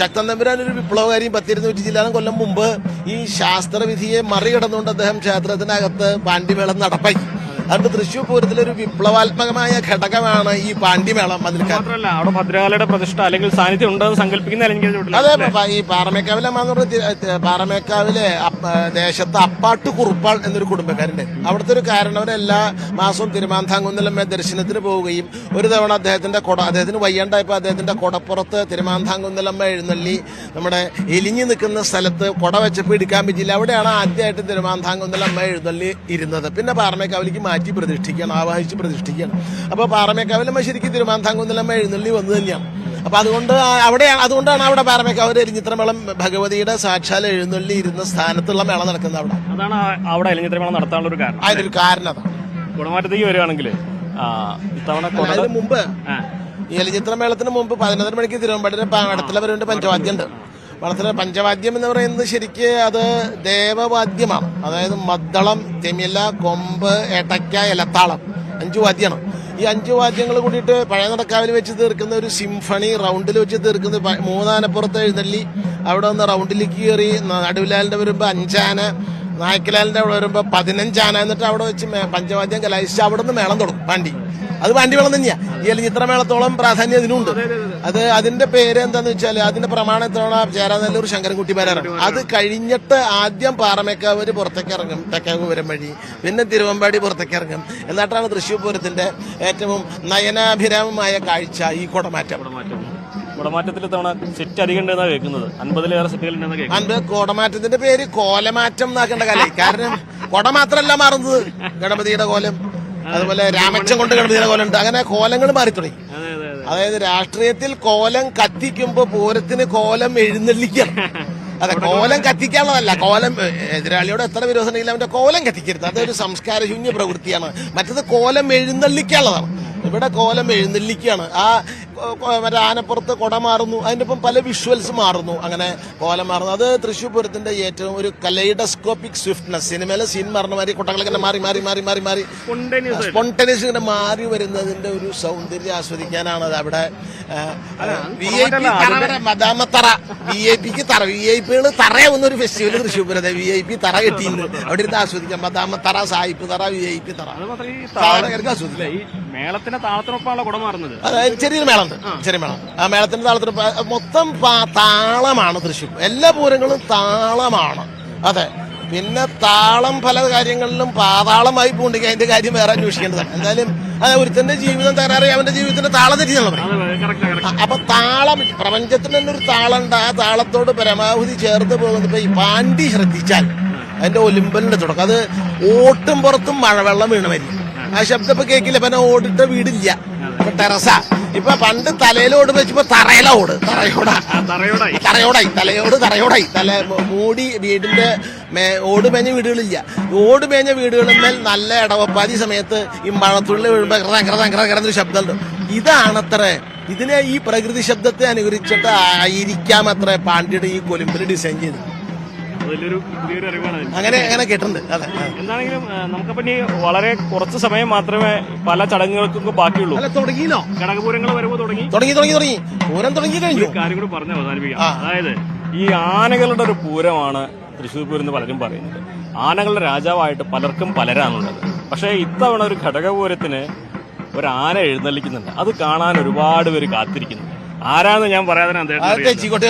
ശക്തൻ തമ്പുരാൻ ഒരു വിപ്ലവകാരിയും 10-200 ചില്ലാനം കൊല്ലം മുമ്പ് ഈ ശാസ്ത്രവിധിയെ മറികടന്നുകൊണ്ട് അദ്ദേഹം ക്ഷേത്രത്തിനകത്ത് പാണ്ഡിമേളം നടപ്പാക്കി. അതുകൊണ്ട് തൃശ്ശൂർ പൂരത്തിലൊരു വിപ്ലവാത്മകമായ ഘടകമാണ് ഈ പാണ്ഡിമേളം. മാത്രമല്ല അവിടെ ഭദ്രകാളിയുടെ പ്രതിഷ്ഠ അല്ലെങ്കിൽ സാന്നിധ്യം ഉണ്ടെന്ന് സങ്കല്പിക്കുന്ന. അതെ, ഈ പാറമേക്കാവിലെ പാറമേക്കാവിലെ ദേശത്ത് അപ്പാട്ട് കുറുപ്പാൾ എന്നൊരു കുടുംബക്കാരുണ്ട്. അവിടുത്തെ ഒരു കാരണവർ എല്ലാ മാസവും തിരുമാന്താംകുന്നലമ്മ ദർശനത്തിന് പോവുകയും ഒരു തവണ അദ്ദേഹത്തിന് വയ്യാണ്ടായപ്പോൾ അദ്ദേഹത്തിന്റെ കൊടപ്പുറത്ത് തിരുമാന്താംകുന്നലമ്മ എഴുന്നള്ളി നമ്മുടെ എലിഞ്ഞു നിൽക്കുന്ന സ്ഥലത്ത് കൊട വെച്ചപ്പോൾ എടുക്കാൻ പറ്റില്ല. അവിടെയാണ് ആദ്യമായിട്ട് തിരുമാന്താംകുന്നലമ്മ എഴുന്നള്ളി ഇരുന്നത്. പിന്നെ പാറമേക്കാവിലേക്ക് ആവാഹിച്ച് പ്രതിഷ്ഠിക്കുകയാണ്. അപ്പൊ പാറമേക്കാവിലമ്മ ശരിക്കും തിരുമാന്താംകുന്നലമ്മ എഴുന്നള്ളി വന്നു തന്നെയാണ്. അപ്പൊ അതുകൊണ്ടാണ് അവിടെ പാറമേക്കാവ് എലിഞ്ഞിത്തറ മേളം ഭഗവതിയുടെ സാക്ഷാൽ എഴുന്നള്ളി ഇരുന്ന സ്ഥാനത്തുള്ള മേളം നടക്കുന്നത്. അതാണ് അവിടെ എലിഞ്ഞിത്തറ മേളം നടത്താനുള്ള ഒരു കാരണം. അതിനൊരു കാരണം അതാണ്. കുടമാറ്റത്തേക്ക് വരികയാണെങ്കിൽ അതിന് മുമ്പ് ഈ എലിഞ്ഞിത്തറ മേളത്തിന് മുമ്പ് 11 മണിക്ക് തിരുവമ്പാടിയുടെ വടത്തിലെ വരവിന്റെ പഞ്ചവാദ്യം ഉണ്ട്. വളർത്തുന്ന പഞ്ചവാദ്യം എന്ന് പറയുന്നത് ശരിക്ക് അത് ദേവവാദ്യമാണ്. അതായത് മദ്ദളം, തെമില, കൊമ്പ്, എടയ്ക്ക, ഇലത്താളം, 5 വാദ്യമാണ്. ഈ 5 വാദ്യങ്ങൾ കൂടിയിട്ട് പഴയ നടക്കാവിൽ വെച്ച് തീർക്കുന്ന ഒരു സിംഫണി, റൗണ്ടിൽ വെച്ച് തീർക്കുന്ന 3 ആനപ്പുറത്ത് എഴുന്നള്ളി അവിടെ നിന്ന് റൗണ്ടിലേക്ക് കയറി നടുവിലാലിന്റെ വരുമ്പോൾ 5 ആന, നായ്ക്കലാലിന്റെ അവിടെ വരുമ്പോൾ 15 ആന, എന്നിട്ട് അവിടെ വെച്ച് പഞ്ചവാദ്യം കലാശിച്ച് അവിടെ നിന്ന് മേളം തുടങ്ങും പാണ്ടി. അത് പാണ്ഡിമേളം തന്നെയാ. ഈ എലിഞ്ഞിത്തറ മേളത്തോളം പ്രാധാന്യം അതിനുണ്ട്. അതിന്റെ പേര് എന്താന്ന് വെച്ചാൽ അതിന്റെ പ്രമാണത്തോണ ചേരാനല്ലൂർ ശങ്കരൻകുട്ടിമാരാണ്. അത് കഴിഞ്ഞിട്ട് ആദ്യം പാറമേക്കാവൂര് പുറത്തേക്ക് ഇറങ്ങും, തെക്കേപൂരം വഴി, പിന്നെ തിരുവമ്പാടി പുറത്തേക്ക് ഇറങ്ങും. എന്നിട്ടാണ് തൃശ്ശൂർ പൂരത്തിന്റെ ഏറ്റവും നയനാഭിരാമമായ കാഴ്ച ഈ കുടമാറ്റം. കുടമാറ്റത്തിൽ തവണ സെറ്റ് അധികം ഉണ്ടെന്നാണ് കേൾക്കുന്നത്. 50-ലേറെ സെറ്റുകൾ ഉണ്ടെന്ന് കേൾക്കുന്നത്. കുടമാറ്റത്തിന്റെ പേര് കോലമാറ്റം എന്നാക്കേണ്ട കാലം. കാരണം കുട മാത്രമല്ല മാറുന്നത്, ഗണപതിയുടെ കോലം, അതുപോലെ രാമച്ചം കൊണ്ട് ഗണപതിയുടെ കോലം ഉണ്ട്. അങ്ങനെ കോലങ്ങൾ മാറി തുടങ്ങി. അതായത് രാഷ്ട്രീയത്തിൽ കോലം കത്തിക്കുമ്പോ പൂരത്തിന് കോലം എഴുന്നള്ളിക്കണം. അതെ, കോലം കത്തിക്കാനുള്ളതല്ല. കോലം എതിരാളിയോട് എത്ര വിരോധം ഉണ്ടെങ്കിലും അവന്റെ കോലം കത്തിക്കരുത്. അതൊരു സംസ്കാരശൂന്യ പ്രവൃത്തിയാണ്. മറ്റത് കോലം എഴുന്നള്ളിക്കാനുള്ളതാണ്. ഇവിടെ കോലം എഴുന്നള്ളിക്കുകയാണ്. മറ്റേ ആനപ്പുറത്ത് കുട മാറുന്നു, അതിൻ്റെ ഒപ്പം പല വിഷ്വൽസ് മാറുന്നു, അങ്ങനെ കോലം മാറുന്നു. അത് തൃശ്ശൂർ പൂരത്തിന്റെ ഏറ്റവും ഒരു കലൈഡോസ്കോപ്പിക് സ്വിഫ്റ്റ്നെസ്. സിനിമയിലെ സീൻ മാറുന്ന മാതിരി കുട്ടകളിങ്ങനെ മാറി മാറി മാറി മാറി മാറി സ്പോണ്ടേനിയസ് ഇങ്ങനെ മാറി വരുന്നതിന്റെ ഒരു സൗന്ദര്യം ആസ്വദിക്കാനാണ് അത്. അവിടെ മദാമത്തറ VIP തറ, VIP തറയാവുന്ന ഒരു ഫെസ്റ്റിവൽ തൃശ്ശൂർ പൂരത്തെ VIP തറ കെട്ടിയിട്ടുണ്ട്. അവിടെ ഇരുന്ന് ആസ്വദിക്കാം. മദാമത്തറ, സായിപ്പ് തറ, VIP തറ ആസ്വദിക്കാം. മേളത്തിന്റെ താളത്തിനൊപ്പമാണല്ലോ കുട മാറുന്നത്. അതായത് ചെറിയൊരു മേളമുണ്ട്, ചെറിയ മേളം. ആ മേളത്തിന്റെ താളത്തിനൊപ്പം മൊത്തം താളമാണ് തൃശ്ശൂർ. എല്ലാ പൂരങ്ങളും താളമാണ്. അതെ, പിന്നെ താളം പല കാര്യങ്ങളിലും പാതാളമായി പോണ്ടെങ്കിൽ അതിന്റെ കാര്യം വേറെ അന്വേഷിക്കേണ്ടതാണ്. എന്തായാലും ഒരുത്തന്റെ ജീവിതം തകരാറി അവന്റെ ജീവിതത്തിന്റെ താളം തെറ്റിയെന്ന് പറയും. അപ്പൊ താളം, പ്രപഞ്ചത്തിന് തന്നെ ഒരു താളമുണ്ട്. ആ താളത്തോട് പരമാവധി ചേർത്ത് പോകുന്നത് ഇപ്പൊ ഈ പാണ്ടി ശ്രദ്ധിച്ചാൽ അതിന്റെ ഒലിമ്പലിന്റെ തുടക്കം, അത് ഓട്ടും പുറത്തും മഴവെള്ളം വീണ വരും. ആ ശബ്ദം ഇപ്പൊ കേൾക്കില്ല. പിന്നെ ഓടിട്ട വീടില്ല, ഇപ്പൊ ടെറസാ. ഇപ്പൊ പണ്ട് തലയിലോട് വെച്ചപ്പോ തറയോടായി തല മൂടി. വീടിന്റെ ഓട് മേഞ്ഞ വീടുകളില്ല. ഓട് മേഞ്ഞ വീടുകളിന്മേൽ നല്ല ഇടവപ്പാതി സമയത്ത് ഈ മഴത്തുള്ളിൽ വീഴുമ്പോ കിടന്നൊരു ശബ്ദമുണ്ട്. ഇതാണത്ര. ഇതിനെ ഈ പ്രകൃതി ശബ്ദത്തെ അനുകരിച്ചിട്ട് ആയിരിക്കാം അത്ര പാണ്ഡ്യയുടെ ഈ കൊലുമ്പിൽ ഡിസൈൻ ചെയ്ത്. അങ്ങനെ കേട്ടിട്ടുണ്ട്. അതെ, എന്താണെങ്കിലും നമുക്കപ്പോ ഇനി വളരെ കുറച്ച് സമയം മാത്രമേ പല ചടങ്ങുകൾക്കൊക്കെ ബാക്കിയുള്ളൂ. തുടങ്ങിയില്ലോ? ഘടകപൂരങ്ങൾ വരുമ്പോ തുടങ്ങി പൂരം തുടങ്ങി കഴിഞ്ഞു. കാര്യം കൂടി പറഞ്ഞ് അവസാനിപ്പിക്കാം. അതായത് ഈ ആനകളുടെ ഒരു പൂരമാണ് തൃശ്ശൂർ പൂരം എന്ന് പലരും പറയുന്നത്. ആനകളുടെ രാജാവായിട്ട് പലർക്കും പലരാണുള്ളത്. പക്ഷേ ഇത്തവണ ഒരു ഘടകപൂരത്തിന് ഒരു ആന എഴുന്നള്ളിക്കുന്നുണ്ട്. അത് കാണാൻ ഒരുപാട് പേര് കാത്തിരിക്കുന്നു. ആരാന്ന് ഞാൻ പറയാതെ തെച്ചിക്കോട്ടെ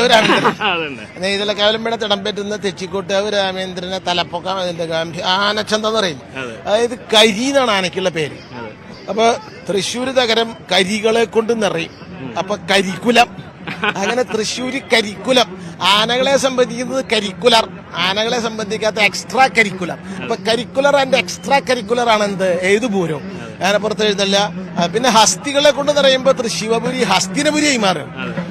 നെയ്തലക്കാവിലമ്പഴ തിടമ്പറ്റുന്ന തെച്ചിക്കോട്ടെ രാമേന്ദ്രനെ തലപ്പൊക്കം അതിന്റെ ആനച്ചന്ത എന്ന് പറയും. അതായത് കരി എന്നാണ് ആനയ്ക്കുള്ള പേര്. അപ്പൊ തൃശ്ശൂര് നഗരം കരികളെ കൊണ്ട് നിറയും. അപ്പൊ കരിക്കുലം, അങ്ങനെ തൃശ്ശൂര് കരിക്കുലം. ആനകളെ സംബന്ധിക്കുന്നത് കരിക്കുലർ, ആനകളെ സംബന്ധിക്കാത്ത എക്സ്ട്രാ കരിക്കുലർ. അപ്പൊ കരിക്കുലർ ആൻഡ് എക്സ്ട്രാ കരിക്കുലർ ആണ് എന്ത് ഏത് പൂരവും. ആനപ്പുറത്ത് എഴുന്നല്ല. പിന്നെ ഹസ്തികളെ കൊണ്ട് നിറയുമ്പോ ശിവപുരി ഹസ്തിനപുരിയായി മാറും.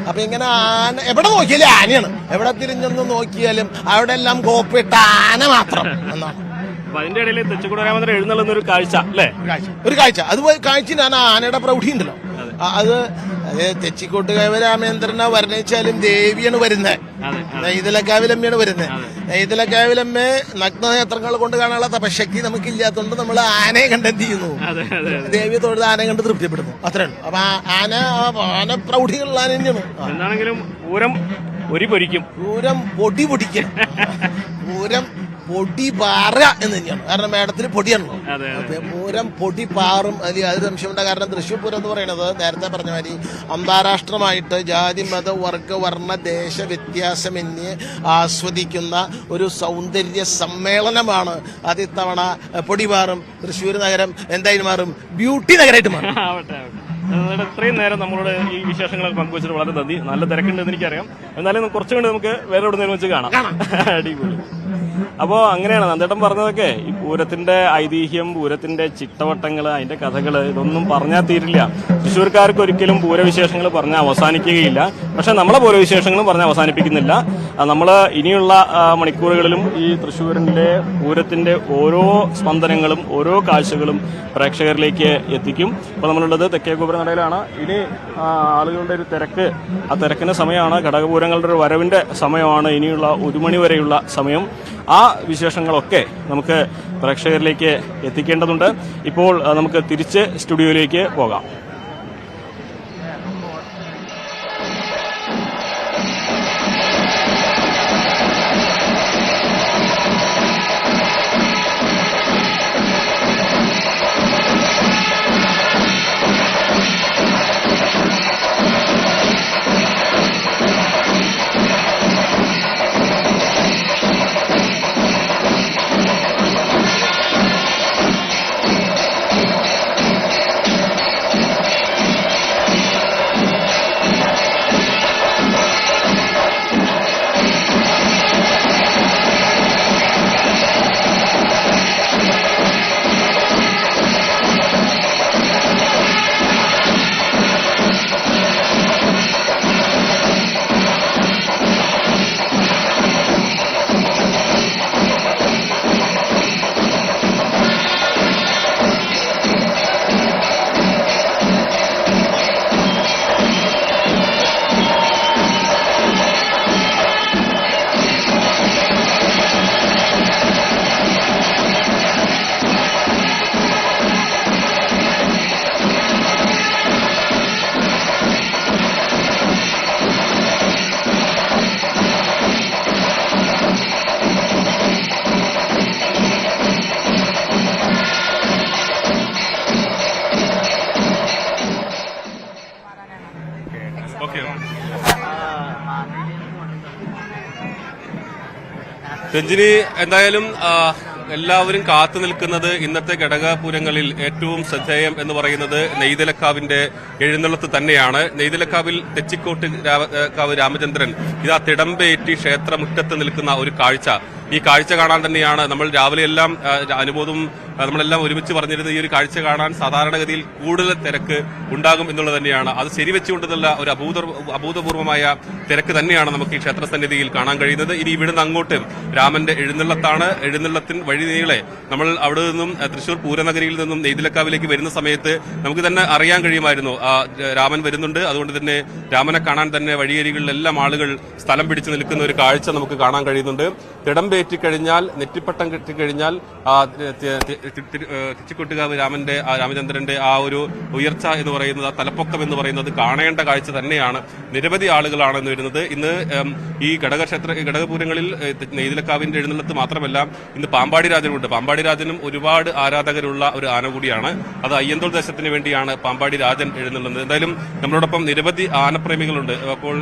അപ്പൊ ഇങ്ങനെ ആന എവിടെ നോക്കിയാലും ആനയാണ്. എവിടെ തിരിഞ്ഞൊന്ന് നോക്കിയാലും അവിടെ എല്ലാം കോപ്പിട്ട ആന മാത്രം എന്നാണ്. അതിന്റെ ഇടയിൽ തെച്ചിക്കോട് രാമേന്ദ്രൻ എഴുന്നള്ളുന്ന ഒരു കാഴ്ച അല്ലേ? ഒരു കാഴ്ച അത് കാഴ്ച ആനയുടെ പ്രൗഢി ഉണ്ടല്ലോ. അത് തെച്ചിക്കോട്ട് രാമേന്ദ്രനെ വർണ്ണിച്ചാലും ദേവിയാണ് വരുന്നത്. നെയ്തലക്കാവിലമ്മയാണ് വരുന്നത്. നെയ്തലക്കാവിലമ്മ നഗ്നനേത്രങ്ങൾ കൊണ്ട് കാണാനുള്ള തപശക്തി നമുക്കില്ലാത്തതുകൊണ്ട് നമ്മൾ ആനയെ കണ്ടെന്ത് ചെയ്യുന്നു, ദേവിയെ തൊഴുത് ആനയെ കണ്ട് തൃപ്തിപ്പെടുന്നു. അത്രേ ഉള്ളൂ. അപ്പൊ ആന പ്രൗഢികളുള്ള ആന തന്നെയാണ്. എന്താണെങ്കിലും പൂരം പൊരിക്കും, പൂരം പൊടിക്കും, പൂരം പൊടി പാറ എന്ന് തന്നെയാണ്. കാരണം മേടത്തിന് പൊടിയാണല്ലോ. പൂരം പൊടി പാറും. അതിൽ അത് സംശയമുണ്ട്. കാരണം തൃശ്ശൂർ പൂരം എന്ന് പറയുന്നത് നേരത്തെ പറഞ്ഞ മാതിരി അന്താരാഷ്ട്രമായിട്ട് ജാതി മത വർഗ വർണ്ണ ദേശ വ്യത്യാസമെന്യേ ആസ്വദിക്കുന്ന ഒരു സൗന്ദര്യ സമ്മേളനമാണ്. അത് ഇത്തവണ പൊടി പാറും. തൃശ്ശൂർ നഗരം എന്തായാലും മാറും, ബ്യൂട്ടി നഗരമായിട്ട് മാറും. ഇത്രയും നേരം നമ്മളോട് ഈ വിശേഷങ്ങൾ പങ്കുവച്ചിട്ട് വളരെ നന്ദി. നല്ല തിരക്കുണ്ടെന്ന് എനിക്കറിയാം. എന്നാലും കുറച്ചുകൂടി നമുക്ക് വേറെ എവിടെ വെച്ച് കാണാം. അടിപൊളി. അപ്പോൾ അങ്ങനെയാണ് നന്ദേട്ടൻ പറഞ്ഞതൊക്കെ. ഈ പൂരത്തിന്റെ ഐതിഹ്യം, പൂരത്തിന്റെ ചിട്ടവട്ടങ്ങൾ, അതിന്റെ കഥകൾ, ഇതൊന്നും പറഞ്ഞാൽ തീരില്ല. തൃശ്ശൂർക്കാർക്ക് ഒരിക്കലും പൂരവിശേഷങ്ങൾ പറഞ്ഞാൽ അവസാനിക്കുകയില്ല. പക്ഷെ നമ്മളെ പൂരവിശേഷങ്ങളും പറഞ്ഞാൽ അവസാനിപ്പിക്കുന്നില്ല. നമ്മൾ ഇനിയുള്ള മണിക്കൂറുകളിലും ഈ തൃശ്ശൂരിന്റെ പൂരത്തിന്റെ ഓരോ സ്പന്ദനങ്ങളും ഓരോ കാഴ്ചകളും പ്രേക്ഷകരിലേക്ക് എത്തിക്കും. ഇപ്പോൾ നമ്മളുള്ളത് തെക്കേ ഗോപുരനടയിലാണ്. ഇനി ആളുകളുടെ ഒരു തിരക്ക്, ആ തിരക്കിന്റെ സമയമാണ്. ഘടകപൂരങ്ങളുടെ ഒരു വരവിന്റെ സമയമാണ്. ഇനിയുള്ള 1 മണി വരെയുള്ള സമയം. ആ വിശേഷങ്ങളൊക്കെ നമുക്ക് പ്രേക്ഷകരിലേക്ക് എത്തിക്കേണ്ടതുണ്ട്. ഇപ്പോൾ നമുക്ക് തിരിച്ച് സ്റ്റുഡിയോയിലേക്ക് പോകാം. രഞ്ജിനി, എന്തായാലും എല്ലാവരും കാത്തു നിൽക്കുന്നത് ഇന്നത്തെ ഘടകപൂരങ്ങളിൽ ഏറ്റവും ശ്രദ്ധേയം എന്ന് പറയുന്നത് നെയ്തലക്കാവിന്റെ എഴുന്നള്ളത്ത് തന്നെയാണ്. നെയ്തലക്കാവിൽ തെച്ചിക്കോട്ട് കാവ് രാമചന്ദ്രൻ ഇതാ തിടമ്പേറ്റി ക്ഷേത്രമുറ്റത്ത് നിൽക്കുന്ന ഒരു കാഴ്ച. ഈ കാഴ്ച കാണാൻ തന്നെയാണ് നമ്മൾ രാവിലെ എല്ലാം അനുമോദം നമ്മളെല്ലാം ഒരുമിച്ച് പറഞ്ഞിരുന്നത്. ഈ ഒരു കാഴ്ച കാണാൻ സാധാരണഗതിയിൽ കൂടുതൽ തിരക്ക് ഉണ്ടാകും എന്നുള്ളത് തന്നെയാണ്. അത് ശരിവെച്ചുകൊണ്ടുള്ള ഒരു അഭൂതപൂർവമായ തിരക്ക് തന്നെയാണ് നമുക്ക് ഈ ക്ഷേത്രസന്നിധിയിൽ കാണാൻ കഴിയുന്നത്. ഇനി ഇവിടുന്ന് അങ്ങോട്ട് രാമന്റെ എഴുന്നള്ളത്താണ്. എഴുന്നള്ളത്തിന് വഴി നീളെ നമ്മൾ അവിടെ നിന്നും തൃശൂർ പൂരനഗരിയിൽ നിന്നും നെയ്തലക്കാവിലേക്ക് വരുന്ന സമയത്ത് നമുക്ക് തന്നെ അറിയാൻ കഴിയുമായിരുന്നു രാമൻ വരുന്നുണ്ട്. അതുകൊണ്ട് തന്നെ രാമനെ കാണാൻ തന്നെ വഴിയരികളിലെല്ലാം ആളുകൾ സ്ഥലം പിടിച്ചു നിൽക്കുന്ന ഒരു കാഴ്ച നമുക്ക് കാണാൻ കഴിയുന്നുണ്ട്. തിടമ്പേറ്റിക്കഴിഞ്ഞാൽ, നെറ്റിപ്പട്ടം കെട്ടിക്കഴിഞ്ഞാൽ തെച്ചിക്കോട്ടുകാവ് രാമചന്ദ്രന്റെ ആ ഒരു ഉയർച്ച എന്ന് പറയുന്നത്, ആ തലപ്പൊക്കം എന്ന് പറയുന്നത് കാണേണ്ട കാഴ്ച തന്നെയാണ്. നിരവധി ആളുകളാണ് വരുന്നത്. ഇന്ന് ഈ ഘടകപൂരങ്ങളിൽ നെയ്തലക്കാവിന്റെ എഴുന്നള്ളത്ത് മാത്രമല്ല, ഇന്ന് പാമ്പാടി രാജനുണ്ട്. പാമ്പാടി രാജനും ഒരുപാട് ആരാധകരുള്ള ഒരു ആന കൂടിയാണ്. അത് അയ്യന്തോൾ ദേശത്തിന് വേണ്ടിയാണ് പാമ്പാടി രാജൻ എഴുന്നള്ളുന്നത്. എന്തായാലും നമ്മളോടൊപ്പം നിരവധി ആനപ്രേമികളുണ്ട്. അപ്പോൾ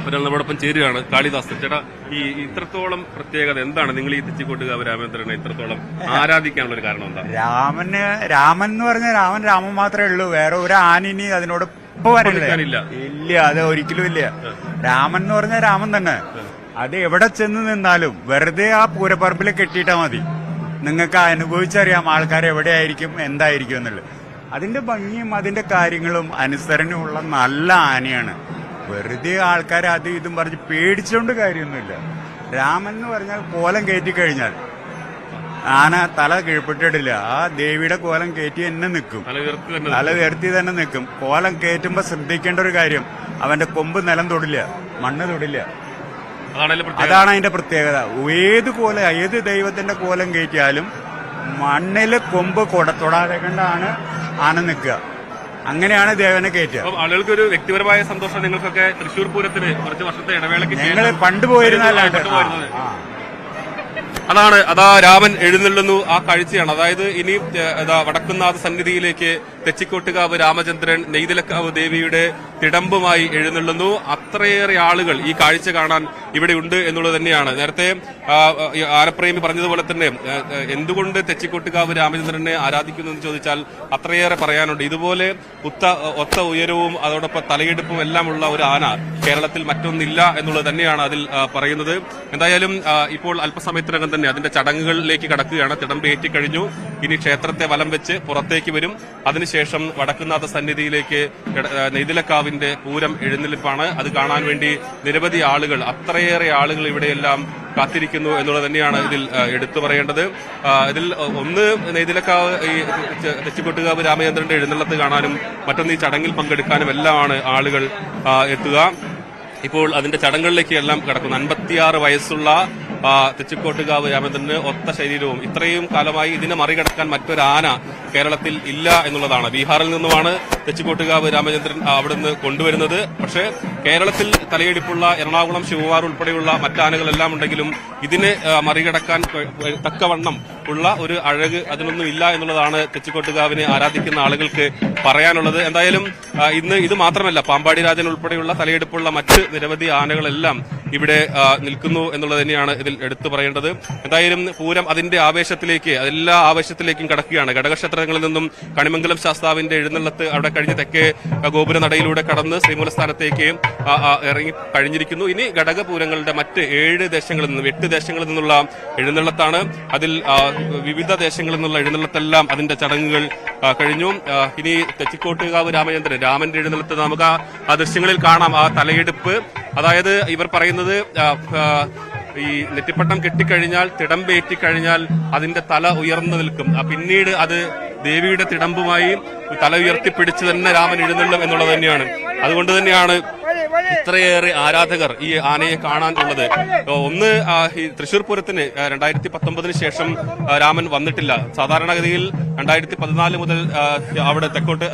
ഒരാൾ നമ്മളോടൊപ്പം ചേരുകയാണ്. കാളിദാസ് ചേട്ടാ, ഈ ഇത്രത്തോളം പ്രത്യേകത എന്താണ്? നിങ്ങൾ ഈ തെച്ചിക്കോട്ടുകാവ് രാമചന്ദ്രനെ ഇത്രത്തോളം ആരാധിക്കാനുള്ള ഒരു കാരണം എന്താ? രാമൻ എന്ന് പറഞ്ഞാൽ രാമൻ മാത്രമേ ഉള്ളൂ. വേറെ ഒരു ആനിനി അതിനോട് വരില്ല. അത് ഒരിക്കലും ഇല്ല. രാമൻ എന്ന് പറഞ്ഞാൽ രാമൻ തന്നെ. അത് എവിടെ ചെന്ന് നിന്നാലും വെറുതെ ആ പൂരപ്പറമ്പിൽ കെട്ടിയിട്ടാ മതി. നിങ്ങൾക്ക് അനുഭവിച്ചറിയാം ആൾക്കാർ എവിടെയായിരിക്കും, എന്തായിരിക്കും എന്നുള്ളത്. അതിന്റെ ഭംഗിയും അതിന്റെ കാര്യങ്ങളും അനുസരണയുള്ള നല്ല ആനയാണ്. വെറുതെ ആൾക്കാർ അത് ഇതും പറഞ്ഞ് പേടിച്ചുകൊണ്ട് കാര്യമൊന്നുമില്ല. രാമൻ എന്ന് പറഞ്ഞാൽ കോലം കയറ്റി കഴിഞ്ഞാൽ ആന തല കീഴ്പ്പെട്ടിടില്ല. ആ ദേവിയുടെ കോലം കയറ്റി തന്നെ നിൽക്കും, തല ഉയർത്തി തന്നെ നിൽക്കും. കോലം കയറ്റുമ്പോ ശ്രദ്ധിക്കേണ്ട ഒരു കാര്യം, അവന്റെ കൊമ്പ് നിലം തൊടില്ല, മണ്ണ് തൊടില്ല. അതാണ് അതിന്റെ പ്രത്യേകത. ഏത് ദൈവത്തിന്റെ കോലം കയറ്റിയാലും മണ്ണില് കൊമ്പ് തൊടാതെ കണ്ടാണ് ആന നിൽക്കുക. അങ്ങനെയാണ് ദേവനെ കയറ്റുക. ആളുകൾക്ക് ഒരു വ്യക്തിപരമായ സന്തോഷം. നിങ്ങൾക്കൊക്കെ തൃശ്ശൂർ പൂരത്തിന് കുറച്ച് വർഷത്തെ ഇടവേളയ്ക്ക് ഞങ്ങൾ പണ്ട് പോയിരുന്നല്ലാണ്ട് അതാ രാമൻ എഴുന്നള്ളുന്നു. ആ കാഴ്ചയാണ്. അതായത് ഇനി വടക്കുന്നാഥ സന്നിധിയിലേക്ക് തെച്ചിക്കോട്ടുകാവ് രാമചന്ദ്രൻ നെയ്തലക്കാവ് ദേവിയുടെ തിടമ്പുമായി എഴുന്നള്ളുന്നു. അത്രയേറെ ആളുകൾ ഈ കാഴ്ച കാണാൻ ഇവിടെ ഉണ്ട് എന്നുള്ളത് തന്നെയാണ്. നേരത്തെ ആനപ്രേമി പറഞ്ഞതുപോലെ തന്നെ എന്തുകൊണ്ട് തെച്ചിക്കോട്ടുകാവ് രാമചന്ദ്രനെ ആരാധിക്കുന്നു എന്ന് ചോദിച്ചാൽ അത്രയേറെ പറയാനുണ്ട്. ഇതുപോലെ ഒത്ത ഉയരവും അതോടൊപ്പം തലയെടുപ്പും എല്ലാം ഉള്ള ഒരു ആന കേരളത്തിൽ മറ്റൊന്നില്ല എന്നുള്ളത് തന്നെയാണ് അതിൽ പറയുന്നത്. എന്തായാലും ഇപ്പോൾ അല്പസമയത്തിനകം തന്നെ അതിന്റെ ചടങ്ങുകളിലേക്ക് കടക്കുകയാണ്. തിടമ്പേറ്റി കഴിഞ്ഞു. ഇനി ക്ഷേത്രത്തെ വലം വെച്ച് പുറത്തേക്ക് വരും. അതിനുശേഷം വടക്കുന്നാഥ സന്നിധിയിലേക്ക് നെയ്തലക്കാവിന്റെ പൂരം എഴുന്നള്ളിപ്പാണ്. അത് കാണാൻ വേണ്ടി നിരവധി ആളുകൾ, അത്രയേറെ ആളുകൾ ഇവിടെയെല്ലാം കാത്തിരിക്കുന്നു എന്നുള്ളത് തന്നെയാണ് ഇതിൽ എടുത്തു പറയേണ്ടത്. ഇതിൽ ഒന്ന് നെയ്തലക്കാവ് ഈ തെച്ചിക്കോട്ടുകാവ് രാമചന്ദ്രന്റെ എഴുന്നള്ളത്ത് കാണാനും മറ്റൊന്ന് ഈ ചടങ്ങിൽ പങ്കെടുക്കാനും എല്ലാമാണ് ആളുകൾ എത്തുക. ഇപ്പോൾ അതിന്റെ ചടങ്ങുകളിലേക്ക് എല്ലാം കടക്കുന്നു. 56 വയസ്സുള്ള തെച്ചിക്കോട്ടുകാവ് രാമചന്ദ്രന് ഒത്ത ശരീരവും ഇത്രയും കാലമായി ഇതിനെ മറികടക്കാൻ മറ്റൊരു ആന കേരളത്തിൽ ഇല്ല എന്നുള്ളതാണ്. ബീഹാറിൽ നിന്നുമാണ് തെച്ചിക്കോട്ടുകാവ് രാമചന്ദ്രൻ അവിടുന്ന് കൊണ്ടുവരുന്നത്. പക്ഷേ കേരളത്തിൽ തലയെടുപ്പുള്ള എറണാകുളം, ശിവകുമാർ ഉൾപ്പെടെയുള്ള മറ്റാനകളെല്ലാം ഉണ്ടെങ്കിലും ഇതിനെ മറികടക്കാൻ തക്കവണ്ണം ഉള്ള ഒരു അഴക് അതിനൊന്നും ഇല്ല എന്നുള്ളതാണ് തെച്ചിക്കോട്ടുകാവിനെ ആരാധിക്കുന്ന ആളുകൾക്ക് പറയാനുള്ളത്. എന്തായാലും ഇന്ന് ഇത് മാത്രമല്ല, പാമ്പാടി രാജൻ ഉൾപ്പെടെയുള്ള തലയെടുപ്പുള്ള മറ്റ് നിരവധി ആനകളെല്ലാം ഇവിടെ നിൽക്കുന്നു എന്നുള്ളത് തന്നെയാണ് ഇതിൽ എടുത്തു പറയേണ്ടത്. എന്തായാലും പൂരം അതിന്റെ ആവേശത്തിലേക്ക്, എല്ലാ ആവേശത്തിലേക്കും കടക്കുകയാണ്. ഘടകക്ഷേത്രങ്ങളിൽ നിന്നും കണിമംഗലം ശാസ്താവിന്റെ എഴുന്നള്ളത്ത് അവിടെ കഴിഞ്ഞ് തെക്കേ ഗോപുര നടയിലൂടെ കടന്ന് ശ്രീമൂലസ്ഥാനത്തേക്ക് ഇറങ്ങി കഴിഞ്ഞിരിക്കുന്നു. ഇനി ഘടകപൂരങ്ങളുടെ മറ്റ് 8 ദേശങ്ങളിൽ നിന്നുള്ള എഴുന്നള്ളത്താണ്. അതിൽ വിവിധ ദേശങ്ങളിൽ നിന്നുള്ള എഴുന്നള്ളത്തെല്ലാം അതിന്റെ ചടങ്ങുകൾ കഴിഞ്ഞു. ഇനി തെച്ചിക്കോട്ടുകാവ് രാമന്റെ എഴുന്നള്ളത്ത് നമുക്ക് ആ ദൃശ്യങ്ങളിൽ കാണാം. ആ തലയെടുപ്പ്, അതായത് ഇവർ പറയുന്നത് ഈ നെറ്റിപ്പട്ടം കെട്ടിക്കഴിഞ്ഞാൽ, തിടമ്പേറ്റിക്കഴിഞ്ഞാൽ അതിന്റെ തല ഉയർന്നു നിൽക്കും. പിന്നീട് അത് ദേവിയുടെ തിടമ്പുമായി തല ഉയർത്തിപ്പിടിച്ച് തന്നെ രാമൻ എഴുന്നള്ളും എന്നുള്ളത് തന്നെയാണ്. അതുകൊണ്ട് തന്നെയാണ് ഇത്രയേറെ ആരാധകർ ഈ ആനയെ കാണാൻ ഉള്ളത്. ഒന്ന്, ഈ തൃശൂർ പൂരത്തിന് 2019 ശേഷം രാമൻ വന്നിട്ടില്ല. സാധാരണഗതിയിൽ 2014 മുതൽ അവിടെ തെക്കോട്ട്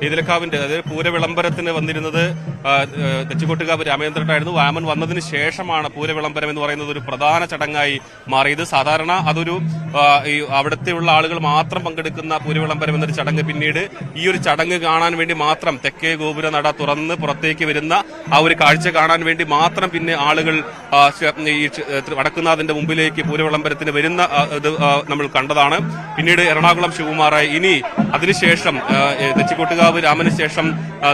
നെയ്തലക്കാവിന്റെ അതായത് പൂരവിളംബരത്തിന് വന്നിരുന്നത് തെച്ചിക്കോട്ടുകാവ് രാമചന്ദ്രനായിരുന്നു. വാമൻ വന്നതിന് ശേഷമാണ് പൂരവിളംബരം എന്ന് പറയുന്നത് ഒരു പ്രധാന ചടങ്ങായി മാറിയത്. സാധാരണ അതൊരു അവിടത്തെയുള്ള ആളുകൾ മാത്രം പങ്കെടുക്കുന്ന പൂരവിളംബരം എന്നൊരു ചടങ്ങ് പിന്നീട് ഈ ഒരു ചടങ്ങ് കാണാൻ വേണ്ടി മാത്രം തെക്കേ ഗോപുര നട തുറന്ന് പുറത്തേക്ക് വരുന്ന ആ ഒരു കാഴ്ച കാണാൻ വേണ്ടി മാത്രം പിന്നെ ആളുകൾ ഈ വടക്കുന്നാഥന്റെ മുമ്പിലേക്ക് പൂരവിളംബരത്തിന് വരുന്ന ഇത് നമ്മൾ കണ്ടതാണ്. പിന്നീട് എറണാകുളം ശിവകുമാറായി ഇനി അതിനുശേഷം തെച്ചിക്കോട്ടുകാവ് രാമന് ശേഷം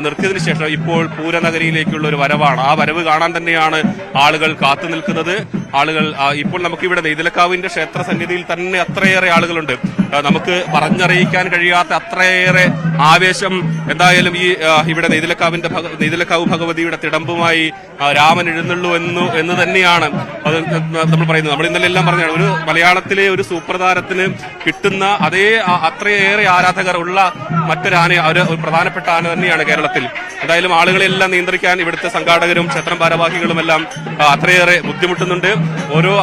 നിർത്തിയതിനു ശേഷം ഇപ്പോൾ പൂരനഗരിയിലേക്കുള്ള ഒരു വരവാണ്. ആ വരവ് കാണാൻ തന്നെയാണ് ആളുകൾ കാത്തു നിൽക്കുന്നത്. ആളുകൾ ഇപ്പോൾ നമുക്കിവിടെ നെയ്തലക്കാവിന്റെ ക്ഷേത്ര സന്നിധിയിൽ തന്നെ അത്രയേറെ ആളുകളുണ്ട്. നമുക്ക് പറഞ്ഞറിയിക്കാൻ കഴിയാത്ത അത്രയേറെ ആവേശം എന്തായാലും ഈ ഇവിടെ നെയ്തലക്കാവ് ഭഗവതിയുടെ തിടമ്പുമായി രാമൻ എഴുന്നള്ളൂ എന്ന് തന്നെയാണ് അത് നമ്മൾ പറയുന്നത്. നമ്മൾ ഇന്നലെ എല്ലാം പറഞ്ഞാണ് ഒരു മലയാളത്തിലെ ഒരു സൂപ്രധാരത്തിന് കിട്ടുന്ന അതേ അത്രയേറെ ആരാധകർ ഉള്ള മറ്റൊരു ആന, ഒരു പ്രധാനപ്പെട്ട ആന തന്നെയാണ് കേരളത്തിൽ. എന്തായാലും ആളുകളെല്ലാം നിയന്ത്രിക്കാൻ ഇവിടുത്തെ സംഘാടകരും ക്ഷേത്രം ഭാരവാഹികളും എല്ലാം അത്രയേറെ ബുദ്ധിമുട്ടുന്നുണ്ട്. ഓരോ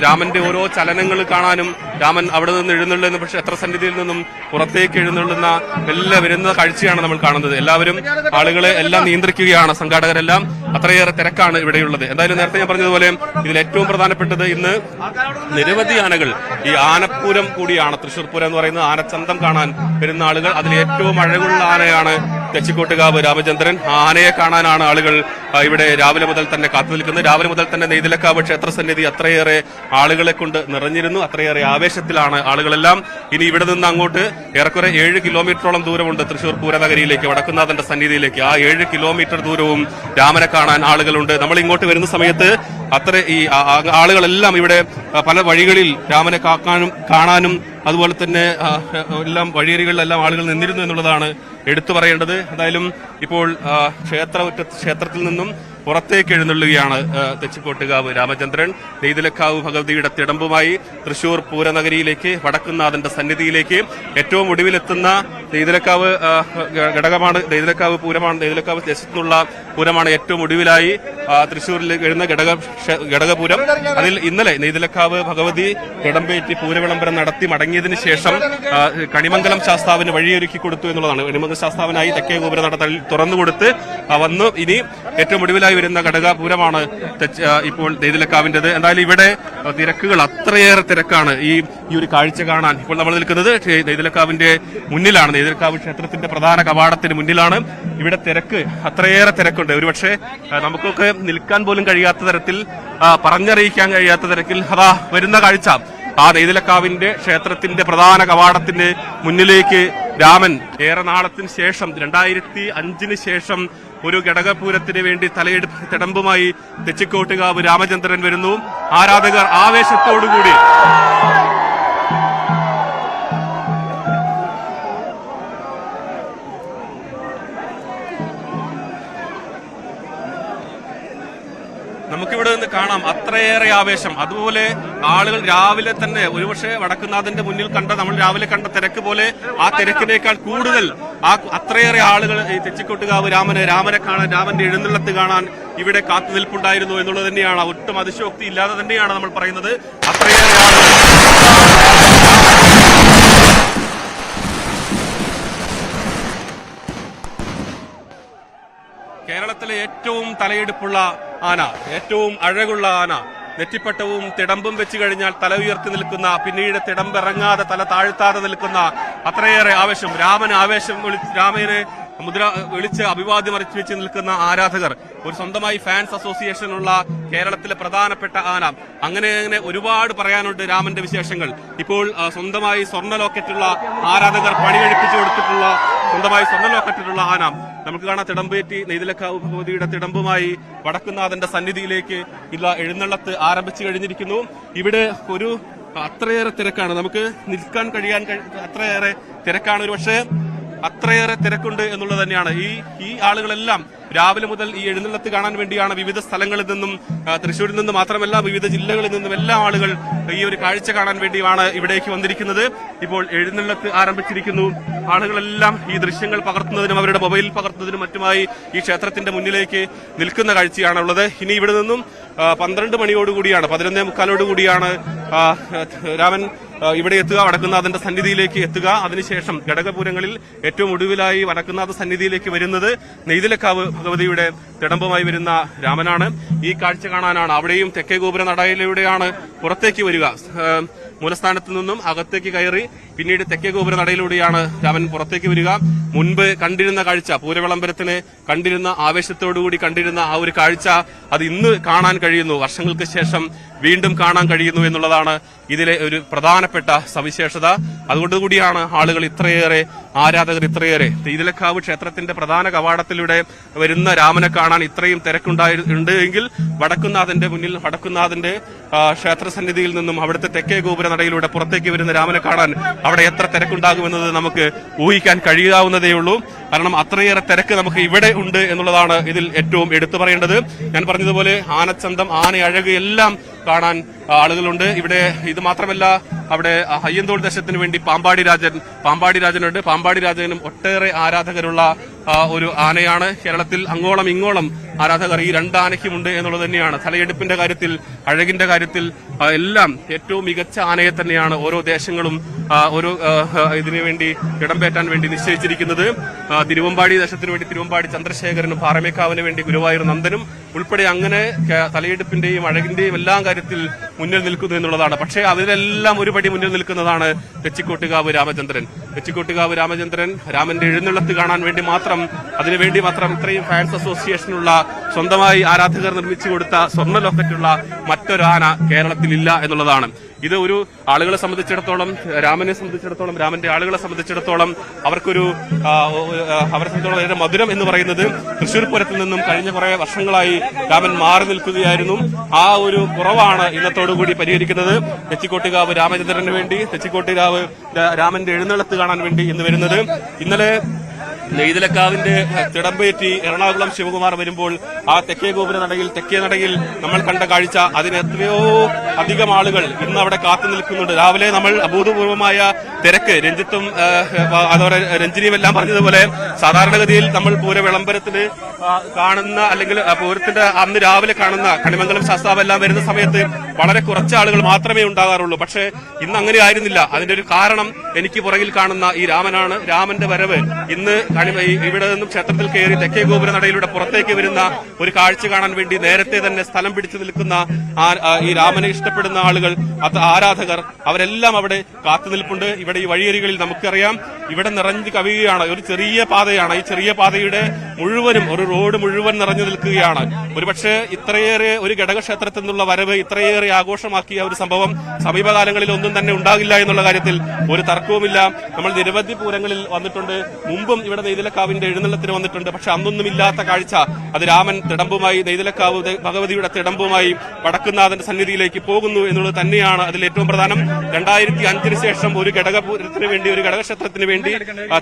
രാമന്റെ ഓരോ ചലനങ്ങൾ കാണാനും രാമൻ അവിടെ നിന്ന് എഴുന്നള്ളുന്ന ക്ഷേത്ര സന്നിധിയിൽ നിന്നും പുറത്തേക്ക് എഴുന്നള്ളുന്ന എല്ലാം വരുന്ന കാഴ്ചയാണ് നമ്മൾ കാണുന്നത്. എല്ലാവരും ആളുകളെ എല്ലാം നിയന്ത്രിക്കുകയാണ് സംഘാടകരെല്ലാം. അത്രയേറെ തിരക്കാണ് ഇവിടെയുള്ളത്. എന്തായാലും നേരത്തെ ഞാൻ പറഞ്ഞതുപോലെ ഇതിൽ ഏറ്റവും പ്രധാനപ്പെട്ടത് ഇന്ന് നിരവധി ആനകൾ ഈ ആനപ്പൂരം കൂടിയാണ്. തൃശൂർ പൂരം എന്ന് പറയുന്നത് ആനച്ചന്തം കാണാൻ വരുന്ന ആളുകൾ. അതിൽ ഏറ്റവും അഴകുള്ള ആനയാണ് തെച്ചിക്കോട്ടുകാവ് രാമചന്ദ്രൻ. ആനയെ കാണാനാണ് ആളുകൾ ഇവിടെ രാവിലെ മുതൽ തന്നെ കാത്തു നിൽക്കുന്നത്. രാവിലെ മുതൽ തന്നെ നെയ്തലക്കാവ് ക്ഷേത്ര സന്നിധി അത്രയേറെ ആളുകളെ കൊണ്ട് നിറഞ്ഞിരുന്നു. അത്രയേറെ ആവേശത്തിലാണ് ആളുകളെല്ലാം. ഇനി ഇവിടെ നിന്ന് അങ്ങോട്ട് ഏറെക്കുറെ 7 കിലോമീറ്ററോളം ദൂരമുണ്ട് തൃശൂർ പൂരനഗരിയിലേക്ക്, വടക്കുന്നാഥന്റെ സന്നിധിയിലേക്ക്. ആ 7 കിലോമീറ്റർ ദൂരവും രാമനെ കാണാൻ ആളുകളുണ്ട്. നമ്മൾ ഇങ്ങോട്ട് വരുന്ന സമയത്ത് ഈ ആളുകളെല്ലാം ഇവിടെ പല വഴികളിൽ രാമനെ കാണാനും അതുപോലെ തന്നെ എല്ലാം വഴിയരികളിലെല്ലാം ആളുകൾ നിന്നിരുന്നു എന്നുള്ളതാണ് എടുത്തു പറയേണ്ടത്. എന്തായാലും ഇപ്പോൾ ക്ഷേത്രത്തിൽ നിന്നും പുറത്തേക്ക് എഴുന്നള്ളുകയാണ് തെച്ചിക്കോട്ടുകാവ് രാമചന്ദ്രൻ. നെയ്തലക്കാവ് ഭഗവതിയുടെ തിടമ്പുമായി തൃശൂർ പൂരനഗരിയിലേക്ക്, വടക്കുന്നാഥന്റെ സന്നിധിയിലേക്ക്. ഏറ്റവും ഒടുവിലെത്തുന്ന നെയ്തലക്കാവ് ഘടകമാണ്, നെയ്തലക്കാവ് പൂരമാണ്, നെയ്തലക്കാവ് ദേശത്തുനിന്നുള്ള പൂരമാണ് ഏറ്റവും ഒടുവിലായി തൃശൂരിലേക്ക് എഴുന്ന ഘടകപൂരം. അതിൽ ഇന്നലെ നെയ്തലക്കാവ് ഭഗവതി തിടമ്പേറ്റി പൂരവിളംബരം നടത്തി മടങ്ങിയതിനു ശേഷം കണിമംഗലം ശാസ്താവിന് വഴിയൊരുക്കി കൊടുത്തു എന്നുള്ളതാണ്. കണിമംഗലം ശാസ്താവിനായി തെക്കേ ഗോപുര നട തുറന്നുകൊടുത്ത് വന്നു. ഇനി ഏറ്റവും ഒടുവിലായി വരുന്ന ഘടകപൂരമാണ് ഇപ്പോൾ നെയ്തലക്കാവിന്റേത്. എന്തായാലും ഇവിടെ തിരക്കുകൾ അത്രയേറെ തിരക്കാണ്. ഈ ഒരു കാഴ്ച കാണാൻ ഇപ്പോൾ നമ്മൾ നിൽക്കുന്നത് നെയ്തലക്കാവിന്റെ മുന്നിലാണ്. നെയ്തലക്കാവ് ക്ഷേത്രത്തിന്റെ പ്രധാന കവാടത്തിന് മുന്നിലാണ്. ഇവിടെ തിരക്ക് അത്രയേറെ തിരക്കുണ്ട്. ഒരുപക്ഷെ നമുക്കൊക്കെ നിൽക്കാൻ പോലും കഴിയാത്ത തരത്തിൽ, പറഞ്ഞറിയിക്കാൻ കഴിയാത്ത തരത്തിൽ അതാ വരുന്ന കാഴ്ച. ആ നെയ്തലക്കാവിന്റെ ക്ഷേത്രത്തിന്റെ പ്രധാന കവാടത്തിന്റെ മുന്നിലേക്ക് രാമൻ ഏറെ നാളത്തിന് ശേഷം 2005 ശേഷം ഒരു ഘടകപൂരത്തിന് വേണ്ടി തിടമ്പുമായി തെച്ചിക്കോട്ടുകാവ് രാമചന്ദ്രൻ വരുന്നു. ആരാധകർ ആവേശത്തോടുകൂടി നമുക്കിവിടെ നിന്ന് കാണാം അത്രയേറെ ആവേശം. അതുപോലെ ആളുകൾ രാവിലെ തന്നെ ഒരുപക്ഷെ വടക്കുന്നാഥന്റെ മുന്നിൽ നമ്മൾ രാവിലെ കണ്ട തിരക്ക് പോലെ ആ തിരക്കിനേക്കാൾ കൂടുതൽ അത്രയേറെ ആളുകൾ ഈ തെച്ചിക്കോട്ടുകാവ് രാമനെ കാണാൻ, രാമന്റെ എഴുന്നള്ളത്ത് കാണാൻ ഇവിടെ കാത്തുനിൽപ്പുണ്ടായിരുന്നു എന്നുള്ളത് തന്നെയാണ്. ഒട്ടും അതിശയോക്തി ഇല്ലാതെ തന്നെയാണ് നമ്മൾ പറയുന്നത്. അത്രയേറെ ആളുകൾ കേരളത്തിലെ ഏറ്റവും തലയെടുപ്പുള്ള ആന, ഏറ്റവും അഴകുള്ള ആന, നെറ്റിപ്പട്ടവും തിടമ്പും വെച്ച് കഴിഞ്ഞാൽ തല ഉയർത്തി നിൽക്കുന്ന, പിന്നീട് തിടമ്പിറങ്ങാതെ തല താഴ്ത്താതെ നിൽക്കുന്ന അത്രയേറെ ആവേശം. രാമനെ വിളിച്ച് അഭിവാദ്യം അർപ്പിച്ച് നിൽക്കുന്ന ആരാധകർ, ഒരു സ്വന്തമായി ഫാൻസ് അസോസിയേഷൻ ഉള്ള കേരളത്തിലെ പ്രധാനപ്പെട്ട ആന. അങ്ങനെ ഒരുപാട് പറയാനുണ്ട് രാമന്റെ വിശേഷങ്ങൾ. ഇപ്പോൾ സ്വന്തമായി സ്വർണ്ണ ലോക്കറ്റുള്ള ആരാധകർ പണി കഴിപ്പിച്ചു കൊടുത്തിട്ടുള്ള സ്വന്തമായി സ്വർണ്ണ ലോക്കറ്റിലുള്ള ആന നമുക്ക് കാണാം. തിടമ്പേറ്റി നെയ്തലക്കാവ് ഭഗവതിയുടെ തിടമ്പുമായി വടക്കുന്നാഥന്റെ സന്നിധിയിലേക്ക് എഴുന്നള്ളത്ത് ആരംഭിച്ചു കഴിഞ്ഞിരിക്കുന്നു. ഇവിടെ ഒരു അത്രയേറെ തിരക്കാണ്, നമുക്ക് നിൽക്കാൻ കഴിയാൻ അത്രയേറെ തിരക്കാണ്. ഒരു പക്ഷേ അത്രയേറെ തിരക്കുണ്ട് എന്നുള്ളത് തന്നെയാണ്. ഈ ആളുകളെല്ലാം രാവിലെ മുതൽ ഈ എഴുന്നള്ളത്ത് കാണാൻ വേണ്ടിയാണ് വിവിധ സ്ഥലങ്ങളിൽ നിന്നും, തൃശ്ശൂരിൽ നിന്ന് മാത്രമല്ല വിവിധ ജില്ലകളിൽ നിന്നും എല്ലാ ആളുകൾ ഈ ഒരു കാഴ്ച കാണാൻ വേണ്ടിയാണ് ഇവിടേക്ക് വന്നിരിക്കുന്നത്. ഇപ്പോൾ എഴുന്നള്ളത്ത് ആരംഭിച്ചിരിക്കുന്നു. ആളുകളെല്ലാം ഈ ദൃശ്യങ്ങൾ പകർത്തുന്നതിനും അവരുടെ മൊബൈലിൽ പകർത്തുന്നതിനും മറ്റുമായി ഈ ക്ഷേത്രത്തിന്റെ മുന്നിലേക്ക് നിൽക്കുന്ന കാഴ്ചയാണുള്ളത്. ഇനി ഇവിടെ നിന്നും 12 മണിയോടുകൂടിയാണ് 11:45 രാമൻ ഇവിടെ എത്തുക, വടക്കുന്നാഥന്റെ സന്നിധിയിലേക്ക് എത്തുക. അതിനുശേഷം ഘടകപുരങ്ങളിൽ ഏറ്റവും ഒടുവിലായി വടക്കുന്നാഥ സന്നിധിയിലേക്ക് വരുന്നത് നെയ്തിലക്കാവ് ഭഗവതിയുടെ തിടമ്പുമായി വരുന്ന രാമനാണ്. ഈ കാഴ്ച കാണാനാണ് അവിടെയും തെക്കേ ഗോപുര നടയിലൂടെയാണ് പുറത്തേക്ക് വരിക. മൂലസ്ഥാനത്ത് നിന്നും അകത്തേക്ക് കയറി പിന്നീട് തെക്കേ ഗോപുര നടയിലൂടെയാണ് രാമൻ പുറത്തേക്ക് വരിക. മുൻപ് കണ്ടിരുന്ന കാഴ്ച, പൂരവിളംബരത്തിന് കണ്ടിരുന്ന ആവേശത്തോടുകൂടി കണ്ടിരുന്ന ആ ഒരു കാഴ്ച അത് ഇന്ന് കാണാൻ കഴിയുന്നു. വർഷങ്ങൾക്ക് ശേഷം വീണ്ടും കാണാൻ കഴിയുന്നു എന്നുള്ളതാണ് ഇതിലെ ഒരു പ്രധാനപ്പെട്ട സവിശേഷത. അതുകൊണ്ടുകൂടിയാണ് ആളുകൾ ഇത്രയേറെ, ആരാധകർ ഇത്രയേറെ നെയ്തിലക്കാവ് ക്ഷേത്രത്തിന്റെ പ്രധാന കവാടത്തിലൂടെ വരുന്ന രാമനെ കാണാൻ ഇത്രയും തിരക്കുണ്ട് എങ്കിൽ വടക്കുന്നാഥന്റെ മുന്നിൽ, വടക്കുന്നാഥന്റെ ക്ഷേത്രസന്നിധിയിൽ നിന്നും അവിടുത്തെ തെക്കേ ഗോപുര നടയിലൂടെ പുറത്തേക്ക് വരുന്ന രാമനെ കാണാൻ അവിടെ എത്ര തിരക്കുണ്ടാകുമെന്നത് നമുക്ക് ഊഹിക്കാൻ കഴിയാവുന്നതേയുള്ളൂ. കാരണം അത്രയേറെ തിരക്ക് നമുക്ക് ഇവിടെ ഉണ്ട് എന്നുള്ളതാണ് ഇതിൽ ഏറ്റവും എടുത്തു പറയേണ്ടത്. ഞാൻ പറഞ്ഞതുപോലെ ആനച്ചന്തം, ആനയഴക് എല്ലാം കാണാൻ ആളുകളുണ്ട് ഇവിടെ. ഇത് മാത്രമല്ല, അവിടെ അയ്യന്തോൾ ദശത്തിന് വേണ്ടി പാമ്പാടി രാജനുണ്ട്. പാമ്പാടി രാജനും ഒട്ടേറെ ആരാധകരുള്ള ഒരു ആനയാണ്. കേരളത്തിൽ അങ്ങോളം ഇങ്ങോളം ആരാധകർ ഈ രണ്ടാനയ്ക്കുമുണ്ട് എന്നുള്ളത് തന്നെയാണ്. തലയെടുപ്പിന്റെ കാര്യത്തിൽ, അഴകിന്റെ കാര്യത്തിൽ എല്ലാം ഏറ്റവും മികച്ച ആനയെ തന്നെയാണ് ഓരോ ദേശങ്ങളും ഓരോ ഇതിനു വേണ്ടി ഇടംപേറ്റാൻ വേണ്ടി നിശ്ചയിച്ചിരിക്കുന്നത്. തിരുവമ്പാടി ദേശത്തിന് വേണ്ടി തിരുവമ്പാടി ചന്ദ്രശേഖരനും, പാറമേക്കാവിന് വേണ്ടി ഗുരുവായൂർ നന്ദനും ഉൾപ്പെടെ അങ്ങനെ തലയെടുപ്പിന്റെയും അഴകിന്റെയും എല്ലാം കാര്യത്തിൽ മുന്നിൽ നിൽക്കുന്നു എന്നുള്ളതാണ്. പക്ഷേ അതിലെല്ലാം ഒരു പടി മുന്നിൽ നിൽക്കുന്നതാണ് തെച്ചിക്കോട്ടുകാവ് രാമചന്ദ്രൻ. തെച്ചിക്കോട്ടുകാവ് രാമചന്ദ്രൻ രാമന്റെ എഴുന്നള്ളത്ത് കാണാൻ വേണ്ടി മാത്രം, അതിനുവേണ്ടി മാത്രം ഇത്രയും ഫാൻസ് അസോസിയേഷനുള്ള സ്വന്തമായി ആരാധകർ നിർമ്മിച്ചു കൊടുത്ത സ്വർണ്ണ ലോക്കറ്റുള്ള മറ്റൊരു ആന കേരളത്തിലില്ല എന്നുള്ളതാണ്. ഇത് ഒരു ആളുകളെ സംബന്ധിച്ചിടത്തോളം, രാമനെ സംബന്ധിച്ചിടത്തോളം, രാമന്റെ ആളുകളെ സംബന്ധിച്ചിടത്തോളം അവരെ സംബന്ധിച്ചിടത്തോളം വളരെ മധുരം എന്ന് പറയുന്നത് തൃശൂർ പൂരത്തിൽ നിന്നും കഴിഞ്ഞ കുറെ വർഷങ്ങളായി രാമൻ മാറി നിൽക്കുകയായിരുന്നു. ആ ഒരു കുറവാണ് ഇന്നത്തോടുകൂടി പരിഹരിക്കുന്നത്. തെച്ചിക്കോട്ടുകാവ് രാമചന്ദ്രന് വേണ്ടി, തെച്ചിക്കോട്ടുകാവ് രാമന്റെ എഴുന്നള്ളത്ത് കാണാൻ വേണ്ടി ഇന്ന് വരുന്നത്. ഇന്നലെ നെയ്തിലക്കാവിന്റെ തിടമ്പേറ്റി എറണാകുളം ശിവകുമാർ വരുമ്പോൾ ആ തെക്കേ ഗോപുര നടയിൽ, തെക്കേ നടയിൽ നമ്മൾ കണ്ട കാഴ്ച, അതിന് എത്രയോ അധികം ആളുകൾ ഇന്ന് അവിടെ കാത്തു നിൽക്കുന്നുണ്ട്. രാവിലെ നമ്മൾ അഭൂതപൂർവമായ തിരക്ക്, രഞ്ജിത്തും അതോടെ രഞ്ജിനിയും എല്ലാം പറഞ്ഞതുപോലെ സാധാരണഗതിയിൽ നമ്മൾ പൂര വിളംബരത്തിന് കാണുന്ന, അല്ലെങ്കിൽ പൂരത്തിന്റെ അന്ന് രാവിലെ കാണുന്ന കണിമംഗലം ശാസ്താവ് എല്ലാം വരുന്ന സമയത്ത് വളരെ കുറച്ച് ആളുകൾ മാത്രമേ ഉണ്ടാകാറുള്ളൂ. പക്ഷേ ഇന്ന് അങ്ങനെ ആയിരുന്നില്ല. അതിന്റെ ഒരു കാരണം എനിക്ക് പുറകിൽ കാണുന്ന ഈ രാമനാണ്. രാമന്റെ വരവ് ഇന്ന് ഇവിടെ നിന്നും ക്ഷേത്രത്തിൽ കയറി തെക്കേ ഗോപുര നടയിലൂടെ പുറത്തേക്ക് വരുന്ന ഒരു കാഴ്ച കാണാൻ വേണ്ടി നേരത്തെ തന്നെ സ്ഥലം പിടിച്ചു നിൽക്കുന്ന ഈ രാമനെ ഇഷ്ടപ്പെടുന്ന ആളുകൾ, ആരാധകർ, അവരെല്ലാം അവിടെ കാത്തു നിൽപ്പുണ്ട്. ഇവിടെ ഈ വഴിയരികളിൽ നമുക്കറിയാം ഇവിടെ നിറഞ്ഞു കവിയുകയാണ്. ഒരു ചെറിയ പാതയാണ്. ഈ ചെറിയ പാതയുടെ മുഴുവനും, ഒരു റോഡ് മുഴുവൻ നിറഞ്ഞു നിൽക്കുകയാണ്. ഒരുപക്ഷെ ഇത്രയേറെ ഒരു ഘടകക്ഷേത്രത്തിൽ നിന്നുള്ള വരവ് ഇത്രയേറെ ആഘോഷമാക്കിയ ഒരു സംഭവം സമീപകാലങ്ങളിൽ ഒന്നും തന്നെ ഉണ്ടാകില്ല എന്നുള്ള കാര്യത്തിൽ ഒരു തർക്കവുമില്ല. നമ്മൾ നിരവധി പൂരങ്ങളിൽ വന്നിട്ടുണ്ട്. മുമ്പും ഇവിടെ നെയ്തിലക്കാവിന്റെ എഴുന്നള്ളത്തിന് വന്നിട്ടുണ്ട്. പക്ഷെ അന്നൊന്നുമില്ലാത്ത കാഴ്ച, അത് രാമൻ തിടമ്പുമായി, നെയ്തിലക്കാവ് ഭഗവതിയുടെ തിടമ്പുമായി വടക്കുന്നാഥന്റെ സന്നിധിയിലേക്ക് പോകുന്നു എന്നുള്ളത് തന്നെയാണ് അതിൽ ഏറ്റവും പ്രധാനം. 2005 ശേഷം ഒരു ഘടകപൂരത്തിന് വേണ്ടി, ഒരു ഘടകക്ഷേത്രത്തിന് വേണ്ടി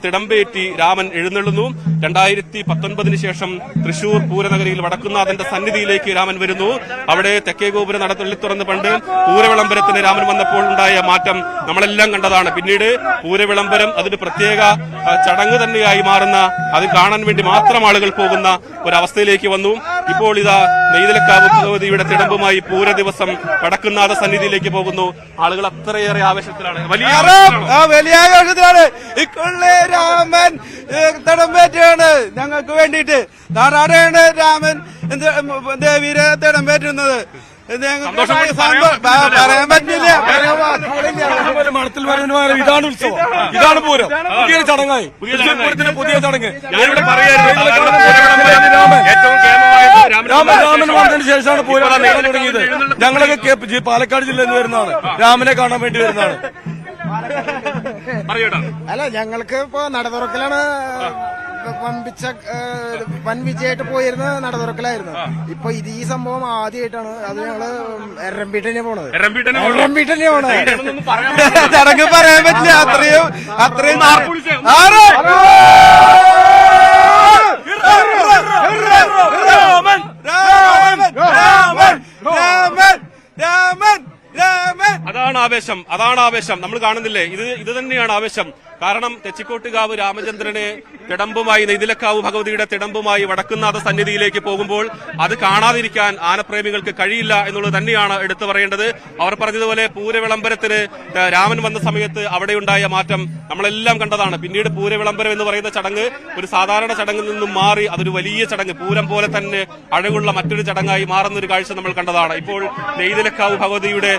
തിടമ്പേറ്റി രാമൻ എഴുന്നള്ളുന്നു. 2019 ശേഷം തൃശൂർ പൂരനഗരിയിൽ വടക്കുന്നാഥന്റെ സന്നിധിയിലേക്ക് രാമൻ വരുന്നു. അവിടെ തെക്കേ ഗോപുര നട തുറന്ന് പണ്ട് പൂരവിളംബരത്തിന് രാമൻ വന്നപ്പോൾ ഉണ്ടായ മാറ്റം നമ്മളെല്ലാം കണ്ടതാണ്. പിന്നീട് പൂരവിളംബരം അതൊരു പ്രത്യേക ചടങ്ങ് തന്നെയായി മാറുന്ന, അത് കാണാൻ വേണ്ടി മാത്രം ആളുകൾ പോകുന്ന ഒരവസ്ഥയിലേക്ക് വന്നു. ഇപ്പോൾ ഇതാ നെയ്തിലക്കാവ് ഭഗവതിയുടെ തിടമ്പുമായി പൂര ദിവസം വടക്കുന്നാഥ സന്നിധിയിലേക്ക് പോകുന്നു. ആളുകൾ അത്രയേറെ ആവേശത്തിലാണ്, വലിയ ആവേശത്തിലാണ്. ഇക്കൊള്ളേ രാമൻ തിടമ്പേറ്റാണ് ഞങ്ങൾക്ക് വേണ്ടിയിട്ട്. നാടാടെയാണ് രാമൻ ദേവിയെ തിടമ്പേറ്റുന്നത്. പറയാൻ പറ്റില്ല. മഠത്തിൽ വരുന്ന ഇതാണ് ഉത്സവം, ഇതാണ് പൂരം. പുതിയ ചടങ്ങായി, പുതിയ ചടങ്ങ്. രാമൻ വന്നതിന് ശേഷമാണ് പൂരം തുടങ്ങിയത്. ഞങ്ങളൊക്കെ പാലക്കാട് ജില്ലയിൽ നിന്ന് വരുന്നതാണ്, രാമനെ കാണാൻ വേണ്ടി വരുന്നതാണ്. അല്ല, ഞങ്ങൾക്ക് ഇപ്പൊ നട തുറക്കലാണ് വൻ വിജയമായിട്ട് പോയിരുന്നത്. നട തുറക്കലായിരുന്നു. ഇപ്പൊ ഇത് ഈ സംഭവം ആദ്യമായിട്ടാണ്. അത് ഞങ്ങള് എറംപീട്ട് തന്നെയാ പോണത്. ചടങ്ങ് പറയാൻ പറ്റില്ല. അത്രയും അതാണ് ആവേശം. നമ്മൾ കാണുന്നില്ലേ, ഇത് തന്നെയാണ് ആവേശം. കാരണം തെച്ചിക്കോട്ടുകാവ് രാമചന്ദ്രനെ തിടമ്പുമായി നെയ്തിലക്കാവ് ഭഗവതിയുടെ തിടമ്പുമായി വടക്കുന്നാഥ സന്നിധിയിലേക്ക് പോകുമ്പോൾ അത് കാണാതിരിക്കാൻ ആനപ്രേമികൾക്ക് കഴിയില്ല എന്നുള്ളത് തന്നെയാണ് എടുത്തു പറയേണ്ടത്. അവർ പറഞ്ഞതുപോലെ പൂരവിളംബരത്തിന് രാമൻ വന്ന സമയത്ത് അവിടെയുണ്ടായ മാറ്റം നമ്മളെല്ലാം കണ്ടതാണ്. പിന്നീട് പൂരവിളംബരം എന്ന് പറയുന്ന ചടങ്ങ് ഒരു സാധാരണ ചടങ്ങിൽ നിന്നും മാറി അതൊരു വലിയ ചടങ്ങ്, പൂരം പോലെ തന്നെ അഴകുള്ള മറ്റൊരു ചടങ്ങായി മാറുന്ന ഒരു കാഴ്ച നമ്മൾ കണ്ടതാണ്. ഇപ്പോൾ നെയ്തിലക്കാവ് ഭഗവതിയുടെ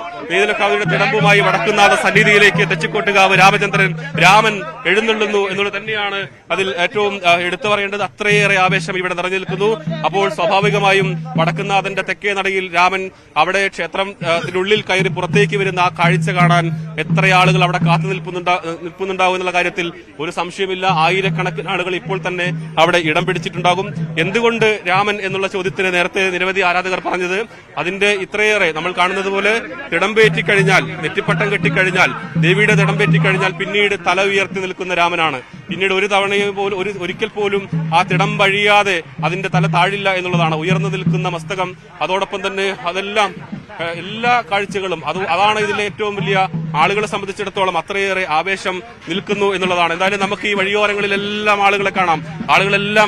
തിടമ്പുമായി വടക്കുന്നാഥ സന്നിധിയിലേക്ക് തെച്ചിക്കോട്ടുകാവ് രാമചന്ദ്രൻ രാമൻ എഴുന്നള്ളുന്നു എന്നുള്ളത് തന്നെയാണ് അതിൽ ഏറ്റവും എടുത്തു പറയേണ്ടത്. അത്രയേറെ ആവേശം ഇവിടെ നിറഞ്ഞു നിൽക്കുന്നു. അപ്പോൾ സ്വാഭാവികമായും വടക്കുന്നാഥന്റെ തെക്കേ നടയിൽ രാമൻ അവിടെ ക്ഷേത്രത്തിനുള്ളിൽ കയറി പുറത്തേക്ക് വരുന്ന ആ കാഴ്ച കാണാൻ എത്ര ആളുകൾ അവിടെ കാത്തു നിൽക്കുന്നുണ്ടാവും എന്നുള്ള കാര്യത്തിൽ ഒരു സംശയമില്ല. ആയിരക്കണക്കിന് ആളുകൾ ഇപ്പോൾ തന്നെ അവിടെ ഇടം പിടിച്ചിട്ടുണ്ടാകും. എന്തുകൊണ്ട് രാമൻ എന്നുള്ള ചോദ്യത്തിന് നേരത്തെ നിരവധി ആരാധകർ പറഞ്ഞത് അതിന്റെ ഇത്രയേറെ നമ്മൾ കാണുന്നത് പോലെ തിടമ്പേറ്റിക്കഴിഞ്ഞാൽ, നെറ്റിപ്പട്ടം കെട്ടിക്കഴിഞ്ഞാൽ, ദേവിയുടെ തിടമ്പേറ്റിക്കഴിഞ്ഞാൽ പിന്നീട് തല ഉയർത്തി നിൽക്കുന്ന രാമനാണ്. പിന്നീട് ഒരു തവണയും പോലും ഒരിക്കൽ പോലും ആ തിടം വഴിയാതെ അതിന്റെ തല താഴില്ല എന്നുള്ളതാണ്. ഉയർന്നു നിൽക്കുന്ന മസ്തകം, അതോടൊപ്പം തന്നെ അതെല്ലാം എല്ലാ കാഴ്ചകളും അതാണ് ഇതിലെ ഏറ്റവും വലിയ ആളുകളെ സംബന്ധിച്ചിടത്തോളം അത്രയേറെ ആവേശം നിൽക്കുന്നു എന്നുള്ളതാണ്. എന്തായാലും നമുക്ക് ഈ വഴിയോരങ്ങളിലെല്ലാം ആളുകളെ കാണാം. ആളുകളെല്ലാം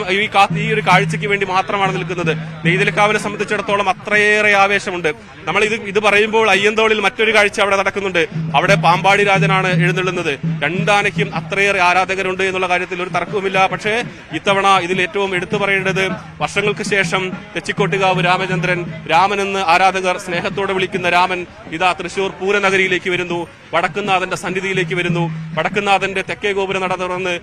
ഈ ഒരു കാഴ്ചയ്ക്ക് വേണ്ടി മാത്രമാണ് നിൽക്കുന്നത്. നെയ്തിലക്കാവിനെ സംബന്ധിച്ചിടത്തോളം അത്രയേറെ ആവേശമുണ്ട്. നമ്മൾ ഇത് പറയുമ്പോൾ അയ്യന്തോളിൽ മറ്റൊരു കാഴ്ച അവിടെ നടക്കുന്നുണ്ട്. അവിടെ പാമ്പാടി രാജനാണ് എഴുന്നള്ളുന്നത്. രണ്ടാനയ്ക്കും അത്രയേറെ ആരാധകരുണ്ട് എന്നുള്ള കാര്യത്തിൽ ഒരു തർക്കവുമില്ല. പക്ഷേ ഇത്തവണ ഇതിൽ ഏറ്റവും എടുത്തു പറയേണ്ടത് വർഷങ്ങൾക്ക് ശേഷം തെച്ചിക്കോട്ടുകാവ് രാമചന്ദ്രൻ, രാമനെന്ന് ആരാധകർ സ്നേഹത്തോടെ വിളിക്കുന്ന രാമൻ ഇതാ തൃശൂർ പൂരനഗരിയിലേക്ക് വരുന്നു, വടക്കുന്നാഥന്റെ സന്നിധിയിലേക്ക് വരുന്നു. വടക്കുന്നാഥന്റെ തെക്കേ ഗോപുര നട തുറന്ന്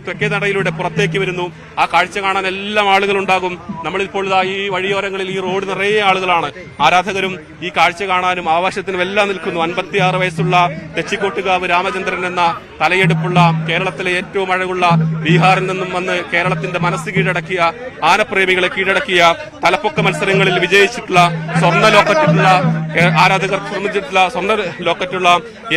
തെക്കേ നടയിലൂടെ പുറത്തേക്ക് വരുന്നു. ആ കാഴ്ച കാണാൻ എല്ലാം ആളുകളുണ്ടാകും. നമ്മളിപ്പോൾ ഇതാ ഈ വഴിയോരങ്ങളിൽ ഈ റോഡ് നിറയെ ആളുകളാണ്. ആരാധകരും ഈ കാഴ്ച കാണാനും ആവേശത്തിനും എല്ലാം നിൽക്കുന്നു. 56 വയസ്സുള്ള തെച്ചിക്കോട്ടുകാവ് രാമചന്ദ്രൻ എന്ന തലയെടുപ്പുള്ള കേരളത്തിലെ ഏറ്റവും അഴകുള്ള ബീഹാറിൽ നിന്നും വന്ന് കേരളത്തിന്റെ മനസ്സ് കീഴടക്കിയ, ആനപ്രേമികളെ കീഴടക്കിയ, തലപ്പൊക്ക മത്സരങ്ങളിൽ വിജയിച്ചിട്ടുള്ള, സ്വർണ്ണ ലോക്കറ്റുള്ള ആരാധകർ നിർമ്മിച്ചിട്ടുള്ള സ്വർണ്ണ ലോക്കറ്റുള്ള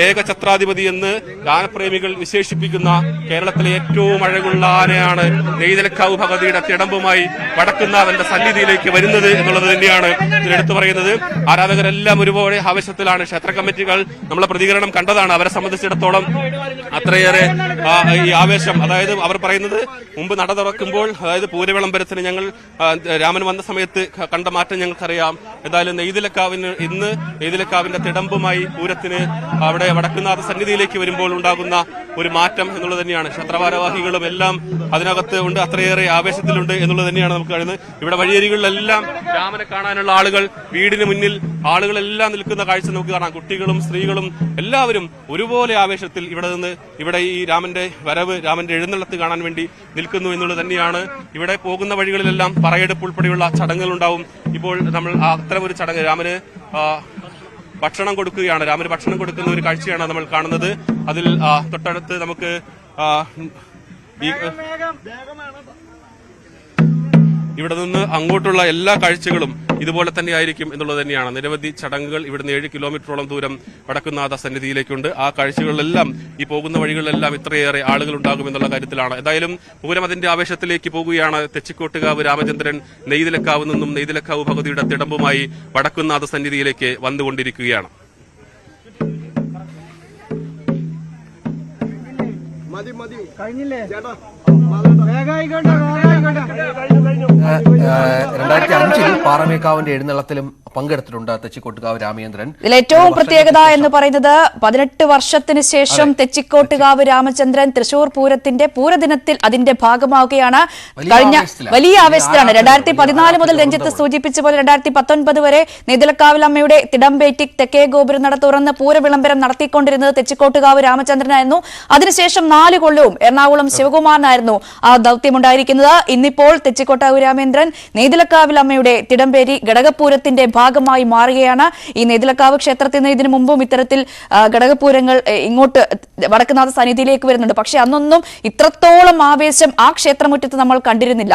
ഏക ഛത്രാധിപതി എന്ന് ആനപ്രേമികൾ വിശേഷിപ്പിക്കുന്ന കേരളത്തിലെ ഏറ്റവും അഴകുള്ള ആനയാണ് നെയ്തിലക്കാവ് ഭഗവതിയുടെ തിടമ്പുമായി വടക്കുന്നാഥന്റെ സന്നിധിയിലേക്ക് വരുന്നത് എന്നുള്ളത് തന്നെയാണ് ഇതിലെടുത്തു പറയുന്നത്. ആരാധകരെല്ലാം ഒരുപോലെ ആവേശത്തിലാണ്. ക്ഷേത്ര കമ്മിറ്റികൾ നമ്മളെ പ്രതികരണം കണ്ടതാണ്. അവരെ സംബന്ധിച്ചിടത്തോളം അത്രയേറെ ഈ ആവേശം, അതായത് അവർ പറയുന്നത് മുമ്പ് നട തുറക്കുമ്പോൾ, അതായത് പൂരവിളംബരത്തിന് ഞങ്ങൾ രാമൻ വന്ന സമയത്ത് കണ്ട മാറ്റം ഞങ്ങൾക്കറിയാം. എന്തായാലും ഇന്ന് നെയ്തിലക്കാവിന്റെ തിടമ്പുമായി പൂരത്തിന് അവിടെ വടക്കുന്നാഥ സന്നിധിയിലേക്ക് വരുമ്പോൾ ഉണ്ടാകുന്ന ഒരു മാറ്റം എന്നുള്ളത് തന്നെയാണ്. ക്ഷേത്രഭാരവാഹികളും എല്ലാം അതിനകത്ത് ഉണ്ട്, അത്രയേറെ ആവേശത്തിലുണ്ട് എന്നുള്ളത് തന്നെയാണ് നമുക്ക് കാണുന്നത്. ഇവിടെ വഴിയരികളിലെല്ലാം രാമനെ കാണാനുള്ള ആളുകൾ, വീടിന് മുന്നിൽ ആളുകളെല്ലാം നിൽക്കുന്ന കാഴ്ച നമുക്ക് കാണാം. കുട്ടികളും സ്ത്രീകളും എല്ലാവരും ഒരുപോലെ ആവേശത്തിൽ ഇവിടെ ഈ രാമന്റെ വരവ്, രാമന്റെ എഴുന്നള്ളത്ത് കാണാൻ വേണ്ടി നിൽക്കുന്നു എന്നുള്ളത് തന്നെയാണ്. ഇവിടെ പോകുന്ന വഴികളിലെല്ലാം പറയെടുപ്പ് ഉൾപ്പെടെയുള്ള ചടങ്ങുകൾ ഉണ്ടാവും. ഇപ്പോൾ നമ്മൾ അത്തരം ഒരു ചടങ്ങ്, രാമന് ഭക്ഷണം കൊടുക്കുകയാണ്. രാമന് ഭക്ഷണം കൊടുക്കുന്ന ഒരു കാഴ്ചയാണ് നമ്മൾ കാണുന്നത്. അതിൽ തൊട്ടടുത്ത് നമുക്ക് ഇവിടെ നിന്ന് അങ്ങോട്ടുള്ള എല്ലാ കാഴ്ചകളും ഇതുപോലെ തന്നെ ആയിരിക്കും എന്നുള്ളത് തന്നെയാണ്. നിരവധി ചടങ്ങുകൾ ഇവിടുന്ന് 7 കിലോമീറ്ററോളം ദൂരം വടക്കുന്നാഥ സന്നിധിയിലേക്കുണ്ട്. ആ കാഴ്ചകളിലെല്ലാം ഈ പോകുന്ന വഴികളിലെല്ലാം ഇത്രയേറെ ആളുകൾ ഉണ്ടാകും എന്നുള്ള കാര്യത്തിലാണ്. എന്തായാലും പൂരം അതിന്റെ ആവേശത്തിലേക്ക് പോകുകയാണ്. തെച്ചിക്കോട്ടുകാവ് രാമചന്ദ്രൻ നെയ്തിലക്കാവ് നിന്നും നെയ്തിലക്കാവ് ഭഗവതിയുടെ തിടമ്പുമായി വടക്കുന്നാഥ സന്നിധിയിലേക്ക് വന്നുകൊണ്ടിരിക്കുകയാണ്. കഴിഞ്ഞില്ലേ? 2005 പാറമേക്കാവിന്റെ എഴുന്നള്ളത്തിലും പങ്കെടുത്തിട്ടുണ്ട് തെച്ചിക്കോട്ടുകാവ് രാമചന്ദ്രൻ. ഇതിൽ ഏറ്റവും പ്രത്യേകത എന്ന് പറയുന്നത് 18 വർഷത്തിന് ശേഷം തെച്ചിക്കോട്ടുകാവ് രാമചന്ദ്രൻ തൃശൂർ പൂരത്തിന്റെ പൂരദിനത്തിൽ അതിന്റെ ഭാഗമാവുകയാണ്. കഴിഞ്ഞ വലിയ ആവേശത്തിലാണ്. 2014 മുതൽ രഞ്ജിത്ത് സൂചിപ്പിച്ച പോലെ 2019 വരെ നെയ്തിലക്കാവിലമ്മയുടെ തിടമ്പേറ്റി തെക്കേ ഗോപുരം നട തുറന്ന് പൂരവിളംബരം നടത്തിക്കൊണ്ടിരുന്നത് തെച്ചിക്കോട്ടുകാവ് രാമചന്ദ്രനായിരുന്നു. അതിനുശേഷം 4 കൊല്ലവും എറണാകുളം ശിവകുമാറിനായിരുന്നു ആ ദൌത്യമുണ്ടായിരിക്കുന്നത്. ഇന്നിപ്പോൾ തെച്ചിക്കോട്ടുകാവ് രാമചന്ദ്രൻ നെയ്തിലക്കാവിലമ്മയുടെ തിടമ്പേരി ഘടകപൂരത്തിന്റെ ഭാഗമായി മാറുകയാണ്. ഈ നെയ്തിലക്കാവ് ക്ഷേത്രത്തിൽ നിന്ന് ഇതിനു മുമ്പും ഇത്തരത്തിൽ ഘടകപൂരങ്ങൾ ഇങ്ങോട്ട് വടക്കുന്നാഥ സന്നിധിയിലേക്ക് വരുന്നുണ്ട്. പക്ഷെ അന്നൊന്നും ഇത്രത്തോളം ആവേശം ആ ക്ഷേത്രമുറ്റത്ത് നമ്മൾ കണ്ടിരുന്നില്ല.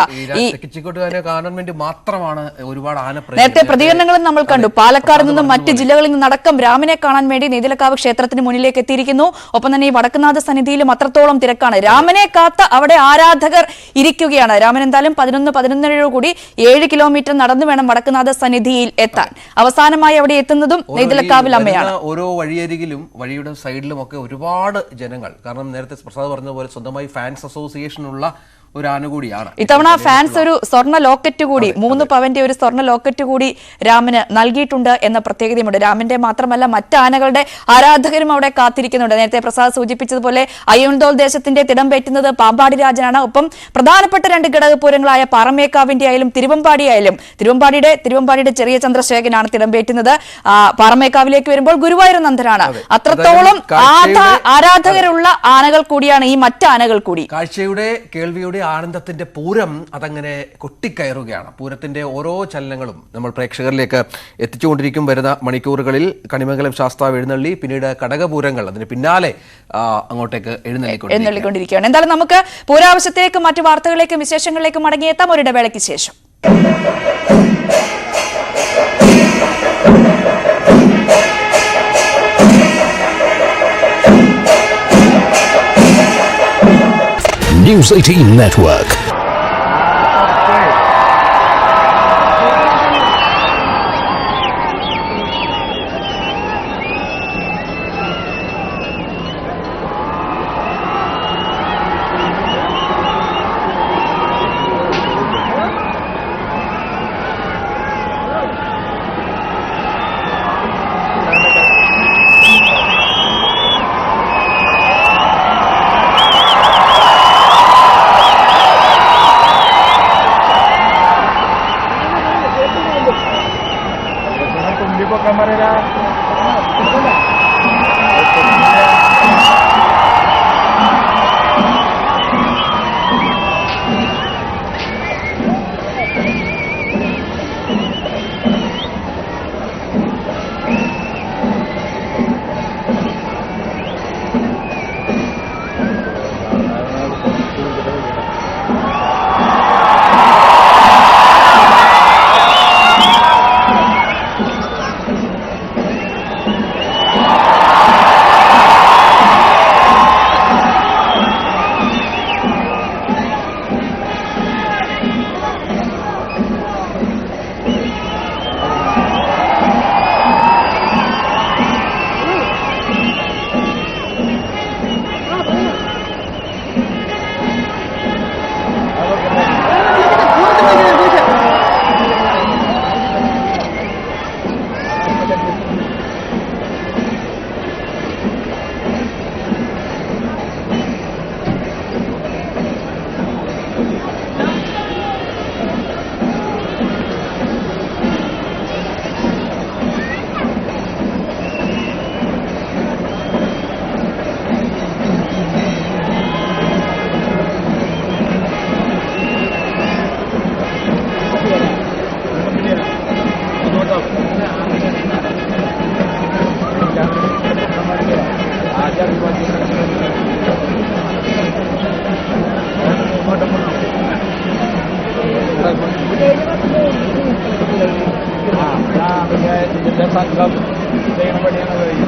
കാണാൻ വേണ്ടി മാത്രമാണ് ഒരുപാട് നേരത്തെ പ്രതികരണങ്ങളും നമ്മൾ കണ്ടു. പാലക്കാട് നിന്നും മറ്റ് ജില്ലകളിൽ നിന്നടക്കം രാമനെ കാണാൻ വേണ്ടി നെയ്തിലക്കാവ് ക്ഷേത്രത്തിന് മുന്നിലേക്ക് എത്തിയിരിക്കുന്നു. ഒപ്പം തന്നെ ഈ വടക്കുന്നാഥ സന്നിധിയിലും അത്രത്തോളം തിരക്കാണ്. രാമനെ കാത്ത അവിടെ ആരാധകർ ഇരിക്കുകയാണ്. രാമൻ എന്തായാലും 11-17 കൂടി 7 കിലോമീറ്റർ നടന്നു വേണം വടക്കുനാഥ സന്നിധിയിൽ എത്താൻ. അവസാനമായി അവിടെ എത്തുന്നതും നെയ്തലക്കാവിൽ അമ്മയാണ്. ഓരോ വഴിയരികിലും വഴിയുടെ സൈഡിലും ഒക്കെ ഒരുപാട് ജനങ്ങൾ, കാരണം നേരത്തെ പ്രസാദ് പറഞ്ഞ പോലെ സ്വന്തമായി ഫാൻസ് അസോസിയേഷൻ ഉള്ള ഒരു ആന കൂടിയാണ്. ഇത്തവണ ഫാൻസ് ഒരു സ്വർണ്ണ ലോക്കറ്റ് കൂടി 3 പവന്റെ ഒരു സ്വർണ്ണ ലോക്കറ്റ് കൂടി രാമന് നൽകിയിട്ടുണ്ട് എന്ന പ്രത്യേകതയുമുണ്ട്. രാമന്റെ മാത്രമല്ല മറ്റ് ആനകളുടെ ആരാധകരും അവിടെ കാത്തിരിക്കുന്നുണ്ട്. നേരത്തെ പ്രസാദ് സൂചിപ്പിച്ചതുപോലെ അയ്യന്തോൾ ദേശത്തിന്റെ തിടംപേറ്റുന്നത് പാമ്പാടി രാജനാണ്. ഒപ്പം പ്രധാനപ്പെട്ട 2 ഘടകപൂരങ്ങളായ പാറമേക്കാവിന്റെ ആയാലും തിരുവമ്പാടിയുടെ ചെറിയ ചന്ദ്രശേഖരനാണ് തിടംപേറ്റുന്നത്. പാറമേക്കാവിലേക്ക് വരുമ്പോൾ ഗുരുവായൂർ നന്ദനാണ്. അത്രത്തോളം ആരാധകരുള്ള ആനകൾ കൂടിയാണ് ഈ മറ്റ് ആനകൾ കൂടി. കാഴ്ചയുടെ കേൾവിയുടെ ആനന്ദത്തിന്റെ പൂരം അതങ്ങനെ കൊട്ടിക്കയറുകയാണ്. പൂരത്തിന്റെ ഓരോ ചലനങ്ങളും നമ്മൾ പ്രേക്ഷകരിലേക്ക് എത്തിച്ചുകൊണ്ടിരിക്കും. വരുന്ന മണിക്കൂറുകളിൽ കണിമംഗലം ശാസ്താവ് എഴുന്നള്ളി, പിന്നീട് കടകപൂരങ്ങൾ, അതിന് പിന്നാലെ അങ്ങോട്ടേക്ക് എഴുന്നള്ളിക്കൊണ്ടിരിക്കുകയാണ്. എന്തായാലും നമുക്ക് പൂരാവശ്യത്തിലേക്കും മറ്റു വാർത്തകളിലേക്കും വിശേഷങ്ങളിലേക്കും മടങ്ങിയെത്താം ഒരിടവേളയ്ക്ക് ശേഷം. News 18 Network. സംഘം ചെയ്യണ പണിയാണ് ഈ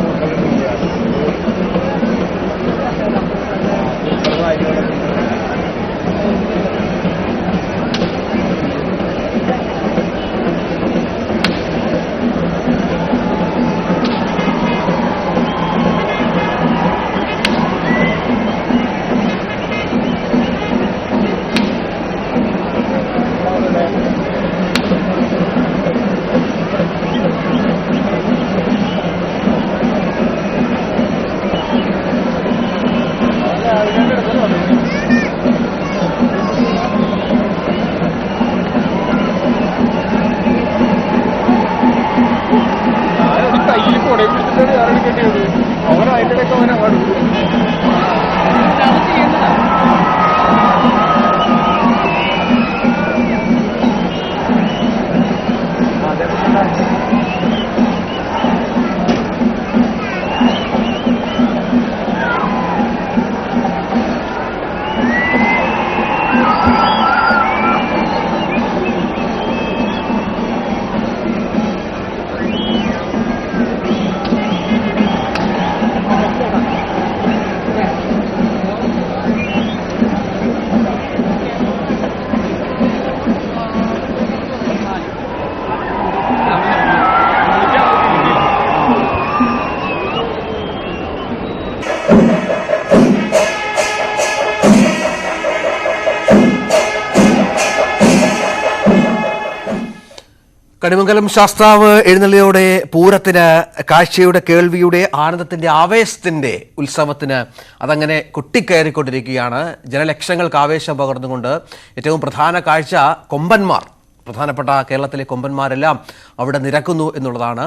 കണിമംഗലം ശാസ്താവ് എഴുന്നള്ളിയോടെ പൂരത്തിന് കാഴ്ചയുടെ കേൾവിയുടെ ആനന്ദത്തിന്റെ ആവേശത്തിന്റെ ഉത്സവത്തിന് അതങ്ങനെ കൊട്ടിക്കയറിക്കൊണ്ടിരിക്കുകയാണ്. ജനലക്ഷങ്ങൾക്ക് ആവേശം പകർന്നുകൊണ്ട് ഏറ്റവും പ്രധാന കാഴ്ച കൊമ്പന്മാർ, പ്രധാനപ്പെട്ട കേരളത്തിലെ കൊമ്പന്മാരെല്ലാം അവിടെ നിരക്കുന്നു എന്നുള്ളതാണ്.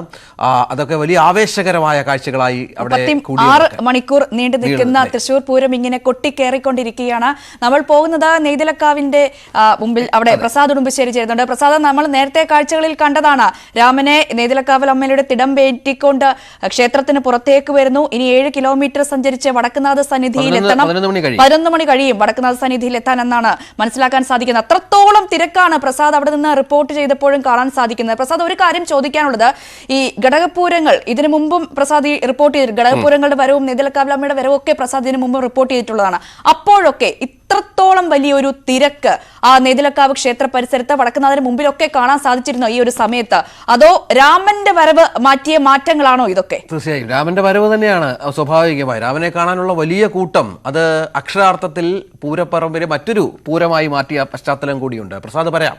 അതൊക്കെ വലിയ ആവേശകരമായ കാഴ്ചകളായി അവിടെ 6 മണിക്കൂർ നീണ്ടു നിൽക്കുന്ന തൃശൂർ പൂരം ഇങ്ങനെ കൊട്ടിക്കേറിക്കൊണ്ടിരിക്കുകയാണ്. നമ്മൾ പോകുന്നത് നെയ്തലക്കാവിന്റെ മുമ്പിൽ. അവിടെ പ്രസാദ് ഉടുമ്പശ്ശേരി ചേരുന്നുണ്ട്. പ്രസാദ്, നമ്മൾ നേരത്തെ കാഴ്ചകളിൽ കണ്ടതാണ്, രാമനെ നെയ്തലക്കാവിൽ അമ്മയുടെ തിടം പേറ്റിക്കൊണ്ട് ക്ഷേത്രത്തിന് പുറത്തേക്ക് വരുന്നു. ഇനി 7 കിലോമീറ്റർ സഞ്ചരിച്ച് വടക്കുന്നാഥ സന്നിധിയിൽ എത്തണം. 11 മണി കഴിയും വടക്കുന്നാഥ സന്നിധിയിൽ എത്താൻ എന്നാണ് മനസ്സിലാക്കാൻ സാധിക്കുന്നത്. അത്രത്തോളം തിരക്കാണ് പ്രസാദ് അവിടെ നിന്ന് റിപ്പോർട്ട് ചെയ്തപ്പോഴും കാണാൻ സാധിക്കുന്നത്. പ്രസാദ്, ഒരു കാര്യം ചോദിക്കാനുള്ളത്, ഈ ഘടകപൂരങ്ങൾ ഇതിനു മുമ്പും പ്രസാദ് റിപ്പോർട്ട് ചെയ്തിട്ടുണ്ട്. ഘടകപൂരങ്ങളുടെ വരവും നെയ്തലക്കാവിലമ്മയുടെ വരവും ഒക്കെ പ്രസാദ് ഇതിനു മുമ്പ് റിപ്പോർട്ട് ചെയ്തിട്ടുള്ളതാണ്. അപ്പോഴൊക്കെ ഇത്രത്തോളം വലിയൊരു തിരക്ക് ആ നെയ്തലക്കാവ് ക്ഷേത്ര പരിസരത്ത് വടക്കുന്നാഥിന് മുമ്പിലൊക്കെ കാണാൻ സാധിച്ചിരുന്നോ ഈ ഒരു സമയത്ത്? അതോ രാമന്റെ വരവ് മാറ്റിയ മാറ്റങ്ങളാണോ ഇതൊക്കെ? തീർച്ചയായും രാമന്റെ വരവ് തന്നെയാണ് സ്വാഭാവികമായി. രാമനെ കാണാനുള്ള വലിയ കൂട്ടം അത് അക്ഷരാർത്ഥത്തിൽ പൂരപ്പറമ്പിലെ മറ്റൊരു പൂരമായി മാറ്റിയ പശ്ചാത്തലം കൂടിയുണ്ട്. പ്രസാദ്, പറയാം.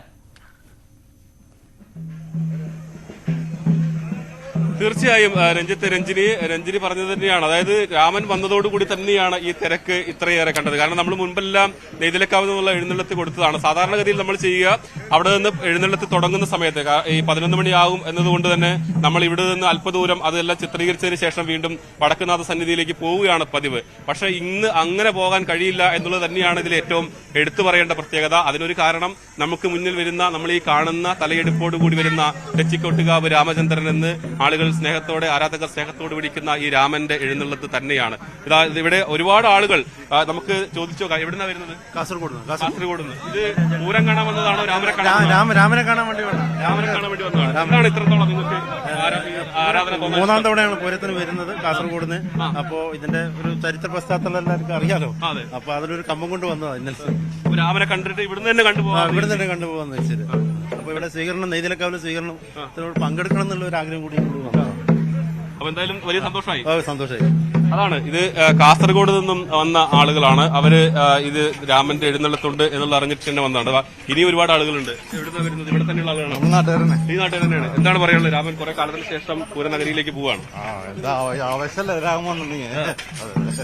തീർച്ചയായും രഞ്ജിനി പറഞ്ഞത് തന്നെയാണ്. അതായത് രാമൻ വന്നതോടുകൂടി തന്നെയാണ് ഈ തിരക്ക് ഇത്രയേറെ കണ്ടത്. കാരണം നമ്മൾ മുൻപെല്ലാം നെയ്തലക്കാവ് നിന്നുള്ള എഴുന്നള്ളത്ത് കൊടുത്തതാണ്. സാധാരണഗതിയിൽ നമ്മൾ ചെയ്യുക, അവിടെ നിന്ന് എഴുന്നള്ളത്ത് തുടങ്ങുന്ന സമയത്ത് ഈ 11 മണിയാകും എന്നതുകൊണ്ട് തന്നെ നമ്മൾ ഇവിടെ നിന്ന് അല്പദൂരം അതെല്ലാം ചിത്രീകരിച്ചതിന് ശേഷം വീണ്ടും വടക്കുന്നാഥ സന്നിധിയിലേക്ക് പോവുകയാണ് പതിവ്. പക്ഷേ ഇന്ന് അങ്ങനെ പോകാൻ കഴിയില്ല എന്നുള്ളത് തന്നെയാണ് ഇതിൽ ഏറ്റവും എടുത്തു പറയേണ്ട പ്രത്യേകത. അതിനൊരു കാരണം നമുക്ക് മുന്നിൽ വരുന്ന, നമ്മൾ ഈ കാണുന്ന തലയെടുപ്പോടുകൂടി വരുന്ന തെച്ചിക്കോട്ടുകാവ് രാമചന്ദ്രൻ എന്ന് ആളുകൾ സ്നേഹത്തോടെ, ആരാധകർ സ്നേഹത്തോട് വിളിക്കുന്ന ഈ രാമന്റെ എഴുന്നള്ളത്ത് തന്നെയാണ്. ഇവിടെ ഒരുപാട് ആളുകൾ നമുക്ക് ചോദിച്ചു നോക്കാം, എവിടുന്നാ വരുന്നത്? കാസർഗോഡ്. ഇത് പൂരം കാണാൻ വന്നതാണോ? രാമനെ കാണാൻ വേണ്ടി വന്നതാണ്. എന്താണ് ഇത്രത്തോളം നിങ്ങൾക്ക് ആരാധന? 3-ാം തവണയാണ് പൂരത്തിന് വരുന്നത് കാസർഗോഡ് നിന്ന്. അപ്പോ ഇതിന്റെ ഒരു ചരിത്ര പശ്ചാത്തലം എല്ലാവർക്കും അറിയാലോ. അപ്പൊ അതിലൊരു കമ്പം കൊണ്ട് വന്നതാണ് ഇന്നലെ. രാമനെ കണ്ടിട്ട് ഇവിടുന്ന് തന്നെ കണ്ടുപോകാന്ന് വെച്ചത്. അപ്പൊ ഇവിടെ സ്വീകരണം, നെയ്തലക്കാവിലെ സ്വീകരണം പങ്കെടുക്കണം എന്നുള്ള ഒരു ആഗ്രഹം കൂടി അപ്പൊ എന്തായാലും വലിയ സന്തോഷമായി. അതാണ് ഇത് കാസർഗോഡ് നിന്നും വന്ന ആളുകളാണ്. അവര് ഇത് രാമന്റെ എഴുന്നള്ളത്തുണ്ട് എന്നുള്ള അറിഞ്ഞിട്ട് തന്നെ വന്നതാണ്. ഇനി ഒരുപാട് ആളുകളുണ്ട്. എവിടുന്നാ വരുന്നത്? ഇവിടെ തന്നെയുള്ള ആളുകളാണ്. ഈ നാട്ടുകാർ തന്നെയാണ്. എന്താണ് പറയാനുള്ളത്? രാമൻ കുറെ കാലത്തിന് ശേഷം പൂരനഗരിയിലേക്ക് പോവാണ്.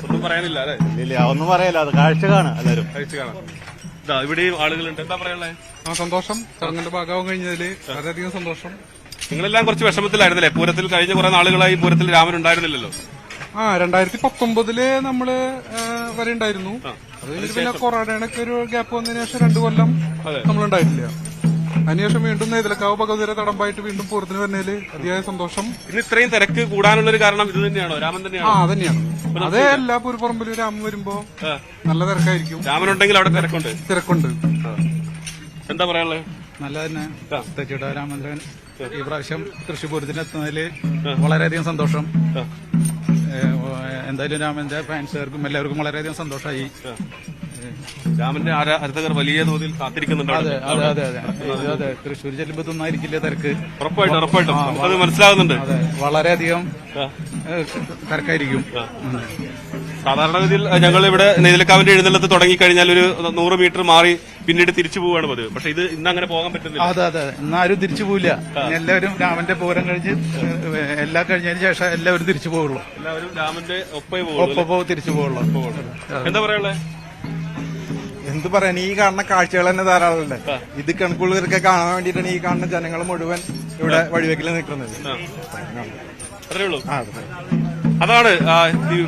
ഒന്നും പറയാനില്ല അല്ലെ? ഒന്നും പറയല്ല, അത് കാഴ്ച കാണാം. എല്ലാവരും കാഴ്ച കാണാം. ഇവിടെയും ആളുകളുണ്ട്. എന്താ പറയാനുള്ളത്? സന്തോഷം. ചടങ്ങിന്റെ ഭാഗമാകാൻ കഴിഞ്ഞതിൽ വളരെയധികം സന്തോഷം. നിങ്ങളെല്ലാം കുറച്ച് വിഷമത്തിലായിരുന്നല്ലേ പൂരത്തിൽ? കഴിഞ്ഞ കുറെ നാളുകളായി പൂരത്തിൽ രാമൻ ഉണ്ടായിരുന്നില്ലല്ലോ. 2019 നമ്മള് വരെ ഉണ്ടായിരുന്നു. അത് പിന്നെ കൊറോണയൊക്കെ ഒരു ഗ്യാപ്പ് വന്നതിന് ശേഷം 2 കൊല്ലം നമ്മളുണ്ടായിട്ടില്ല. അതിനുശേഷം വീണ്ടും നെയ്തലക്കാവ് ഭഗവതിയുടെ തടമ്പായിട്ട് വീണ്ടും പൂരത്തിന് വരുന്നതില് അതിയായ സന്തോഷം. ഇന്ന് ഇത്രയും തിരക്ക് കൂടാനുള്ള ഒരു കാരണം ഇത് തന്നെയാണോ? രാമൻ തന്നെയാണോ? തന്നെയാണ്. അതേ എല്ലാ പൂരപ്പറമ്പിലും രാമൻ വരുമ്പോ നല്ല തിരക്കായിരിക്കും. രാമനുണ്ടെങ്കിൽ അവിടെ തിരക്കുണ്ട്. എന്താ പറയാനുള്ളത്? നല്ല തന്നെ. തെച്ചിക്കോട്ടുകാവ് രാമചന്ദ്രൻ ഈ പ്രാവശ്യം തൃശ്ശൂർ പൂരത്തിന് എത്തുന്നതില് വളരെയധികം സന്തോഷം. എന്തായാലും രാമന്റെ ഫാൻസുകാർക്കും എല്ലാവർക്കും വളരെയധികം സന്തോഷമായി. രാമന്റെ ആരാധകർ വലിയ തോതിൽ കാത്തിരിക്കുന്നുണ്ട്. അതെ. തൃശ്ശൂർ ചെല്ലുമ്പോ ഒന്നായിരിക്കില്ല തിരക്ക്. ഉറപ്പായിട്ടും അത് മനസ്സിലാകുന്നുണ്ട്. വളരെയധികം തിരക്കായിരിക്കും. സാധാരണഗതിയിൽ ഞങ്ങൾ ഇവിടെ നെയ്തലക്കാവിന്റെ എഴുന്നള്ളത്ത് തുടങ്ങിക്കഴിഞ്ഞാൽ ഒരു 100 മീറ്റർ മാറി പിന്നീട് തിരിച്ചു പോവുകയാണ് പതിവ്. പക്ഷെ ഇത് ഇന്ന് അങ്ങനെ പോകാൻ പറ്റുന്നില്ല. അതെ. ഇന്നാരും തിരിച്ചു പോവില്ല. എല്ലാവരും രാമന്റെ പൂരം കഴിഞ്ഞ് എല്ലാം കഴിഞ്ഞതിന് ശേഷം എല്ലാവരും തിരിച്ചു പോവുള്ളൂ. എല്ലാവരും രാമന്റെ ഒപ്പം തിരിച്ചു പോവുള്ളൂ. എന്താ പറയാനുള്ളത്? എന്ത് പറയാൻ, ഈ കാണുന്ന കാഴ്ചകൾ തന്നെ ധാരാളമല്ലേ. ഇത് കണക്കുള്ളവരൊക്കെ കാണാൻ വേണ്ടിയിട്ടാണ് ഈ കാണുന്ന ജനങ്ങൾ മുഴുവൻ ഇവിടെ വഴിവെക്കിൽ നിൽക്കുന്നത്. അത്രേ ഉള്ളൂ. അതാണ്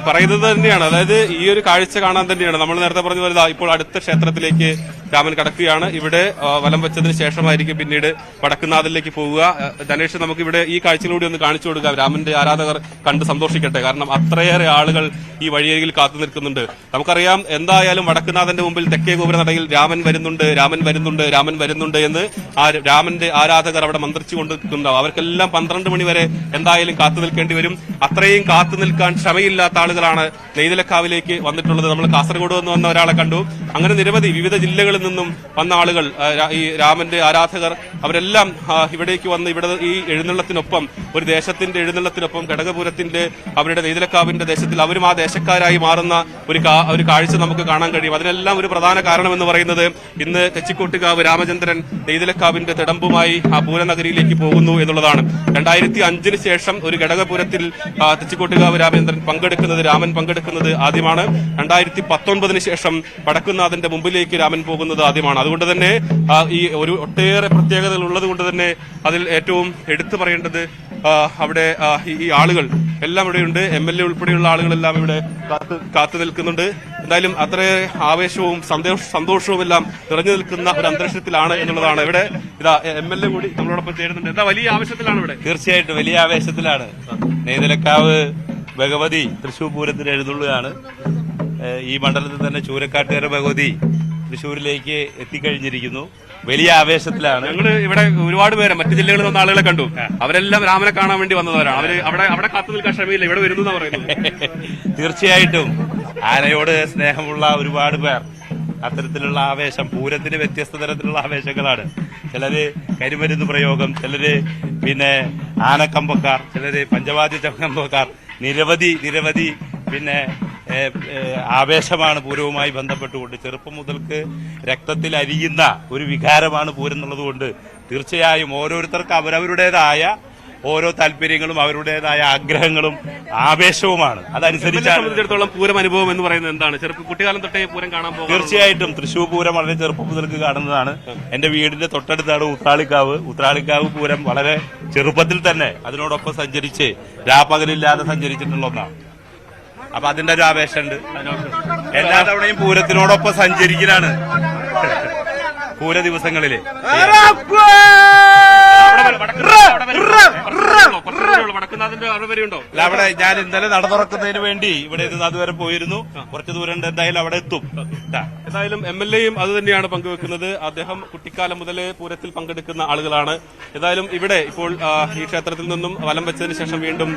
പറയുന്നത് തന്നെയാണ്. അതായത് ഈ ഒരു കാഴ്ച കാണാൻ തന്നെയാണ് നമ്മൾ നേരത്തെ പറഞ്ഞ പോലെ ഇപ്പോൾ അടുത്ത ക്ഷേത്രത്തിലേക്ക് രാമൻ കടക്കുകയാണ്. ഇവിടെ വലം വെച്ചതിന് ശേഷമായിരിക്കും പിന്നീട് വടക്കുന്നാഥിലേക്ക് പോവുക. ധനേഷ്, നമുക്ക് ഇവിടെ ഈ കാഴ്ചയിലൂടെ ഒന്ന് കാണിച്ചു കൊടുക്കാം. രാമന്റെ ആരാധകർ കണ്ട് സന്തോഷിക്കട്ടെ. കാരണം അത്രയേറെ ആളുകൾ ഈ വഴിയരികിൽ കാത്തു നിൽക്കുന്നുണ്ട്. നമുക്കറിയാം, എന്തായാലും വടക്കുന്നാഥന്റെ മുമ്പിൽ തെക്കേ ഗോപുരനടയിൽ രാമൻ വരുന്നുണ്ട് എന്ന് ആ രാമന്റെ ആരാധകർ അവിടെ മന്ത്രിച്ചു കൊണ്ടിരിക്കുന്നുണ്ടാവും. അവർക്കെല്ലാം 12 മണി വരെ എന്തായാലും കാത്തു നിൽക്കേണ്ടി വരും. അത്രയും കാത്തു നിൽക്കാൻ ക്ഷമയില്ലാത്ത ആളുകളാണ് നെയ്തലക്കാവിലേക്ക് വന്നിട്ടുള്ളത്. നമ്മൾ കാസർഗോഡ് നിന്ന് വന്ന ഒരാളെ കണ്ടു. അങ്ങനെ നിരവധി വിവിധ ജില്ലകളിൽ നിന്നും വന്ന ആളുകൾ, ഈ രാമന്റെ ആരാധകർ, അവരെല്ലാം ഇവിടേക്ക് വന്ന് ഇവിടെ ഈ എഴുന്നള്ളത്തിനൊപ്പം, ഒരു ദേശത്തിന്റെ എഴുന്നള്ളത്തിനൊപ്പം ഘടകപുരത്തിന്റെ, അവരുടെ നെയ്തലക്കാവിന്റെ ദേശത്തിൽ അവരും ആ ദേശക്കാരായി മാറുന്ന ഒരു കാഴ്ച നമുക്ക് കാണാൻ കഴിയും. അതിനെല്ലാം ഒരു പ്രധാന കാരണമെന്ന് പറയുന്നത് ഇന്ന് തെച്ചിക്കോട്ടുകാവ് രാമചന്ദ്രൻ നെയ്തലക്കാവിന്റെ തിടമ്പുമായി ആ പൂരനഗരിയിലേക്ക് പോകുന്നു എന്നുള്ളതാണ്. 2005 ശേഷം ഒരു ഘടകപുരത്തിൽ തെച്ചിക്കോട്ടുകാവ് രാമൻ പങ്കെടുക്കുന്നത് ആദ്യമാണ്. 2019 ശേഷം വടക്കുന്നാഥന്റെ മുമ്പിലേക്ക് രാമൻ പോകുന്നത് ആദ്യമാണ്. അതുകൊണ്ട് തന്നെ ഈ ഒരു ഒട്ടേറെ പ്രത്യേകതകൾ ഉള്ളത് കൊണ്ട് തന്നെ അതിൽ ഏറ്റവും എടുത്തു പറയേണ്ടത് അവിടെ ഈ ആളുകൾ എല്ലാം ഇവിടെയുണ്ട്. MLA ഉൾപ്പെടെയുള്ള ആളുകളെല്ലാം ഇവിടെ കാത്തു നിൽക്കുന്നുണ്ട്. എന്തായാലും അത്രയേറെ ആവേശവും സന്തോഷവും എല്ലാം നിറഞ്ഞു നിൽക്കുന്ന ഒരു അന്തരീക്ഷത്തിലാണ് എന്നുള്ളതാണ്. ഇവിടെ ഇതാ MLA കൂടി നമ്മളോടൊപ്പം ചേരുന്നുണ്ട്. എന്താ വലിയ ആവേശത്തിലാണ് ഇവിടെ? തീർച്ചയായിട്ടും വലിയ ആവേശത്തിലാണ്. നെയ്തലക്കാവ് ഭഗവതി തൃശൂർ പൂരത്തിന് എഴുന്നള്ളുകയാണ്. ഈ മണ്ഡലത്തിൽ തന്നെ ചൂരക്കാട്ടുകര ഭഗവതി തൃശ്ശൂരിലേക്ക് എത്തിക്കഴിഞ്ഞിരിക്കുന്നു. വലിയ ആവേശത്തിലാണ്. ഞങ്ങൾ ഇവിടെ ഒരുപാട് പേരെ മറ്റു ജില്ലകളിൽ നിന്ന് ആളുകളെ കണ്ടു. അവരെല്ലാം രാമനെ കാണാൻ വേണ്ടി വന്നവരാണ്. അവര് അവിടെ കാത്തു നിൽക്കാൻ ക്ഷമയില്ല, ഇവിടെ വരുന്നു എന്നാ പറയുന്നത്. തീർച്ചയായിട്ടും ആനയോട് സ്നേഹമുള്ള ഒരുപാട് പേർ അത്തരത്തിലുള്ള ആവേശം, പൂരത്തിന് വ്യത്യസ്ത തരത്തിലുള്ള ആവേശങ്ങളാണ്. ചിലര് കരിമരുന്ന് പ്രയോഗം, ചിലര് പിന്നെ ആനക്കമ്പക്കാർ, ചിലര് പഞ്ചവാദ്യ കമ്പക്കാർ, നിരവധി പിന്നെ ആവേശമാണ് പൂരവുമായി ബന്ധപ്പെട്ടുകൊണ്ട്. ചെറുപ്പം മുതൽക്ക് രക്തത്തിൽ അരിയുന്ന ഒരു വികാരമാണ് പൂരം എന്നുള്ളതുകൊണ്ട് തീർച്ചയായും ഓരോരുത്തർക്ക് അവരവരുടേതായ ഓരോ താല്പര്യങ്ങളും അവരുടേതായ ആഗ്രഹങ്ങളും ആവേശവുമാണ്. അതനുസരിച്ചാണ് സംബന്ധിച്ചിടത്തോളം പൂരം അനുഭവം എന്ന് പറയുന്നത് എന്താണ്? കുട്ടിക്കാലം തൊട്ടേ പൂരം കാണാൻ പോകും. തീർച്ചയായിട്ടും തൃശ്ശൂർ പൂരം വളരെ ചെറുപ്പം മുതൽക്ക് കാണുന്നതാണ്. എന്റെ വീടിന്റെ തൊട്ടടുത്താണ് ഉത്രാളിക്കാവ് പൂരം വളരെ ചെറുപ്പത്തിൽ തന്നെ അതിനോടൊപ്പം സഞ്ചരിച്ച് രാപ്പകലില്ലാതെ സഞ്ചരിച്ചിട്ടുള്ള ഒന്നാണ്. അപ്പൊ അതിന്റെ ഒരു ആവേശമുണ്ട്. എല്ലാ തവണയും പൂരത്തിനോടൊപ്പം സഞ്ചരിക്കലാണ് പൂര ദിവസങ്ങളില്. അവിടെ ഞാൻ ഇന്നലെ നട തുറക്കുന്നതിന് വേണ്ടി ഇവിടെ നിന്ന് അതുവരെ പോയിരുന്നു. കുറച്ച് ദൂരം ഉണ്ട്, എന്തായാലും അവിടെ എത്തും. എന്തായാലും MLAയും അത് തന്നെയാണ് പങ്കുവെക്കുന്നത്. അദ്ദേഹം കുട്ടിക്കാലം മുതലേ പൂരത്തിൽ പങ്കെടുക്കുന്ന ആളുകളാണ്. ഏതായാലും ഇവിടെ ഇപ്പോൾ ഈ ക്ഷേത്രത്തിൽ നിന്നും വലം വെച്ചതിന് ശേഷം വീണ്ടും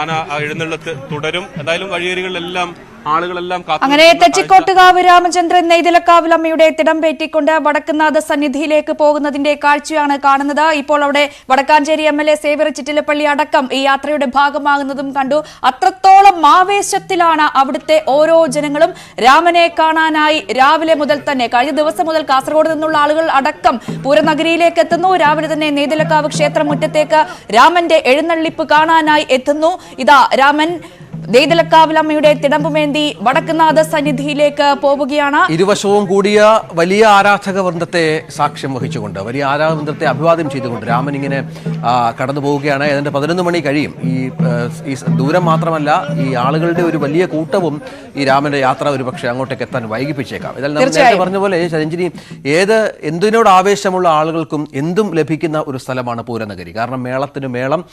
ആന എഴുന്നള്ളത്ത് തുടരും. എന്തായാലും വഴിയേരികളിലെല്ലാം ആളുകളെല്ലാം അങ്ങനെ തെച്ചിക്കോട്ടുകാവ് രാമചന്ദ്രൻ നെയ്തലക്കാവിലമ്മയുടെ തിടമ്പേറ്റിക്കൊണ്ട് വടക്കുന്നാഥ സന്നിധിയിലേക്ക് പോകുന്നതിന്റെ കാഴ്ചയാണ് കാണുന്നത്. ഇപ്പോൾ അവിടെ വടക്കാഞ്ചേരി MLA സേവ്യർ ചിറ്റിലപ്പള്ളി അടക്കം ഈ യാത്രയുടെ ഭാഗമാകുന്നതും കണ്ടു. അത്രത്തോളം ആവേശത്തിലാണ് അവിടുത്തെ ഓരോ ജനങ്ങളും. രാമനെ കാണാനായി രാവിലെ മുതൽ തന്നെ, കഴിഞ്ഞ ദിവസം മുതൽ കാസർഗോഡ് നിന്നുള്ള ആളുകൾ അടക്കം പൂരനഗരിയിലേക്ക് എത്തുന്നു. രാവിലെ തന്നെ നെയ്തലക്കാവ് ക്ഷേത്രമുറ്റത്തേക്ക് രാമന്റെ എഴുന്നള്ളിപ്പ് കാണാനായി എത്തുന്നു. ഇതാ രാമൻ നെയ്തലക്കാവിലമ്മയുടെ തിടമ്പുമേന്തി വടക്കുന്നാഥ സന്നിധിയിലേക്ക് പോവുകയാണ്. ഇരുവശവും കൂടിയ വലിയ ആരാധക വൃന്ദത്തെ സാക്ഷ്യം വഹിച്ചുകൊണ്ട്, വലിയ ആരാധക വൃന്ദത്തെ അഭിവാദ്യം ചെയ്തുകൊണ്ട് രാമൻ ഇങ്ങനെ കടന്നു പോവുകയാണ്. ഏതാണ്ട് 11 മണി കഴിയും. ഈ ദൂരം മാത്രമല്ല, ഈ ആളുകളുടെ ഒരു വലിയ കൂട്ടവും ഈ രാമന്റെ യാത്ര ഒരുപക്ഷെ അങ്ങോട്ടേക്ക് എത്താൻ വൈകിപ്പിച്ചേക്കാം. ഇതെല്ലാം നേരത്തെ പറഞ്ഞ പോലെ രഞ്ജിനി, എന്തിനോട് ആവേശമുള്ള ആളുകൾക്കും എന്തും ലഭിക്കുന്ന ഒരു സ്ഥലമാണ് പൂരനഗരി. കാരണം മേളത്തിന് മേളം,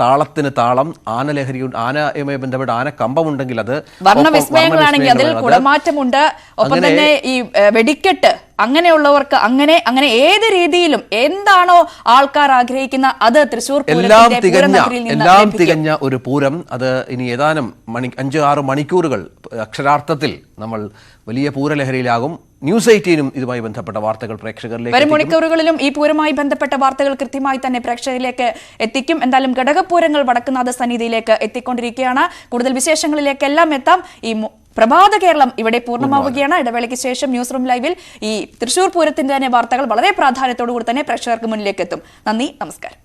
താളത്തിന് താളം, ആനയുമായി ബന്ധപ്പെട്ട ആനക്കമ്പമുണ്ടെങ്കിൽ അത് വർണ്ണവിസ്മയങ്ങളാണെങ്കിൽ അതിൽ കുടമാറ്റമുണ്ട്. ഒപ്പം തന്നെ ഈ വെടിക്കെട്ട്, അങ്ങനെയുള്ളവർക്ക് അങ്ങനെ ഏത് രീതിയിലും എന്താണോ ആൾക്കാർ ആഗ്രഹിക്കുന്ന അത് തൃശ്ശൂർ എല്ലാം തികഞ്ഞ ഒരു പൂരം. അത് ഇനി ഏതാനും 5-6 മണിക്കൂറുകൾ അക്ഷരാർത്ഥത്തിൽ നമ്മൾ വലിയ പൂരലഹരിയിലാകും. ന്യൂസ് 18 ഇതുമായി ബന്ധപ്പെട്ട വാർത്തകൾ പ്രേക്ഷകരിലേക്ക് വരും മണിക്കൂറുകളിലും ഈ പൂരവുമായി ബന്ധപ്പെട്ട വാർത്തകൾ കൃത്യമായി തന്നെ പ്രേക്ഷകരിലേക്ക് എത്തിക്കും. എന്തായാലും ഘടകപൂരങ്ങൾ വടക്കുന്നാഥ സന്നിധിയിലേക്ക് എത്തിക്കൊണ്ടിരിക്കുകയാണ്. കൂടുതൽ വിശേഷങ്ങളിലേക്കെല്ലാം എത്താം. ഈ പ്രഭാത കേരളം ഇവിടെ പൂർണ്ണമാവുകയാണ്. ഇടവേളയ്ക്ക് ശേഷം ന്യൂസ് റൂം ലൈവിൽ ഈ തൃശ്ശൂർ പൂരത്തിന്റെ തന്നെ വാർത്തകൾ വളരെ പ്രാധാന്യത്തോടു കൂടി തന്നെ പ്രേക്ഷകർക്ക് മുന്നിലേക്ക് എത്തും. നന്ദി, നമസ്കാരം.